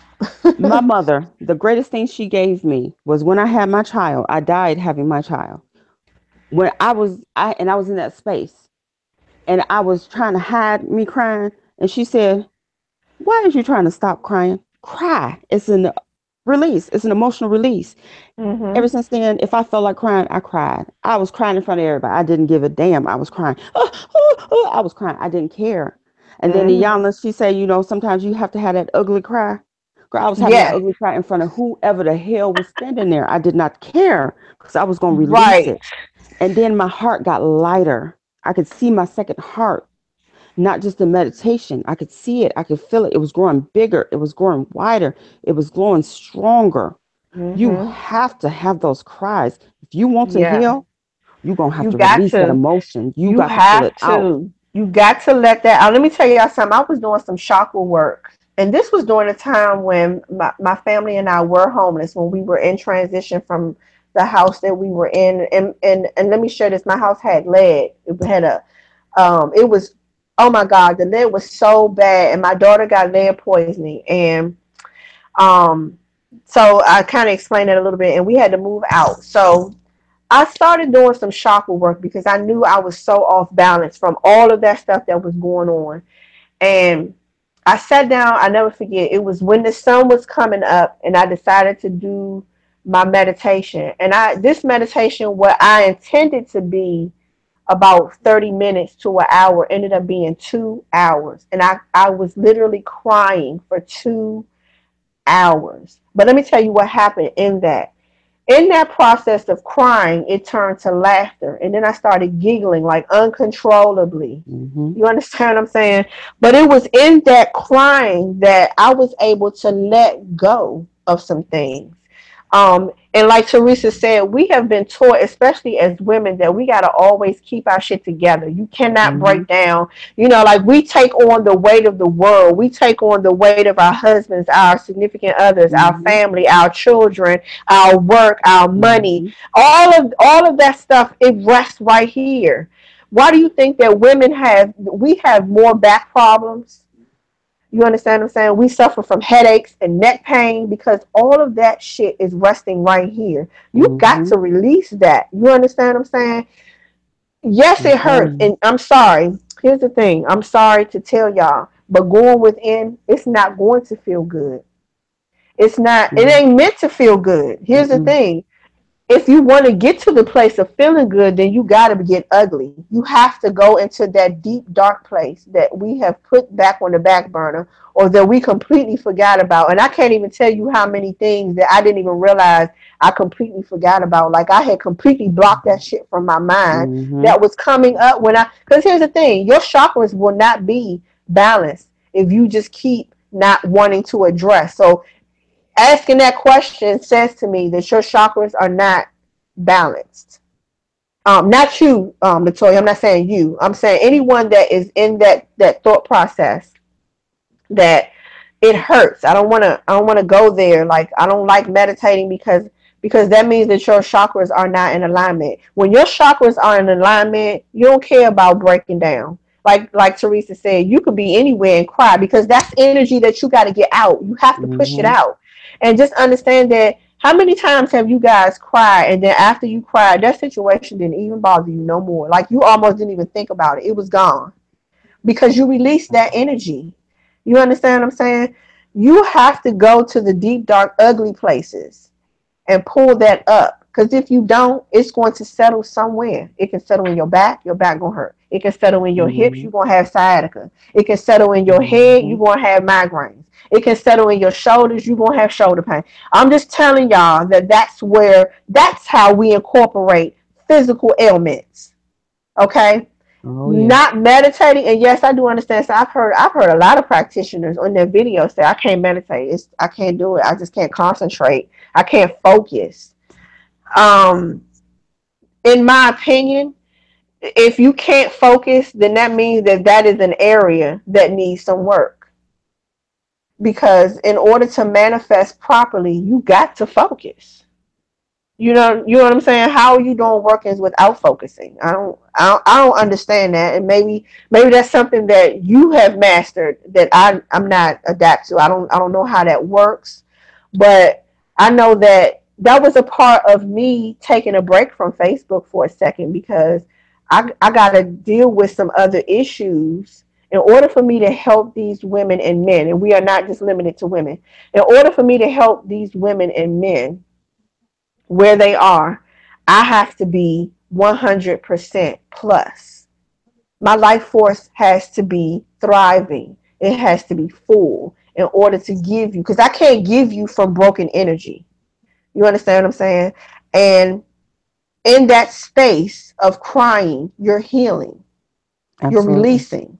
my mother, the greatest thing she gave me was when I had my child. I died having my child. when I was in that space, and I was trying to hide me crying, and she said, "Why are you trying to stop crying? Cry. It's an release. It's an emotional release." Ever Mhm. since then, if I felt like crying, I cried. I was crying in front of everybody. I didn't give a damn. I was crying. I was crying. I didn't care. And then the Mhm. Yana, she said, you know, sometimes you have to have that ugly cry. Girl, I was having that Yes. ugly cry in front of whoever the hell was standing there. I did not care because I was going to release Right. it. And then my heart got lighter. I could see my second heart, not just the meditation. I could see it. I could feel it. It was growing bigger. It was growing wider. It was growing stronger. You Mhm. have to have those cries. If you want to Yeah. heal, you're going to have You to got release that to. emotion. You You got to pull it have out. to. You got to let that out. Let me tell y'all something. I was doing some chakra work. And this was during a time when my family and I were homeless, when we were in transition from the house that we were in. And let me share this. My house had lead. It had it was, oh my God, the lead was so bad. And my daughter got lead poisoning. And um, so I kind of explained it a little bit. And we had to move out. So I started doing some chakra work because I knew I was so off balance from all of that stuff that was going on. And I sat down, I never forget, it was when the sun was coming up and I decided to do my meditation. And this meditation, what I intended to be about 30 minutes to an hour, ended up being 2 hours. And I was literally crying for 2 hours. But let me tell you what happened in that process of crying, it turned to laughter. And then I started giggling like uncontrollably. Mm-hmm. You understand what I'm saying? But it was in that crying that I was able to let go of some things. And like Teresa said, we have been taught, especially as women, that we got to always keep our shit together. You cannot Mm-hmm. break down. You know, like we take on the weight of the world. We take on the weight of our husbands, our significant others, our Mm-hmm. family, our children, our work, our money. Mm-hmm. All of that stuff, it rests right here. Why do you think that we have more back problems? You understand what I'm saying? We suffer from headaches and neck pain because all of that shit is resting right here. You got Mm-hmm. to release that. You understand what I'm saying? Yes, I'm it hurts. telling And I'm sorry. Here's the thing. I'm sorry to tell y'all, but going within, it's not going to feel good. It's not, it you. ain't meant to feel good. Here's the Mm-mm. thing. If you want to get to the place of feeling good, then you got to get ugly. You have to go into that deep, dark place that we have put back on the back burner or that we completely forgot about. And I can't even tell you how many things that I didn't even realize I completely forgot about. Like I had completely blocked that shit from my mind Mm-hmm. that was coming up because here's the thing, your chakras will not be balanced if you just keep not wanting to address. So asking that question says to me that your chakras are not balanced. Not you, Latoya. I'm not saying you. I'm saying anyone that is in that thought process that it hurts. I don't want to go there. Like I don't like meditating because that means that your chakras are not in alignment. When your chakras are in alignment, you don't care about breaking down. Like Teresa said, you could be anywhere and cry because that's energy that you got to get out. You have to push it Mm-hmm. out. And just understand that how many times have you guys cried and then after you cried, that situation didn't even bother you no more. Like you almost didn't even think about it. It was gone because you released that energy. You understand what I'm saying? You have to go to the deep, dark, ugly places and pull that up. Because if you don't, it's going to settle somewhere. It can settle in your back gonna hurt. It can settle in your hips, Mm-hmm. you're gonna have sciatica. It can settle in your head, Mm-hmm. you're gonna have migraines. It can settle in your shoulders, you're gonna have shoulder pain. I'm just telling y'all that that's how we incorporate physical ailments. Okay? Oh yeah. Not meditating, and yes, I do understand. So I've heard a lot of practitioners on their videos say I can't meditate. I can't do it. I just can't concentrate. I can't focus. Um, in my opinion, if you can't focus, then that means that is an area that needs some work. Because in order to manifest properly, you got to focus. You know what I'm saying? How are you doing workings without focusing? I don't understand that. And maybe that's something that you have mastered that I'm not adapt to. I don't know how that works, but I know that that was a part of me taking a break from Facebook for a second because I got to deal with some other issues in order for me to help these women and men. And we are not just limited to women. In order for me to help these women and men where they are, I have to be 100% plus. My life force has to be thriving. It has to be full in order to give you, because I can't give you from broken energy. You understand what I'm saying? And in that space of crying, you're healing, you're Absolutely. releasing.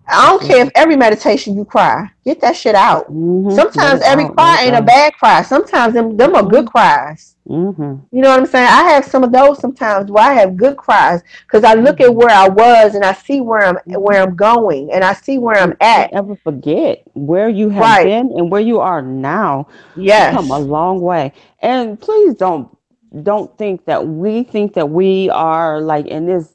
I don't care if Absolutely. every meditation you cry, get that shit out. Let Sometimes it every out. Let cry it ain't a go. bad cry. Sometimes them are good Mm-hmm. cries. Mm-hmm. You know what I'm saying? I have some of those sometimes where I have good cries because I look at Mm-hmm. where I was and I see Mm-hmm. where I'm going and I see where I'm And at. don't ever forget where you have Right. been and where you are now. You come a Yes. long way. And please don't think that we are like in this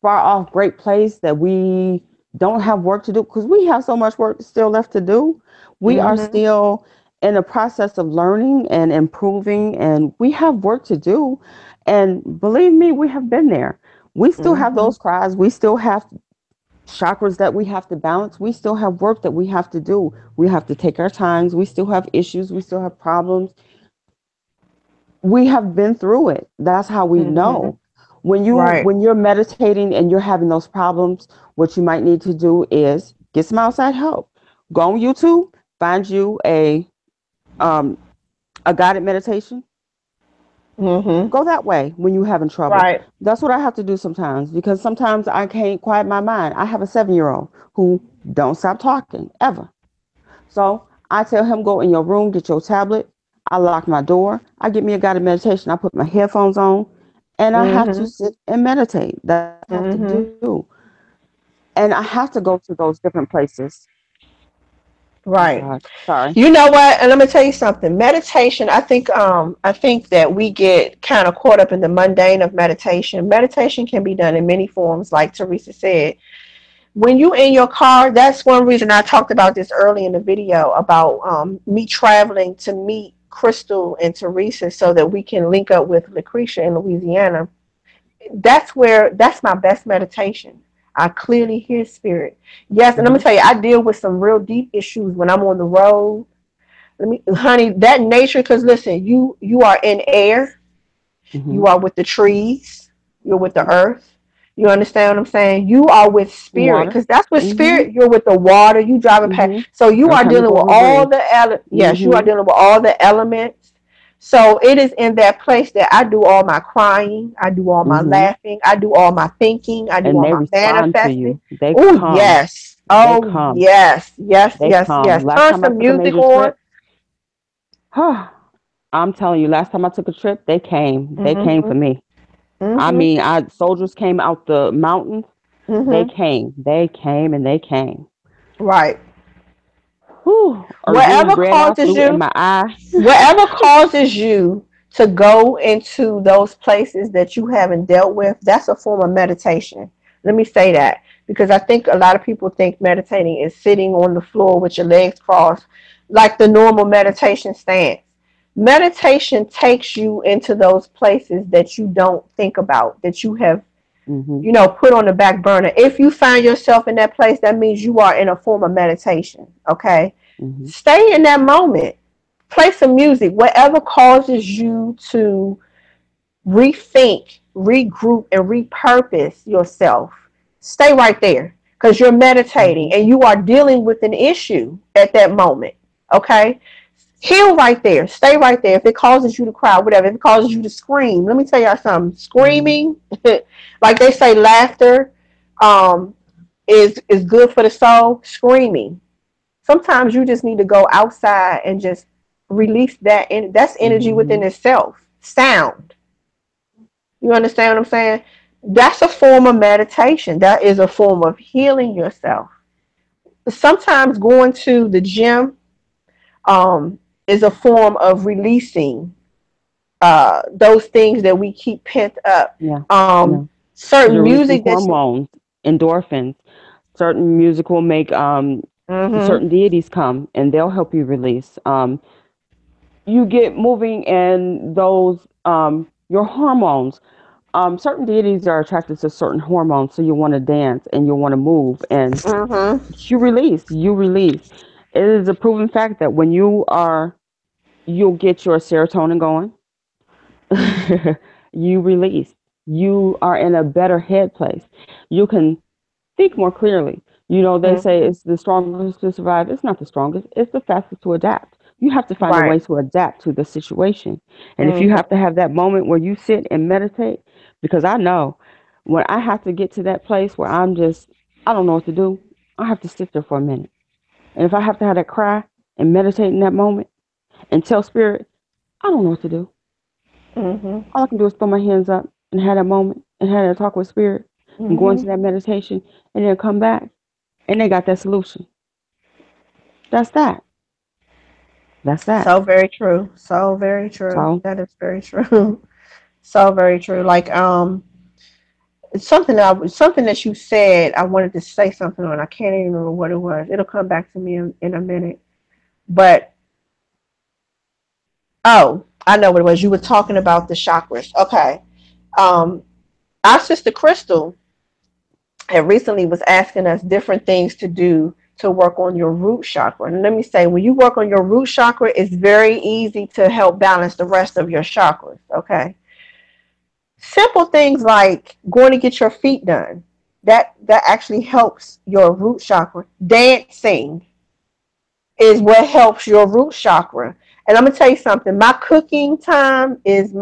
far off great place that we don't have work to do, because we have so much work still left to do. We are Mhm. still in the process of learning and improving, and we have work to do. And believe me, we have been there. We still have Mhm. those cries. We still have chakras that we have to balance. We still have work that we have to do. We have to take our times. We still have issues. We still have problems. We have been through it. That's how we Mhm. know. Right. When you're meditating and you're having those problems, what you might need to do is get some outside help. Go on YouTube, find you um a guided meditation. Mhm. Go that way when you're having trouble. Right. That's what I have to do sometimes, because sometimes I can't quiet my mind. I have a 7-year old who don't stop talking ever. So I tell him, go in your room, get your tablet. I lock my door. I get me a guided meditation. I put my headphones on, and I have to Mhm. sit and meditate. That's what I have to Mhm. do. And I have to go to those different places. Oh Right. God, sorry. You know what? And let me tell you something. Meditation, I think that we get kind of caught up in the mundane of meditation. Meditation can be done in many forms, like Teresa said. When you in your car, that's one reason I talked about this early in the video about me traveling to meet Crystal and Teresa so that we can link up with Lucretia in Louisiana. That's my best meditation. I clearly hear spirit. Yes, and I'm gonna Hmm. tell you, I deal with some real deep issues when I'm on the road. Let me, honey, that nature. Because listen, you are in air. You Hmm. are with the trees. You're with the Hmm. earth. You understand what I'm saying? You are with spirit, Water. because that's what Hmm. spirit. You're with the water. You driving past. Hmm. So you Every are time you dealing go with over a all bridge. the yes, you are Hmm. dealing with all the elements. So it is in that place that I do all my crying, I do all my Hmm. laughing, I do all my thinking, I do And all they my respond to manifesting. you. They Oh come. yes. They Oh come. yes. Yes, They yes, come. yes. Last Turn time I some took a music major on. trip, I'm telling you, last time I took a trip, they came. They came for Mhm. me. I Mhm. mean, I soldiers came out the mountains. They Mhm. came. They came and they came. Right. Whew. Irvina Whatever red eye causes flew in you, my eye. whatever causes you to go into those places that you haven't dealt with, that's a form of meditation. Let me say that because I think a lot of people think meditating is sitting on the floor with your legs crossed, like the normal meditation stance. Meditation takes you into those places that you don't think about, that you have, Hmm. put on the back burner. If you find yourself in that place, that means you are in a form of meditation. Okay. Hmm. Stay in that moment. Play some music, whatever causes you to rethink, regroup, and repurpose yourself. Stay right there because you're Hmm. meditating and you are dealing with an issue at that moment. Okay? Heal right there. Stay right there. If it causes you to cry, whatever, if it causes you to scream, let me tell y'all something. Hmm. Screaming, like they say, laughter um, is good for the soul. Screaming, sometimes you just need to go outside and just release that. That's energy within Hmm. itself. Sound. You understand what I'm saying? That's a form of meditation. That is a form of healing yourself. Sometimes going to the gym is a form of releasing those things that we keep pent up. Yeah. Um, Yeah. Because certain you're releasing music that. hormones, endorphins. Certain music will make Mm-hmm. certain deities come and they'll help you release. you get moving and those your hormones. Certain deities are attracted to certain hormones, so you want to dance and you want to move, and Mm-hmm. you release. It is a proven fact that when you'll get your serotonin going. You release. You are in a better head place. You can think more clearly. They say Mm-hmm. it's the strongest to survive. It's not the strongest, it's the fastest to adapt. You have to find a way Right. to adapt to the situation. And if you have to Mm-hmm. have that moment where you sit and meditate, because I know when I have to get to that place where I don't know what to do, I have to sit there for a minute. And if I have to have that cry and meditate in that moment and tell spirit, I don't know what to do. Mm-hmm. All I can do is throw my hands up and have that moment and have that talk with spirit and go into Mm-hmm. that meditation and then come back and they got that solution. That's that. That's that. So very true. So very true. So, That is very true. So very true. Like it's something that you said. I wanted to say something on. I can't even remember what it was. It'll come back to me in a minute. But oh, I know what it was. You were talking about the chakras. Okay. Um, our sister Crystal had recently was asking us different things to do to work on your root chakra. And let me say, when you work on your root chakra, it's very easy to help balance the rest of your chakras. Okay. Simple things like going to get your feet done. That actually helps your root chakra. Dancing is what helps your root chakra. And I'm gonna tell you something. My cooking time is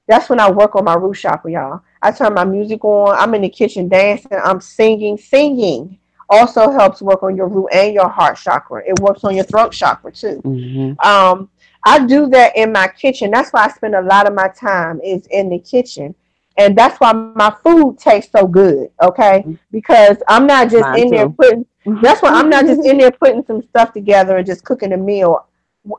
that's when I work on my root chakra, y'all. I turn my music on. I'm in the kitchen dancing. I'm singing. Singing also helps work on your root and your heart chakra. It works on your throat chakra too. hmm Um, I do that in my kitchen. That's why I spend a lot of my time is in the kitchen. And that's why my food tastes so good, okay? Because I'm not just in mine there too. putting that's why I'm not just in there putting some stuff together and just cooking a meal.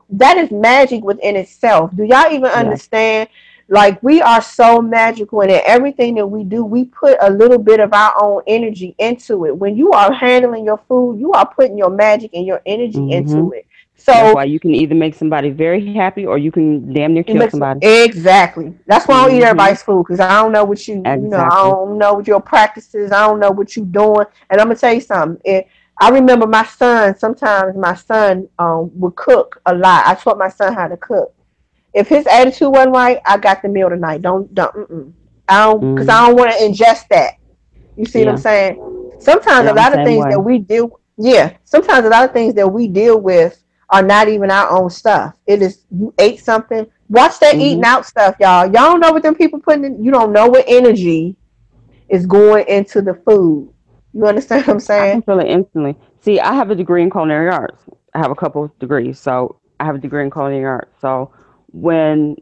That is magic within itself. Do y'all even Yeah. understand? Like we are so magical, and in everything that we do, we put a little bit of our own energy into it. When you are handling your food, you are putting your magic and your energy hmm into it. That's So why you can either make somebody very happy or you can damn near it kill makes somebody. exactly. That's why I don't eat hmm everybody's food because I don't know what I Exactly. don't know what your practices. I don't know what you doing. And I'm gonna tell you something. I remember my son. Sometimes my son would cook a lot. I taught my son how to cook. If his attitude wasn't right, I got the meal tonight. Don't. Mm-mm. I don't because hmm I don't want to ingest that. You see what I'm Yeah. saying? Sometimes Yeah, a I'm the lot of same things that way. we deal, yeah. Sometimes a lot of things that we deal with are not even our own stuff. It is you ate something. Watch that hmm eating out stuff, y'all. Y'all don't know what them people putting in. You don't know what energy is going into the food. You understand what I'm I saying? can feel it instantly. See, I have a degree in culinary arts. I have a couple of degrees. So I have a degree in culinary arts. So when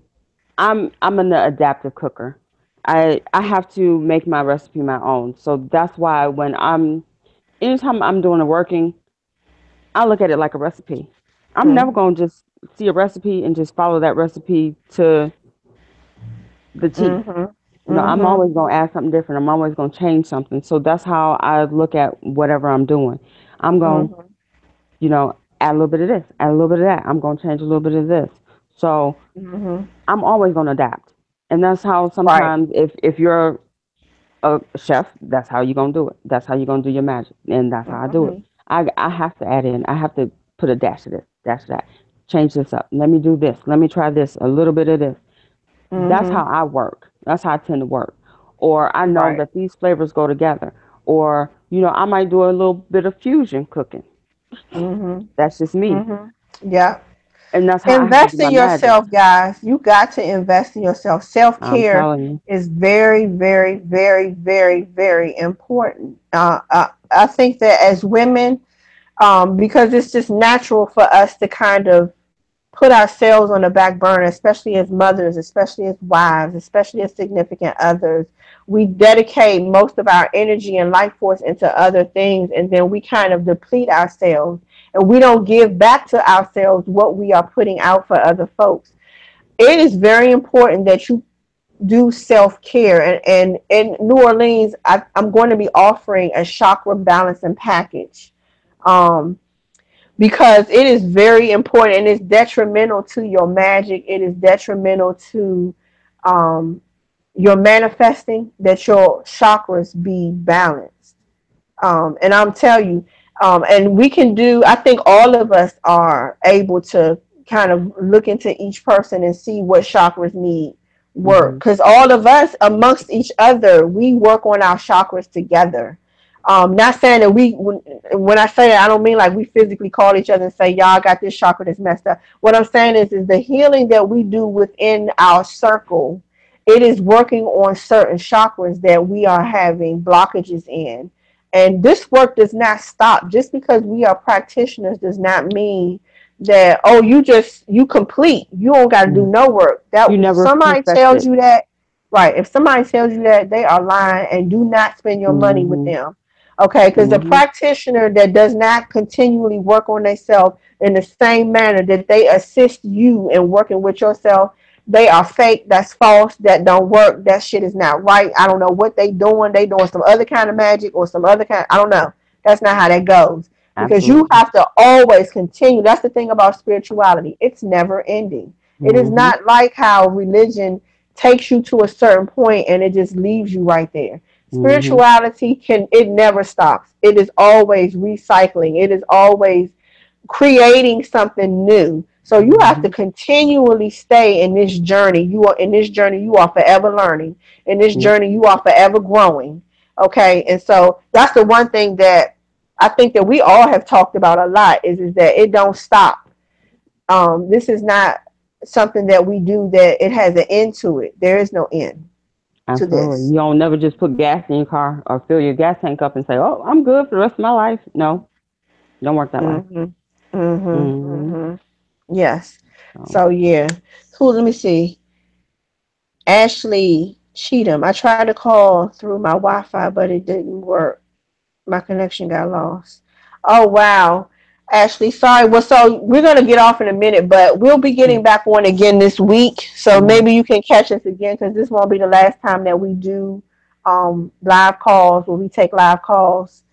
I'm an adaptive cooker. I have to make my recipe my own. So that's why when anytime I'm doing the working, I look at it like a recipe. I'm never Mm-hmm. gonna just see a recipe and just follow that recipe to the T. Mm-hmm. I'm Mm-hmm. always gonna add something different. I'm always gonna change something. So that's how I look at whatever I'm doing. I'm gonna, Mm-hmm. add a little bit of this, add a little bit of that. I'm gonna change a little bit of this. So Mm-hmm. I'm always gonna adapt. And that's how Right. sometimes if you're a chef, that's how you're gonna do it. That's how you're gonna do your magic, and that's how I do it. Mm-hmm. I have to add in. I have to put a dash of this, dash of that. Change this up. Let me do this. Let me try this. A little bit of this. That's how Mm-hmm. I work. That's how I tend to work. Or I know Right. that these flavors go together. Or I might do a little bit of fusion cooking. Mm-hmm. That's just me, Mm-hmm. Yeah. and that's how I have to do Invest my in magic. yourself, guys. You got to invest in yourself. Self I'm care telling you. is very, very, very, very, very important. I think that as women, because it's just natural for us to kind of put ourselves on the back burner, especially as mothers, especially as wives, especially as significant others. We dedicate most of our energy and life force into other things, and then we kind of deplete ourselves, and we don't give back to ourselves what we are putting out for other folks. It is very important that you do self care. And in New Orleans, I'm going to be offering a chakra balancing package. Um, because it is very important and it's detrimental to your magic. It is detrimental to um, your manifesting, that your chakras be balanced. And I'm telling you, and we can do, I think all of us are able to kind of look into each person and see what chakras need work. Mhm. Because all of us amongst each other, we work on our chakras together. Not saying that when I say that, I don't mean like we physically call each other and say, y'all got this chakra that's messed up. What I'm saying is the healing that we do within our circle, it is working on certain chakras that we are having blockages in. And this work does not stop. Just because we are practitioners does not mean that, oh, you complete. You don't got to do Mm. no work. That You if never somebody tells perfected. you that, right? If somebody tells you that, they are lying, and do not spend your money with Mhm. them. Okay, because the Mhm. practitioner that does not continually work on themselves in the same manner that they assist you in working with yourself, they are fake. That's false. That don't work. That shit is not right. I don't know what they doing. They doing some other kind of magic or some other kind. I don't know. That's not how that goes. Because you Absolutely. have to always continue. That's the thing about spirituality. It's never ending. It is Mhm. not like how religion takes you to a certain point and it just leaves you right there. Mhm. Spirituality it never stops. It is always recycling. It is always creating something new. So you have to Mhm. continually stay in this journey. You are in this journey, you are forever learning. In this Yep. journey, you are forever growing. Okay. And so that's the one thing that I think that we all have talked about a lot is that it don't stop. This is not something that we do that it has an end to it. There is no end to Absolutely. this. You don't never just put gas in your car or fill your gas tank up and say, "Oh, I'm good for the rest of my life." No, don't work that way. Mm-hmm. Mm-hmm. Mhm. Mm-hmm. Yes. So, So yeah. Who? Let me see. Ashley Cheatham. I tried to call through my Wi-Fi, but it didn't work. My connection got lost. Oh wow. Ashley, sorry. Well, so we're gonna get off in a minute, but we'll be getting mm, back on again this week. So yeah. maybe you can catch us again because this won't be the last time that we do live calls where we take live calls.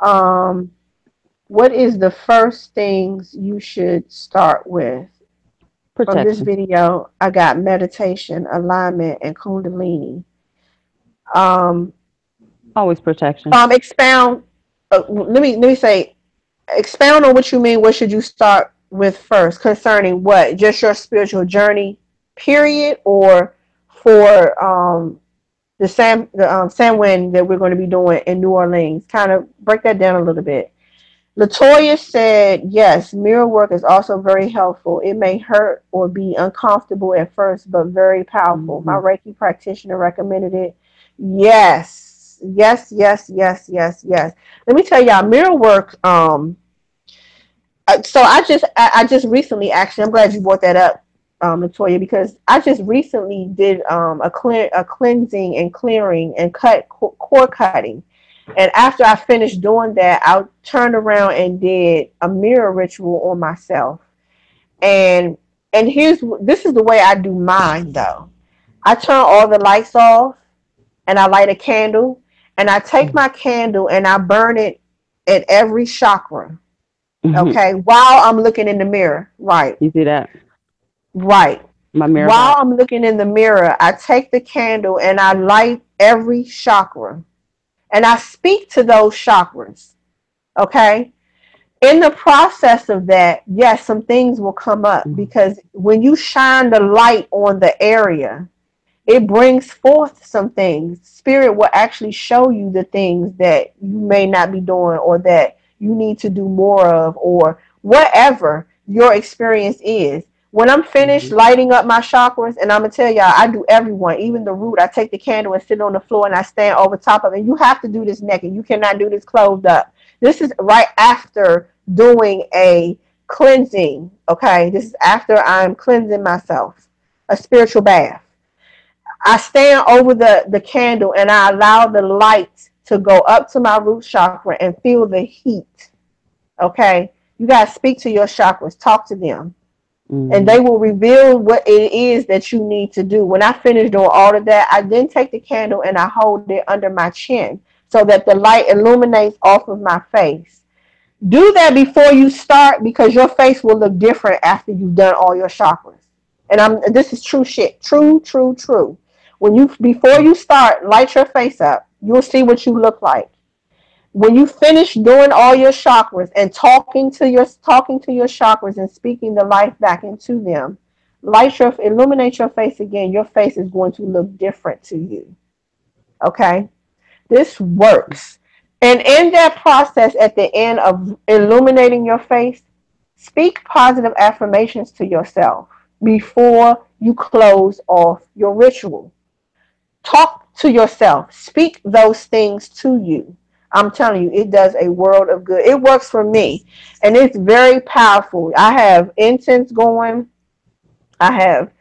Um, what is the first things you should start with? From this Protection. video, I got meditation, alignment, and kundalini. Um, Always protection. expound. Let me say, expound on what you mean. What should you start with first concerning what? Just your spiritual journey, period, or for the Samhain that we're going to be doing in New Orleans. Kind of break that down a little bit. Latoya said, yes, mirror work is also very helpful. It may hurt or be uncomfortable at first, but very powerful. My Mhm. Reiki practitioner recommended it. Yes, yes, yes, yes, yes, yes. Let me tell y'all, mirror work. So I just recently, actually, I'm glad you brought that up, Latoya, because I just recently did a cleansing and clearing and core cutting. And after I finished doing that, I turned around and did a mirror ritual on myself. And this is the way I do mine though. I turn all the lights off and I light a candle and I take Mhm. my candle and I burn it at every chakra. Mhm. Okay, while I'm looking in the mirror. Right. You see that? Right. My mirror While box. I'm looking in the mirror, I take the candle and I light every chakra. And I speak to those chakras. Okay? In the process of that, yes, some things will come up Mhm. because when you shine the light on the area, it brings forth some things. Spirit will actually show you the things that you may not be doing or that you need to do more of or whatever your experience is. When I'm finished Mhm. lighting up my chakras, and I'm gonna tell y'all, I do everyone, even the root. I take the candle and sit on the floor and I stand over top of it. You have to do this naked. You cannot do this closed up. This is right after doing a cleansing. Okay, this is after I'm cleansing myself, a spiritual bath. I stand over the candle and I allow the light to go up to my root chakra and feel the heat. Okay? You got to speak to your chakras, talk to them, and they Mhm. will reveal what it is that you need to do. When I finish doing all of that, I then take the candle and I hold it under my chin so that the light illuminates off of my face. Do that before you start because your face will look different after you've done all your chakras. And this is true shit. True, true, true. When you before you start, light your face up. You'll see what you look like. When you finish doing all your chakras and talking to your chakras and speaking the life back into them, illuminate your face again. Your face is going to look different to you. Okay? This works. And in that process, at the end of illuminating your face, speak positive affirmations to yourself before you close off your ritual. Talk to yourself. Speak those things to you. I'm telling you, it does a world of good. It works for me, and it's very powerful. I have incense going. I have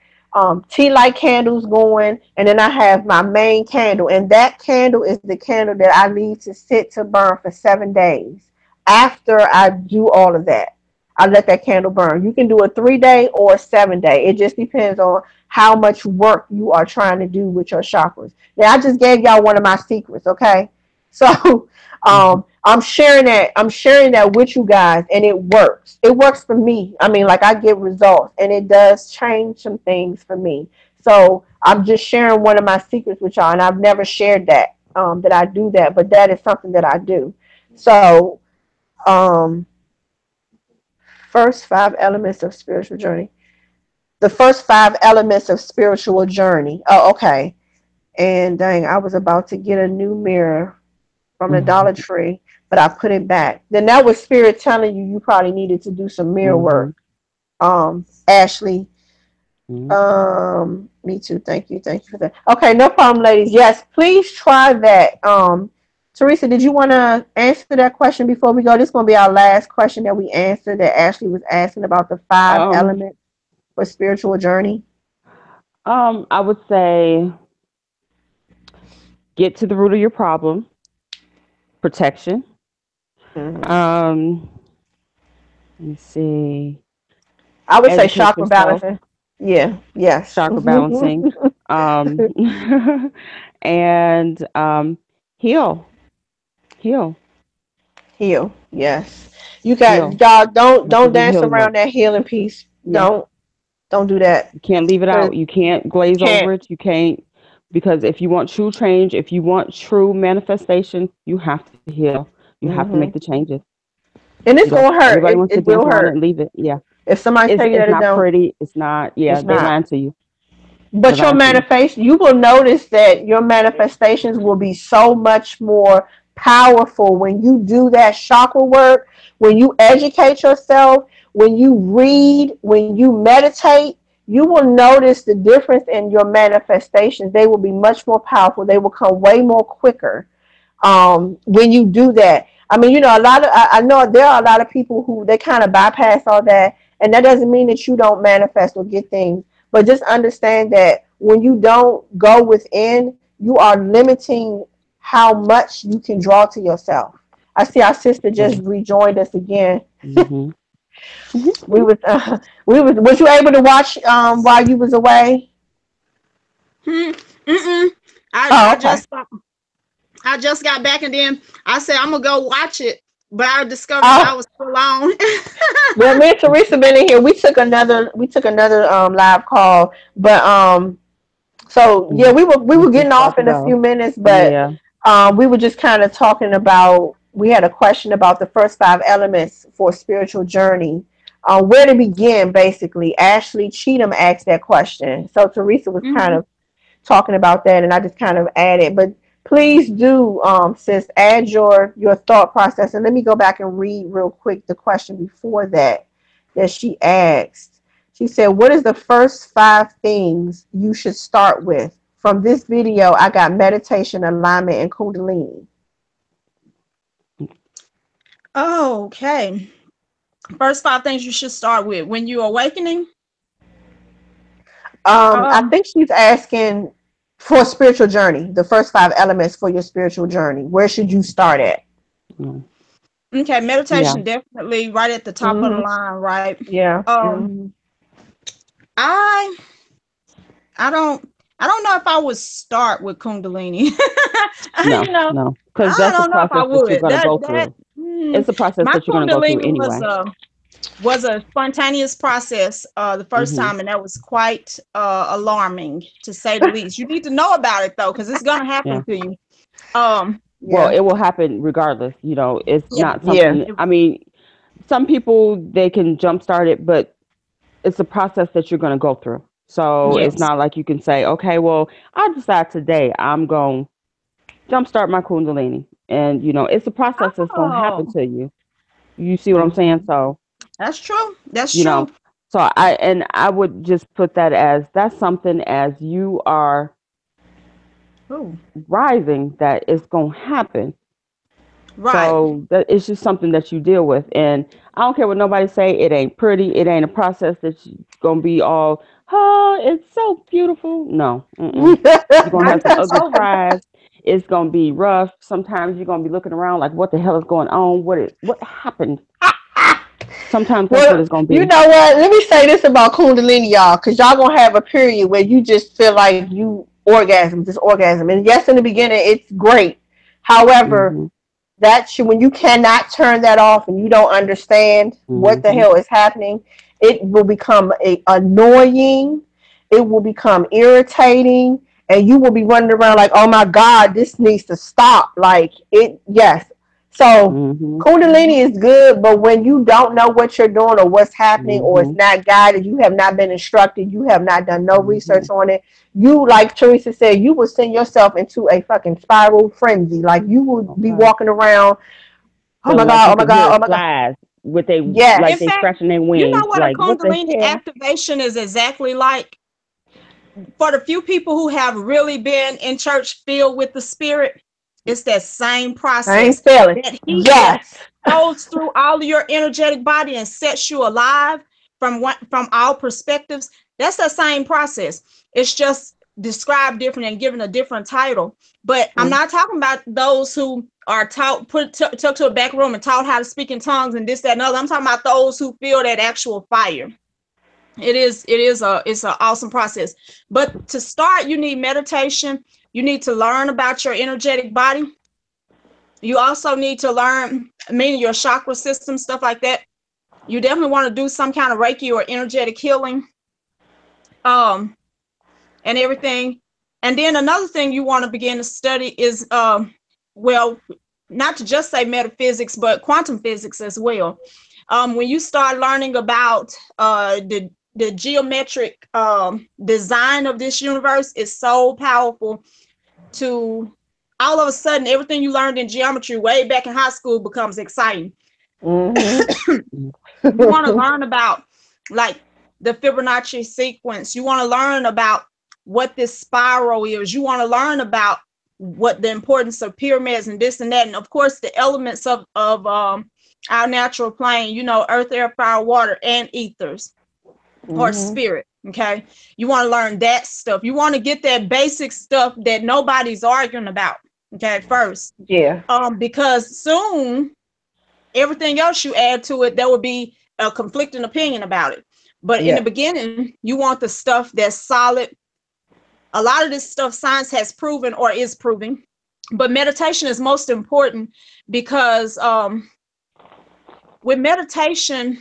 tea light candles going, and then I have my main candle, and that candle is the candle that I leave to sit to burn for 7 days. After I do all of that, I let that candle burn. You can do a 3 day or a 7 day. It just depends on how much work you are trying to do with your chakras. Now, I just gave y'all one of my secrets, okay? So, I'm sharing that. I'm sharing that with you guys, and it works. It works for me. I mean, like I get results, and it does change some things for me. So I'm just sharing one of my secrets with y'all, and I've never shared that that I do that, but that is something that I do. So, um, first 5 elements of spiritual journey. The first 5 elements of spiritual journey. Oh, okay. And dang, I was about to get a new mirror from the Dollar Tree, but I put it back. Then that was spirit telling you probably needed to do some mirror work. Ashley. Me too. Thank you. Thank you for that. Okay, no problem, ladies. Yes, please try that. Teresa, did you want to answer that question before we go? This is going to be our last question that we answered that Ashley was asking about the 5 elements for spiritual journey. I would say get to the root of your problem. Protection. Let me see. I would say chakra balancing. Yeah. Yes. Chakra balancing. And heal. Yes. You got dog. Don't dance around that healing piece. Yeah. Don't do that. You can't leave it out. You can't glaze over it. You can't, because if you want true change, if you want true manifestation, you have to heal. You have to make the changes. And it's gonna hurt. Everybody wants to dance around it and leave it. Yeah. If somebody tell you that it's not pretty, it's not. Yeah, they're lying to you. But your manifestation, you will notice that your manifestations will be so much more powerful when you do that chakra work, when you educate yourself, when you read, when you meditate. You will notice the difference in your manifestations. They will be much more powerful. They will come way more quicker when you do that. I mean, you know, I know there are a lot of people who they kind of bypass all that, and that doesn't mean that you don't manifest or get things. But just understand that when you don't go within, you are limiting how much you can draw to yourself. I see our sister just rejoined us again. Was you able to watch while you was away? I just got back, and then I said I'm gonna go watch it, but I discovered I was still on. Well, me and Teresa been in here. We took another live call, but so yeah, we were getting off in a few minutes, but we were just kind of talking about. We had a question about the first 5 elements for spiritual journey. Where to begin, basically. Ashley Cheatham asked that question, so Teresa was kind of talking about that, and I just kind of added. But please do, sis, add your thought process. And let me go back and read real quick the question before that she asked. She said, what is the first 5 things you should start with? From this video, I got meditation, alignment, and Kundalini. Oh, okay. First 5 things you should start with when you're awakening. I think she's asking for a spiritual journey, the first 5 elements for your spiritual journey. Where should you start at? Okay, meditation definitely right at the top of the line, right? Yeah. I don't know if I would start with Kundalini. No, because that's a process that you're going to go through. It's a process My that you're going to go through Kundalini anyway. Was a spontaneous process the first Mm-hmm. time, and that was quite alarming, to say the least. You need to know about it though, because it's gonna happen Yeah. to you. Well, Yeah. it will happen regardless. It's Yeah, not Yeah. something. I mean, some people they can jumpstart it, but it's a process that you're going to go through. So it's yes. not like you can say, okay, well, I decide today I'm going to jumpstart my Kundalini, and it's a process that's going to happen Oh, to you. You see what I'm saying? Mhm. So that's true. That's you know, true. so I would just put that as that's something as you are Ooh, rising that it's going to happen. right. So that it's just something that you deal with, and I don't care what nobody say. It ain't pretty. It ain't a process that's gonna be all, oh, it's so beautiful. No, you're gonna Not have some till it's ugly over. cries. It's gonna be rough. Sometimes you're gonna be looking around like, what the hell is going on? What happened? Sometimes that's what Well, it's gonna you be. know what? Let me say this about Kundalini, y'all, because y'all gonna have a period where you just feel like you orgasm. And yes, in the beginning, it's great. However, Hmm. when you cannot turn that off and you don't understand what the Hmm. hell is happening, it will become annoying. It will become irritating, and you will be running around like, "Oh my God, this needs to stop!" Like it. Yes. So Hmm. Kundalini is good, but when you don't know what you're doing or what's happening, or it's Hmm. not guided, you have not been instructed, you have not done no Hmm. research on it. You, like Teresa said, you will send yourself into a fucking spiral frenzy. Like you will be Okay. walking around, oh my Feeling like God, you oh my can hear God, the oh my God. flies with In like Yes. they fact, scratching their you know wings. what a Like what the Kundalini hell? activation is exactly like? For the few people who have really been in church filled with the spirit, it's that same Same process. feeling. That heat that Yes. goes through all of your energetic body and sets you alive from all perspectives. That's the same process. It's just described different and given a different title. But I'm not talking about those who are taught, took to a back room and taught how to speak in tongues and this, that, and other. I'm talking about those who feel that actual fire. It's an awesome process. But to start, you need meditation. You need to learn about your energetic body. You also need to learn, meaning your chakra system, stuff like that. You definitely want to do some kind of Reiki or energetic healing, and everything. And then another thing you want to begin to study is, well, not to just say metaphysics, but quantum physics as well. When you start learning about the geometric design of this universe, is so powerful. To all of a sudden, everything you learned in geometry way back in high school becomes exciting. Mm-hmm. You want to learn about like the Fibonacci sequence. You want to learn about what this spiral is. You want to learn about what the importance of pyramids and this and that, and of course the elements of our natural plane. Earth, air, fire, water, and ethers or Mm-hmm. spirit. Okay, you want to learn that stuff. You want to get that basic stuff that nobody's arguing about. Okay, first, Yeah. because soon everything else you add to it, there will be a conflicting opinion about it. But in the Yeah. beginning, you want the stuff that's solid. A lot of this stuff science has proven or is proving, but meditation is most important because with meditation,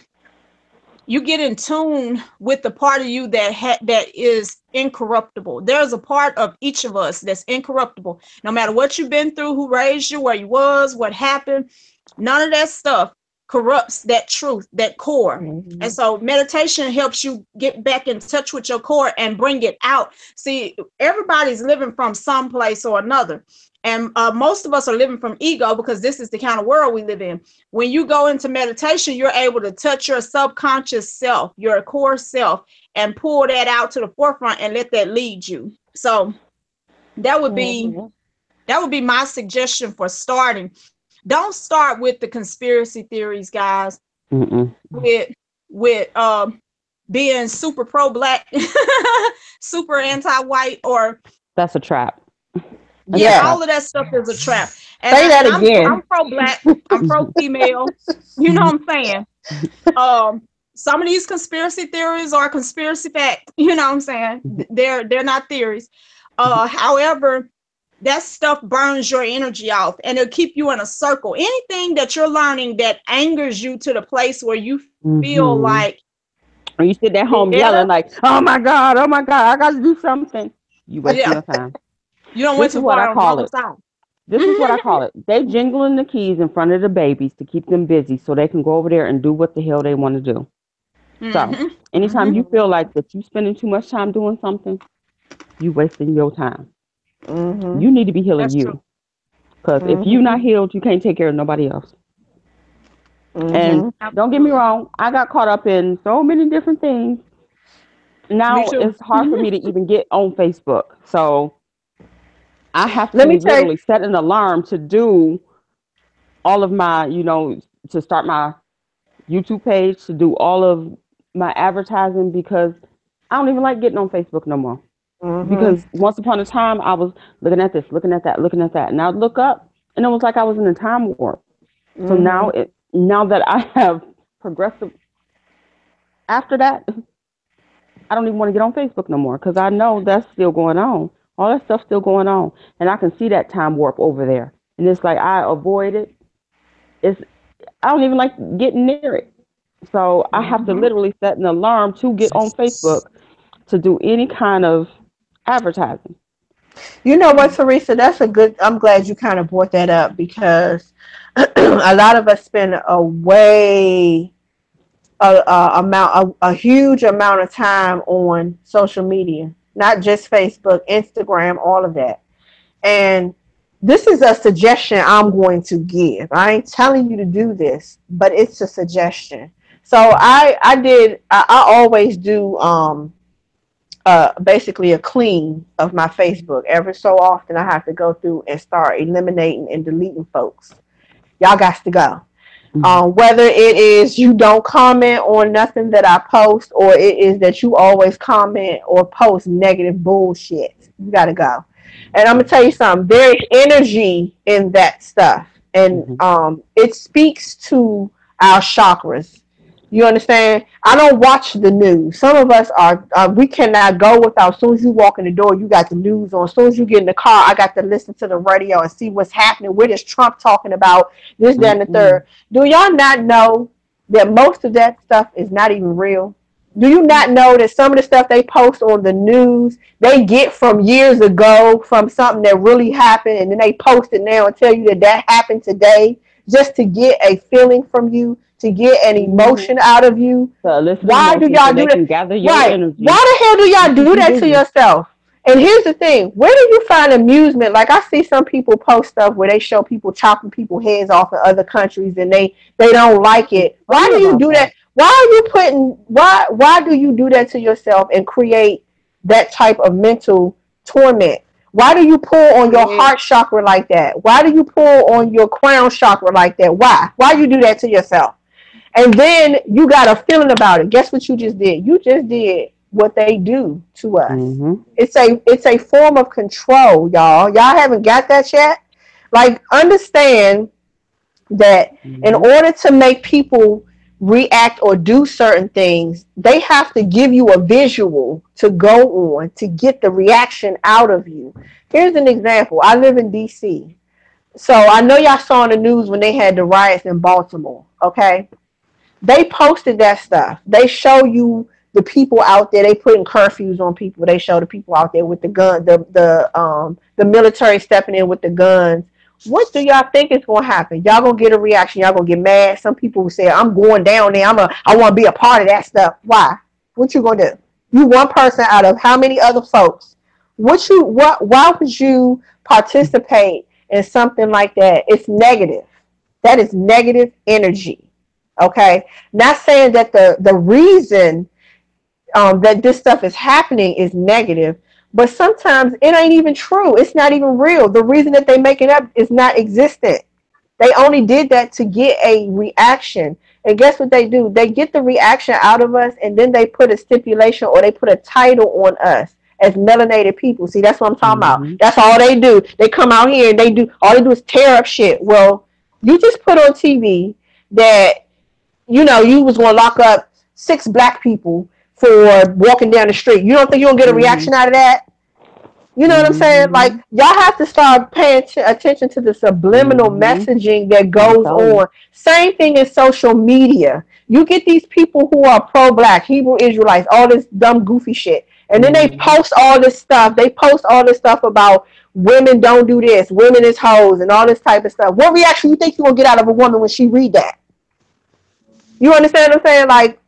you get in tune with the part of you that is incorruptible. There's a part of each of us that's incorruptible. No matter what you've been through, who raised you, where you was, what happened, none of that stuff corrupts that truth, that core. Mm-hmm. And so meditation helps you get back in touch with your core and bring it out. See, everybody's living from some place or another. And most of us are living from ego because this is the kind of world we live in. When you go into meditation, you're able to touch your subconscious self, your core self, and pull that out to the forefront and let that lead you. So that would be Mm-hmm. my suggestion for starting. Don't start with the conspiracy theories, guys. Mm-mm. With being super pro black, super anti white, or That's a trap. That's a yeah, Yeah. all trap. of that stuff is a trap. And Say that I'm again. pro black. I'm pro female. You know what I'm saying? Some of these conspiracy theories are conspiracy fact. You know what I'm saying? They're not theories. However, that stuff burns your energy off, and it'll keep you in a circle. Anything that you're learning that angers you to the place where you feel Mm-hmm. like, Or you sit at home yeah, yelling like, oh my God, I got to do something. You wasting yeah, your time. you don't This went is too what I far on the call wrong it. side. This is what I call it. They jingling the keys in front of the babies to keep them busy so they can go over there and do what the hell they want to do. So Mm-hmm. anytime Mm-hmm. you feel Mhm. like that you spending too much time doing something, you wasting your time. Mhm. You need to be healing That's true. you. Because if you're Mhm. not healed, you can't take care of nobody else. And Mhm. don't get me Absolutely. wrong, I got caught up in so many different things. Me Now too. it's hard for me to even get on Facebook. So I have Let to me tell you. literally set an alarm to do all of my, to start my YouTube page, to do all of my advertising because I don't even like getting on Facebook no more. Mhm. Because once upon a time I was looking at this, looking at that, looking at that, and I'd look up and it was like I was in a time warp. So Mhm. now that I have progressive after that, I don't even want to get on Facebook no more because I know that's still going on. All that stuff's still going on, and I can see that time warp over there. And it's like I avoid it. It's I don't even like getting near it. So I have to Mhm. literally set an alarm to get on Facebook to do any kind of advertising. You know what, Teresa? That's a good. I'm glad you kind of brought that up because a lot of us spend a huge amount of time on social media, not just Facebook, Instagram, all of that. And this is a suggestion I'm going to give. I ain't telling you to do this, but it's a suggestion. So I always do basically a clean of my Facebook. Every so often I have to go through and start eliminating and deleting folks. Y'all got to go. Mhm. Whether it is you don't comment on nothing that I post, or it is that you always comment or post negative bullshit, you gotta go. And I'm gonna tell you something. There is energy in that stuff, and Mhm. it speaks to our chakras. You understand? I don't watch the news. Some of us are, we cannot go without. As soon as you walk in the door, you got the news on. As soon as you get in the car, I got to listen to the radio and see what's happening. What is Trump talking about? This, that, and the Mm-mm. third. Do y'all not know that most of that stuff is not even real? Do you not know that some of the stuff they post on the news, they get from years ago from something that really happened, and then they post it now and tell you that that happened today just to get a feeling from you, to get an Mhm. emotion out of you? To elicit Why do emotion so y'all they do that? can gather your Right. energy Why the hell do and y'all keep do you that to busy. yourself? And here's the thing, where do you find amusement? Like I see some people post stuff where they show people chopping people's heads off in other countries and they don't like It's it. Why funny do you about do that. that? Why are you putting why do you do that to yourself and create that type of mental torment? Why do you pull on your Create. heart chakra like that? Why do you pull on your crown chakra like that? Why? Why you do that to yourself? And then you got a feeling about it. Guess what you just did? You just did what they do to us. Mhm. It's a form of control, y'all. Y'all haven't got that yet? Like understand that in Mhm. order to make people react or do certain things, they have to give you a visual to go on to get the reaction out of you. Here's an example. I live in DC. So I know y'all saw in the news when they had the riots in Baltimore, okay? They posted that stuff. They show you the people out there. They putting curfews on people. They show the people out there with the gun, the military stepping in with the guns. What do y'all think is gonna happen? Y'all gonna get a reaction. Y'all gonna get mad. Some people will say, "I'm going down there. I want to be a part of that stuff." Why? What you gonna do? You one person out of how many other folks? Why would you participate in something like that? It's negative. That is negative energy. Okay, not saying that the reason that this stuff is happening is negative, but sometimes it ain't even true. It's not even real. The reason that they make it up is not existent. They only did that to get a reaction. And guess what they do? They get the reaction out of us, and then they put a stipulation or they put a title on us as melanated people. See, that's what I'm talking about. Mhm. That's all they do. They come out here and all they do is tear up shit. Well, you just put on TV that you was going to lock up 6 black people for walking down the street. You don't think you're going to get a Mhm. reaction out of that? You know what I'm saying? Like, Mhm. y'all have to start paying attention to the subliminal Mhm. messaging that I'm goes telling on. you. Same thing in social media. You get these people who are pro-black, Hebrew Israelites, all this dumb goofy shit, and then they Mhm. post all this stuff. They post all this stuff about women don't do this, women is hoes, and all this type of stuff. What reaction you think you gonna get out of a woman when she read that? You understand what I'm saying? Like,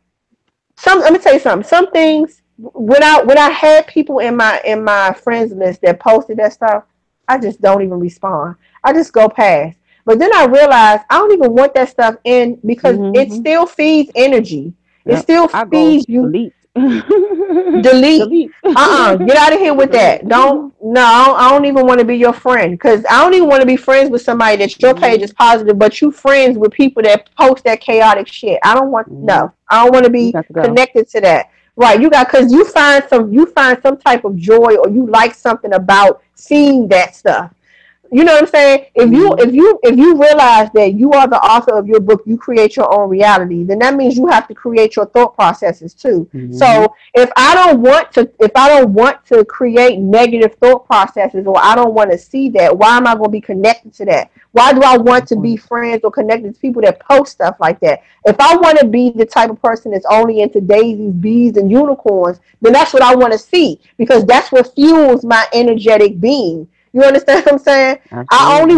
let me tell you something. Some things, when I had people in my friends list that posted that stuff, I just don't even respond. I just go past. But then I realized I don't even want that stuff in because it Mhm. still feeds energy. It Yep. still I go feeds you. delete. Delete. Delete. Get out of here with that. Delete. Don't. No, I don't even want to be your friend because I don't even want to be friends with somebody that your page is Mhm. positive, but you friends with people that post that chaotic shit. I don't want. Mhm. No, I don't want to You be got to go. connected to that. Right? You got because you find some type of joy or you like something about seeing that stuff. You know what I'm saying? If you Mhm. if you if you realize that you are the author of your book, you create your own reality, then that means you have to create your thought processes too. Mhm. So if I don't want to create negative thought processes or I don't want to see that, why am I going to be connected to that? Why do I want Good to be point. friends or connected to people that post stuff like that? If I want to be the type of person that's only into daisies, bees, and unicorns, then that's what I want to see because that's what fuels my energetic being. You understand what I'm saying? Absolutely.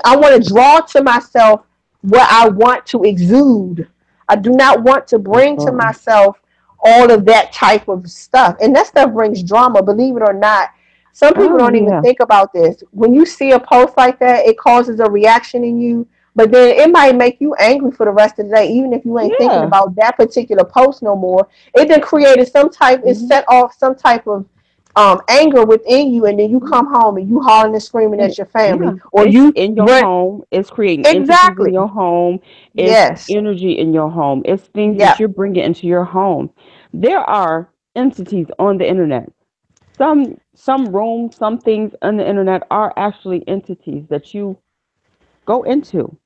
I want to draw to myself what I want to exude. I do not want to bring to Absolutely. myself all of that type of stuff. And that stuff brings drama, believe it or not. Some people Oh don't even yeah. think about this. When you see a post like that, it causes a reaction in you, but then it might make you angry for the rest of the day, even if you ain't thinking Yeah. about that particular post no more. It then created it Mhm. set off some type of anger within you, and then you come home and you hollering and screaming And at your family, yeah, or it's you in your run. home. It's creating entities in Exactly. your home. It's Yes. energy in your home. It's things that Yeah. you're bringing into your home. There are entities on the internet. Some rooms, some things on the internet are actually entities that you go into,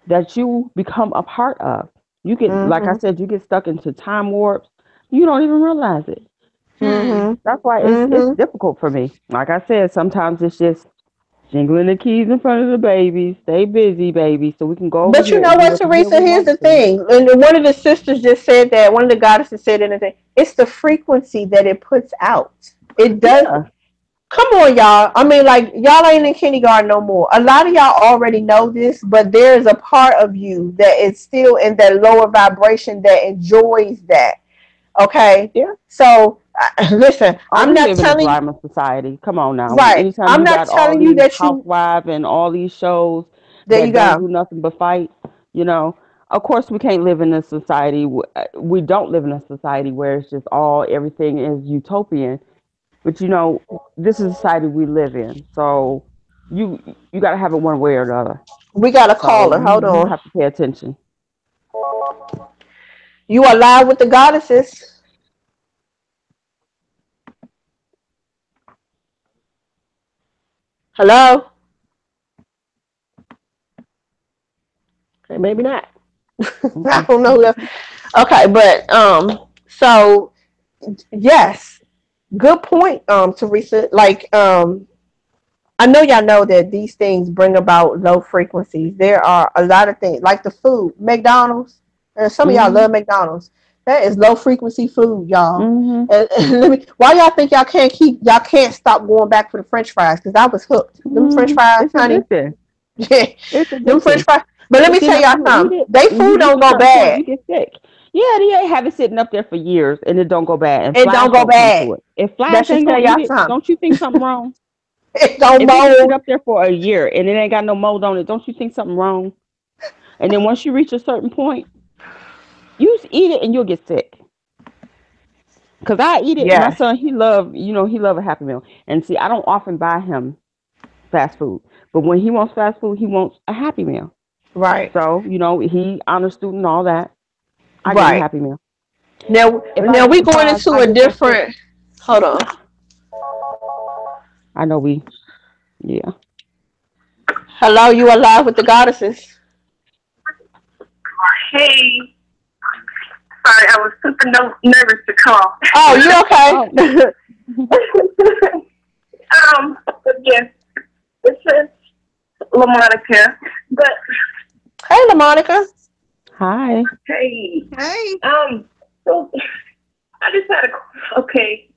that you become a part of. You get, like I Mhm. said, you get stuck into time warps. You don't even realize it. Hmm. Mhm. That's why it's Mhm. difficult for me. Like I said, sometimes it's just jingling the keys in front of the baby. Stay busy, baby, so we can go over But you here know and do what, what the hell Teresa? we Here's want the to. thing. And one of the sisters just said that. One of the goddesses said anything. It's the frequency that it puts out. It does. Yeah. Come on, y'all. I mean, like, y'all ain't in kindergarten no more. A lot of y'all already know this, but there's a part of you that is still in that lower vibration that enjoys that. Okay? Yeah. So, listen, Oh, I'm we not live in a telling, drama society. Come on now. right. Anytime I'm you not got all telling you these that you, housewives and all these shows there you that don't go. do nothing but fight, you know, of course we can't live in a society. We don't live in a society where it's just all everything is utopian. But you know, this is the society we live in. So you you got to have it one way or the other. We got a So caller. Hold you on. have to pay attention. You are live with the goddesses. Hello? Okay, maybe not. I Mm-mm. don't know. Okay, but so yes, good point, Teresa. Like, I know y'all know that these things bring about low frequencies. There are a lot of things, like the food, McDonald's, and some of y'all Mhm. love McDonald's. That is low frequency food, y'all. Mhm. And why y'all think y'all can't stop going back for the French fries? Because I was hooked. Them French Mhm. fries, It's honey. addicting. Yeah, It's them French addicting. fries. But let But me then tell y'all after you eat something. it They and you food reach don't a go certain point, bad. you get sick. Yeah, they have it sitting up there for years and it don't go bad. And It flies don't go don't come bad. to it. If That flies should ain't tell gonna eat y'all it, something. don't you think something wrong? It don't If it can sit mold. up there for a year and it ain't got no mold on it, don't you think something wrong? And then once you reach a certain point, you just eat it and you'll get sick. Cause I eat it. My Yes. son, he love a Happy Meal. And see, I don't often buy him fast food, but when he wants fast food, he wants a Happy Meal. Right. So he honor student and all that. I get him a Right. Happy Meal. If I Now get we the going fries, into I a get so sick. different. Hold on. I know yeah. Hello, you are live with the goddesses. Hey, sorry, I was super nervous to call. Oh, you Oh, okay? Yes, this is LaMonica. But Hey, LaMonica. Hi. hey, Hey. so I just had okay,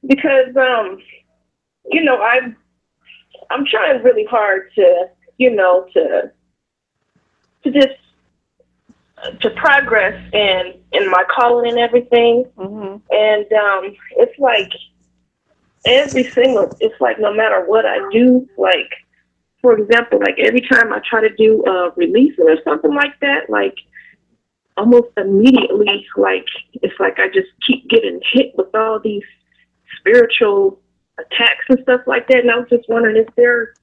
because I'm trying really hard to just to progress in my calling and everything. Mm-hmm. And it's like it's like no matter what I do, like for example, like every time I try to do a releasing or something like that, like almost immediately, like it's like I just keep getting hit with all these spiritual attacks and stuff like that. And I was just wondering, is there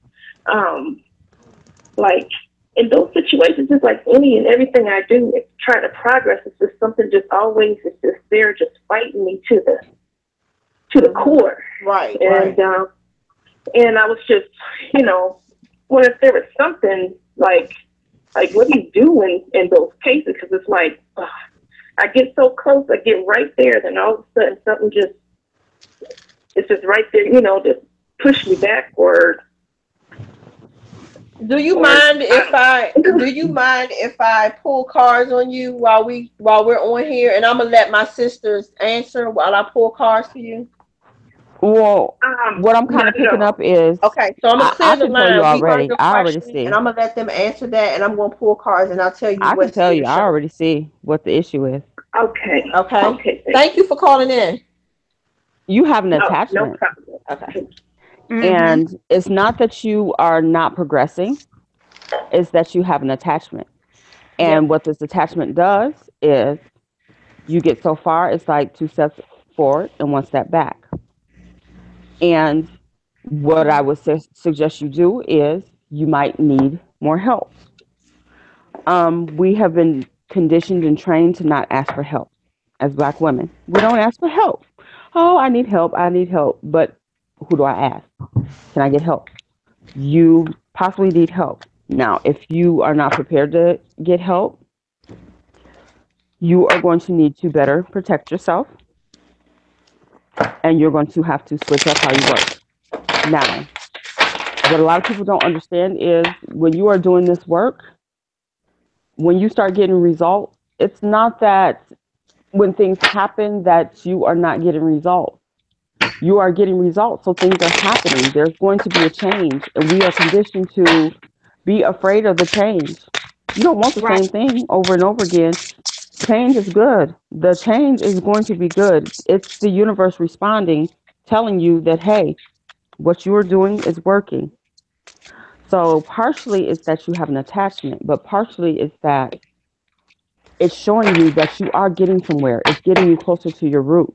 like in those situations, it's like any and everything I do, it's trying to progress. It's just something just always is just there, just fighting me to the core. Right. And and I was just, wondering if there was something like what do you do in those cases? Because it's like I get so close, I get right there, then all of a sudden something it's just right there, just push me back or. Do you mind if I pull cards on you while we're on here, and I'm gonna let my sisters answer while I pull cards for you? Well, what I'm kind of picking up is, Okay, so I'm gonna I clear the can tell you line. We heard already. your I already question, and see. I'm gonna let them answer that, and I'm gonna pull cards, and I'll tell you I can what tell you. spirit I shows. already see what the issue is. Okay. Okay. Okay. Thank you for calling in. You have an No attachment, problem. Okay. Mm-hmm. and it's not that you are not progressing. It's that you have an attachment. Yep. And what this attachment does is you get so far, it's like 2 steps forward and 1 step back. And what I would suggest you do is you might need more help. We have been conditioned and trained to not ask for help as Black women. We don't ask for help. Oh, I need help. I need help. But who do I ask? Can I get help? You possibly need help. Now, if you are not prepared to get help, you are going to need to better protect yourself, and you're going to have to switch up how you work. Now, what a lot of people don't understand is when you are doing this work, when you start getting results, it's not that when things happen that you are not getting results. You are getting results, so things are happening. There's going to be a change, and we are conditioned to be afraid of the change. You don't want the Right. same thing over and over again. Change is good. The change is going to be good. It's the universe responding, telling you that, hey, what you are doing is working. So partially it's that you have an attachment, but partially it's that it's showing you that you are getting somewhere. It's getting you closer to your root.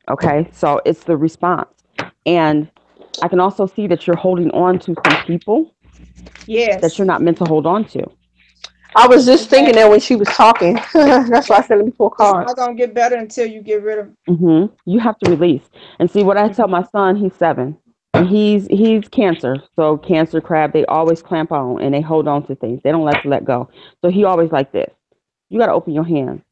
Okay, so it's the response. And I can also see that you're holding on to some people that Yes. you're not meant to hold on to. I was just thinking that when she was talking. That's why I said let me pull It's not cards. gonna get better until you get rid of. You have to release. And see what I tell my son, he's 7. And he's cancer. So cancer crab, they always clamp on and they hold on to things. They don't like to let go. So he always like this. You got to open your hands.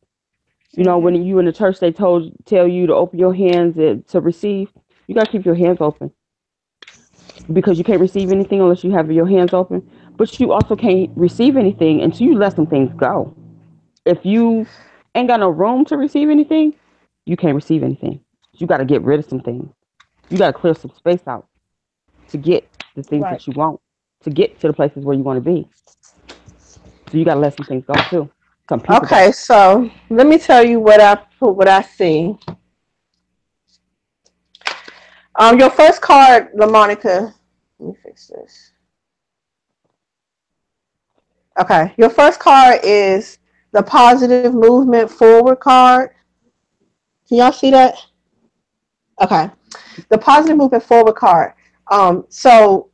You know, when you in the church, they tell you to open your hands to receive. You got to keep your hands open because you can't receive anything unless you have your hands open. But you also can't receive anything until you let some things go. If you ain't got no room to receive anything, you can't receive anything. You got to get rid of some things. You got to clear some space out to get the things Right. that you want, to get to the places where you want to be. So you got to let some things go too. Some people go. Okay, so let me tell you what I see. Your first card, LaMonica. Let me fix this. Okay, your first card is the positive movement forward card. Can y'all see that? Okay, the positive movement forward card. So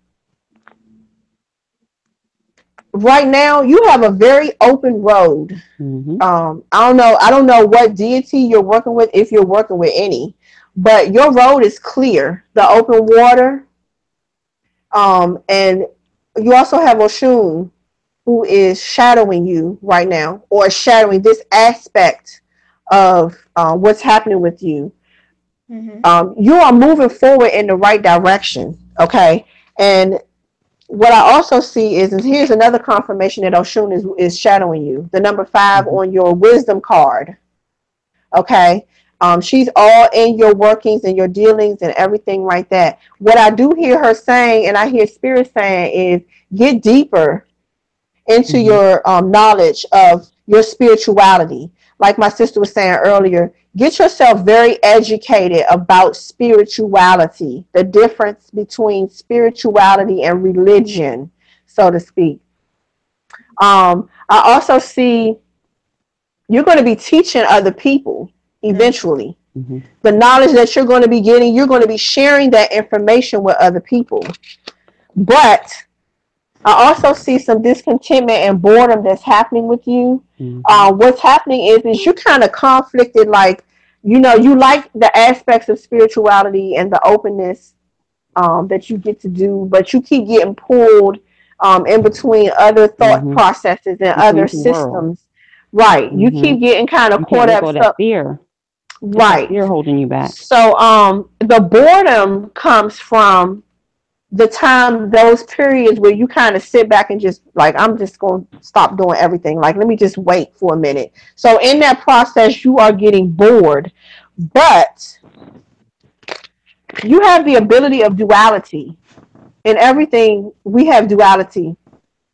right now you have a very open road. Mm-hmm. I don't know what deity you're working with, if you're working with any, but your road is clear. The open water. And you also have Oshun, who is shadowing you right now, or shadowing this aspect of what's happening with you. You are moving forward in the right direction. Okay. And what I also see is here's another confirmation that Oshun is shadowing you. The number 5 on your wisdom card. Okay. She's all in your workings and your dealings and everything like that. What I do hear her saying, and I hear Spirit saying, is get deeper into your knowledge of your spirituality. Like my sister was saying earlier, get yourself very educated about spirituality, the difference between spirituality and religion, so to speak. I also see you're going to be teaching other people eventually. The knowledge that you're going to be getting, you're going to be sharing that information with other people. But I also see some discontentment and boredom that's happening with you. What's happening is you're kind of conflicted, like, you know, you like the aspects of spirituality and the openness that you get to do, but you keep getting pulled in between other thought processes and other systems. Right. You keep getting kind of caught up. That fear. Right. Fear holding you back. So the boredom comes from the time, those periods where you kind of sit back and just like, I'm just going to stop doing everything. Like, let me just wait for a minute. So in that process, you are getting bored, but you have the ability of duality. In everything, we have duality.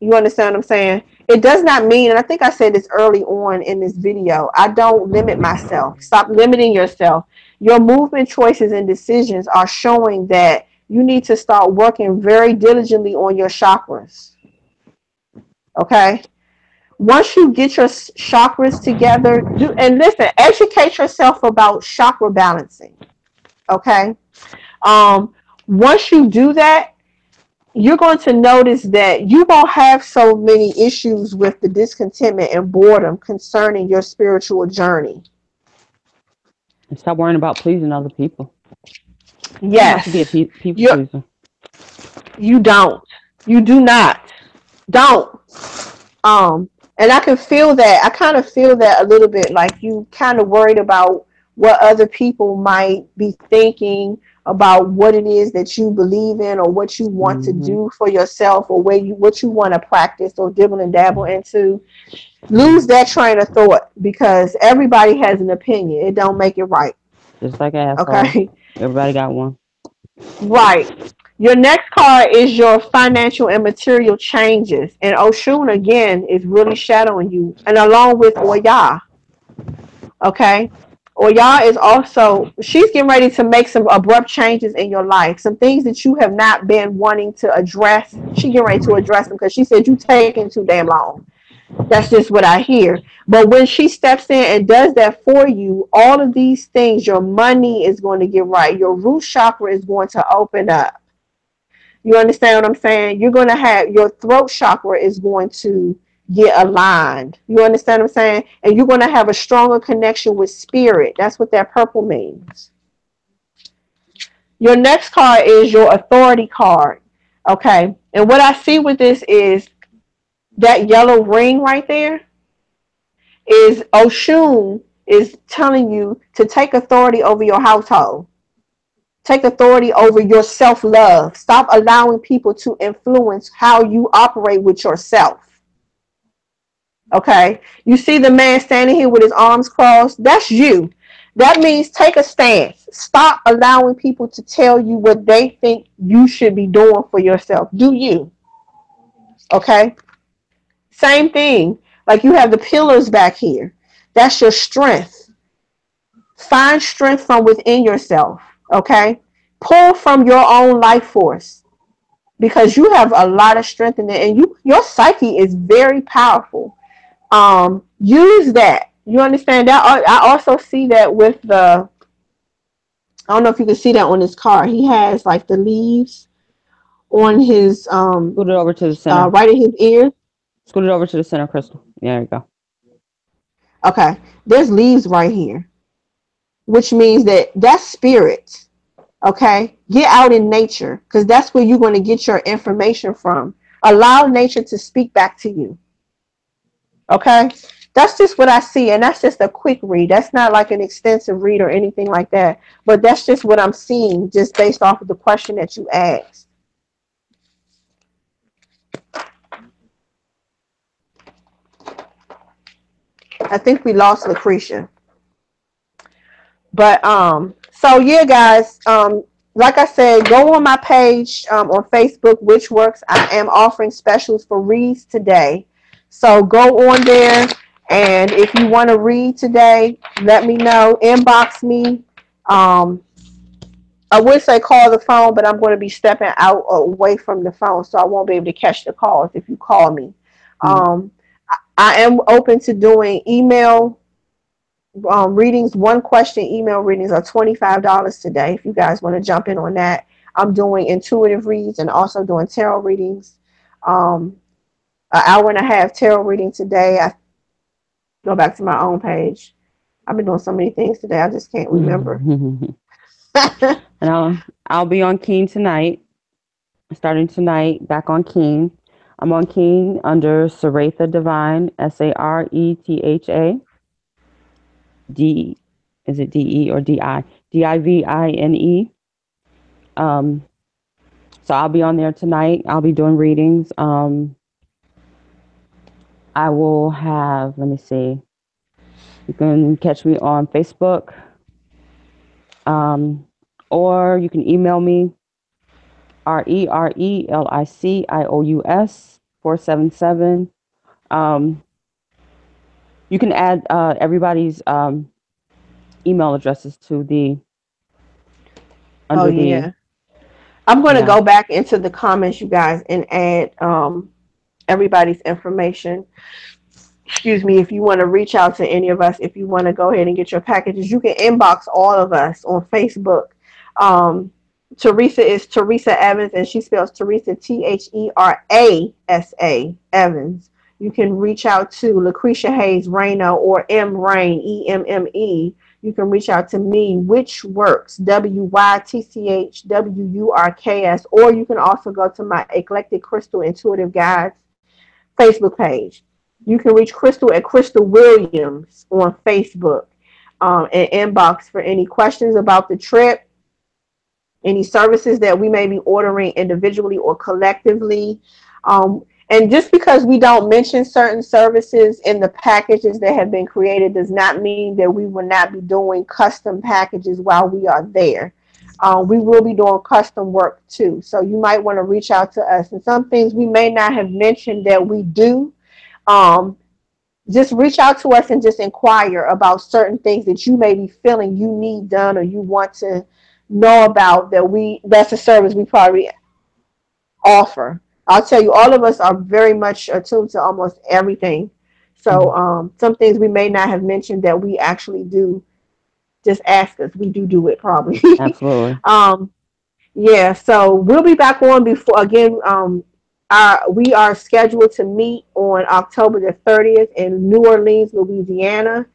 You understand what I'm saying? It does not mean, and I think I said this early on in this video, I don't limit myself. Stop limiting yourself. Your movement choices and decisions are showing that you need to start working very diligently on your chakras. Okay? Once you get your chakras together, and listen, educate yourself about chakra balancing. Okay? Once you do that, you're going to notice that you won't have so many issues with the discontentment and boredom concerning your spiritual journey. And stop worrying about pleasing other people. Yes. You don't have to be a people pleaser. You don't. You do not. Don't. And I can feel that. I kind of feel that a little bit, like you kind of worried about what other people might be thinking about what it is that you believe in or what you want to do for yourself or what you want to practice or dibble and dabble into. Lose that train of thought, because everybody has an opinion. It don't make it right. Just like asshole. Okay. Everybody got one. Right. Your next card is your financial and material changes. And Oshun, again, is really shadowing you. And along with Oya. Okay. Oya is also, she's getting ready to make some abrupt changes in your life. Some things that you have not been wanting to address. She's getting ready to address them because she said you taking too damn long. That's just what I hear. But when she steps in and does that for you, all of these things, your money is going to get right. Your root chakra is going to open up. You understand what I'm saying? You're going to have, your throat chakra is going to get aligned. You understand what I'm saying? And you're going to have a stronger connection with spirit. That's what that purple means. Your next card is your authority card. Okay. And what I see with this is that yellow ring right there is Oshun is telling you to take authority over your household. Take authority over your self-love. Stop allowing people to influence how you operate with yourself. Okay? You see the man standing here with his arms crossed? That's you. That means take a stance. Stop allowing people to tell you what they think you should be doing for yourself. Do you. Okay? Same thing. Like you have the pillars back here. That's your strength. Find strength from within yourself. Okay? Pull from your own life force, because you have a lot of strength in it, and your psyche is very powerful. Use that. You understand that? I also see that with the, I don't know if you can see that on his card. He has like the leaves on his Put it over to the center. Right in his ear. Scoot it over to the center, Crystal. Yeah, there you go. Okay. There's leaves right here, which means that that's spirit. Okay. Get out in nature, because that's where you're going to get your information from. Allow nature to speak back to you. Okay. that's just what I see, and that's just a quick read. That's not like an extensive read or anything like that. But that's just what I'm seeing, just based off of the question that you asked. I think we lost Lucretia. But so yeah, guys, like I said, go on my page on Facebook, which works. I am offering specials for reads today. So go on there, and if you want to read today, let me know. Inbox me. Um, I would say call the phone, but I'm going to be stepping out away from the phone, so I won't be able to catch the calls if you call me. Mm. Um, I am open to doing email readings. One question email readings are $25 today. If you guys want to jump in on that, I'm doing intuitive reads and also doing tarot readings. Um, an hour and a half tarot reading today. I go back to my own page. I've been doing so many things today. I just can't remember. And I'll be on Keen tonight. Starting tonight, back on Keen. I'm on Keen under Saretha Divine, Saretha. D, is it DE or DI? DIVINE. Um, so I'll be on there tonight. I'll be doing readings. I will have, let me see. You can catch me on Facebook. Or you can email me, RERELICIOUS 477. You can add everybody's email addresses to the Oh under the yeah. I'm going to yeah. go back into the comments, you guys, and add everybody's information. Excuse me. If you want to reach out to any of us, if you want to go ahead and get your packages, you can inbox all of us on Facebook. Um, Teresa is Teresa Evans, and she spells Teresa THERASA Evans. You can reach out to Lucretia Hayes Rayno or M Rain EMME. You can reach out to me, which works WYTCHWURKS, or you can also go to my Eclectic Crystal Intuitive Guides Facebook page. You can reach Crystal at Crystal Williams on Facebook, and inbox for any questions about the trip, any services that we may be ordering individually or collectively. And just because we don't mention certain services in the packages that have been created does not mean that we will not be doing custom packages while we are there. We will be doing custom work too. So you might want to reach out to us. And some things we may not have mentioned that we do. Um, just reach out to us and just inquire about certain things that you may be feeling you need done or you want to know about, that's a service we probably offer. I'll tell you, all of us are very much attuned to almost everything. So some things we may not have mentioned that we actually do, just ask us. We do it probably. Absolutely. Yeah, so we'll be back on before again. We are scheduled to meet on October the 30th in New Orleans, Louisiana.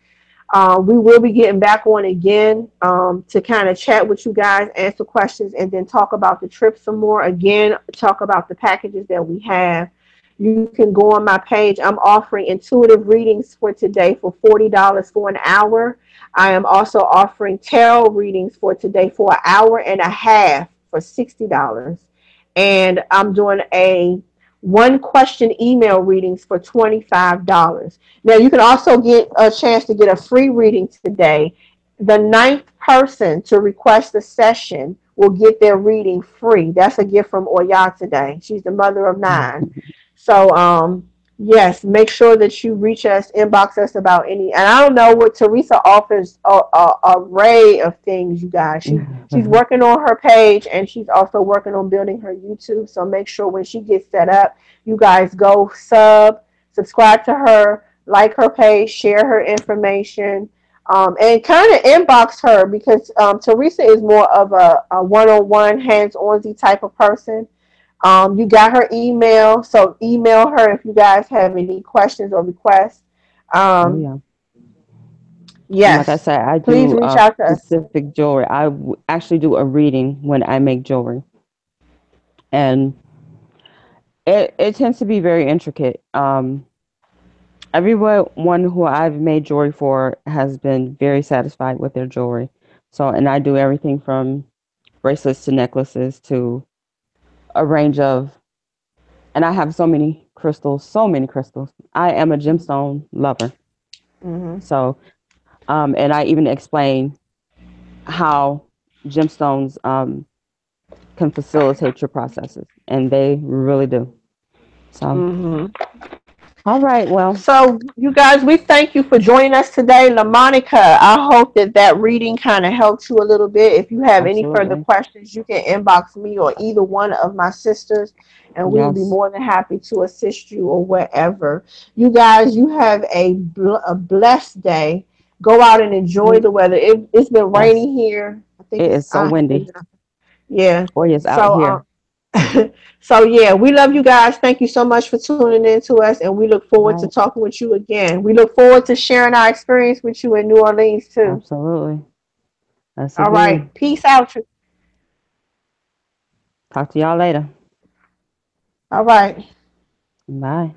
We will be getting back on again to kind of chat with you guys, answer questions, and then talk about the trip some more. Again, talk about the packages that we have. You can go on my page. I'm offering intuitive readings for today for $40 for an hour. I am also offering tarot readings for today for an hour and a half for $60. And I'm doing a one question email readings for $25. Now you can also get a chance to get a free reading today. The ninth person to request a session will get their reading free. That's a gift from Oya today. She's the mother of nine. So yes, make sure that you reach us, inbox us about any. And I don't know what Teresa offers a array of things, you guys. She's working on her page and she's also working on building her YouTube. So make sure when she gets set up, you guys go subscribe to her, like her page, share her information, and kind of inbox her because Teresa is more of a one-on-one, hands-on type of person. You got her email, so email her if you guys have any questions or requests. Oh Um, yeah. And like I yes, said, I please do reach out to us. specific jewelry. Actually do a reading when I make jewelry, and it tends to be very intricate. Everyone who I've made jewelry for has been very satisfied with their jewelry. So, and I do everything from bracelets to necklaces to a range of, and I have so many crystals, so many crystals. I am a gemstone lover. Mm-hmm. So, and I even explain how gemstones can facilitate your processes, and they really do. So, Mm-hmm. all right, well, So, you guys, we thank you for joining us today. LaMonica, I hope that that reading kind of helped you a little bit. If you have any further absolutely. questions, you can inbox me or either one of my sisters, and we will be Yes. more than happy to assist you or wherever. You guys, you have a blessed day. Go out and enjoy the weather. It's been Yes. raining here. I think It it's, is so windy. yeah. Boy, it's out So, here. so yeah, we love you guys. Thank you so much for tuning in to us, and we look All forward to right. talking with you again. We look forward to sharing our experience with you in New Orleans too. Absolutely. Yes, All indeed. right, peace out. Talk to y'all later. All right. Bye.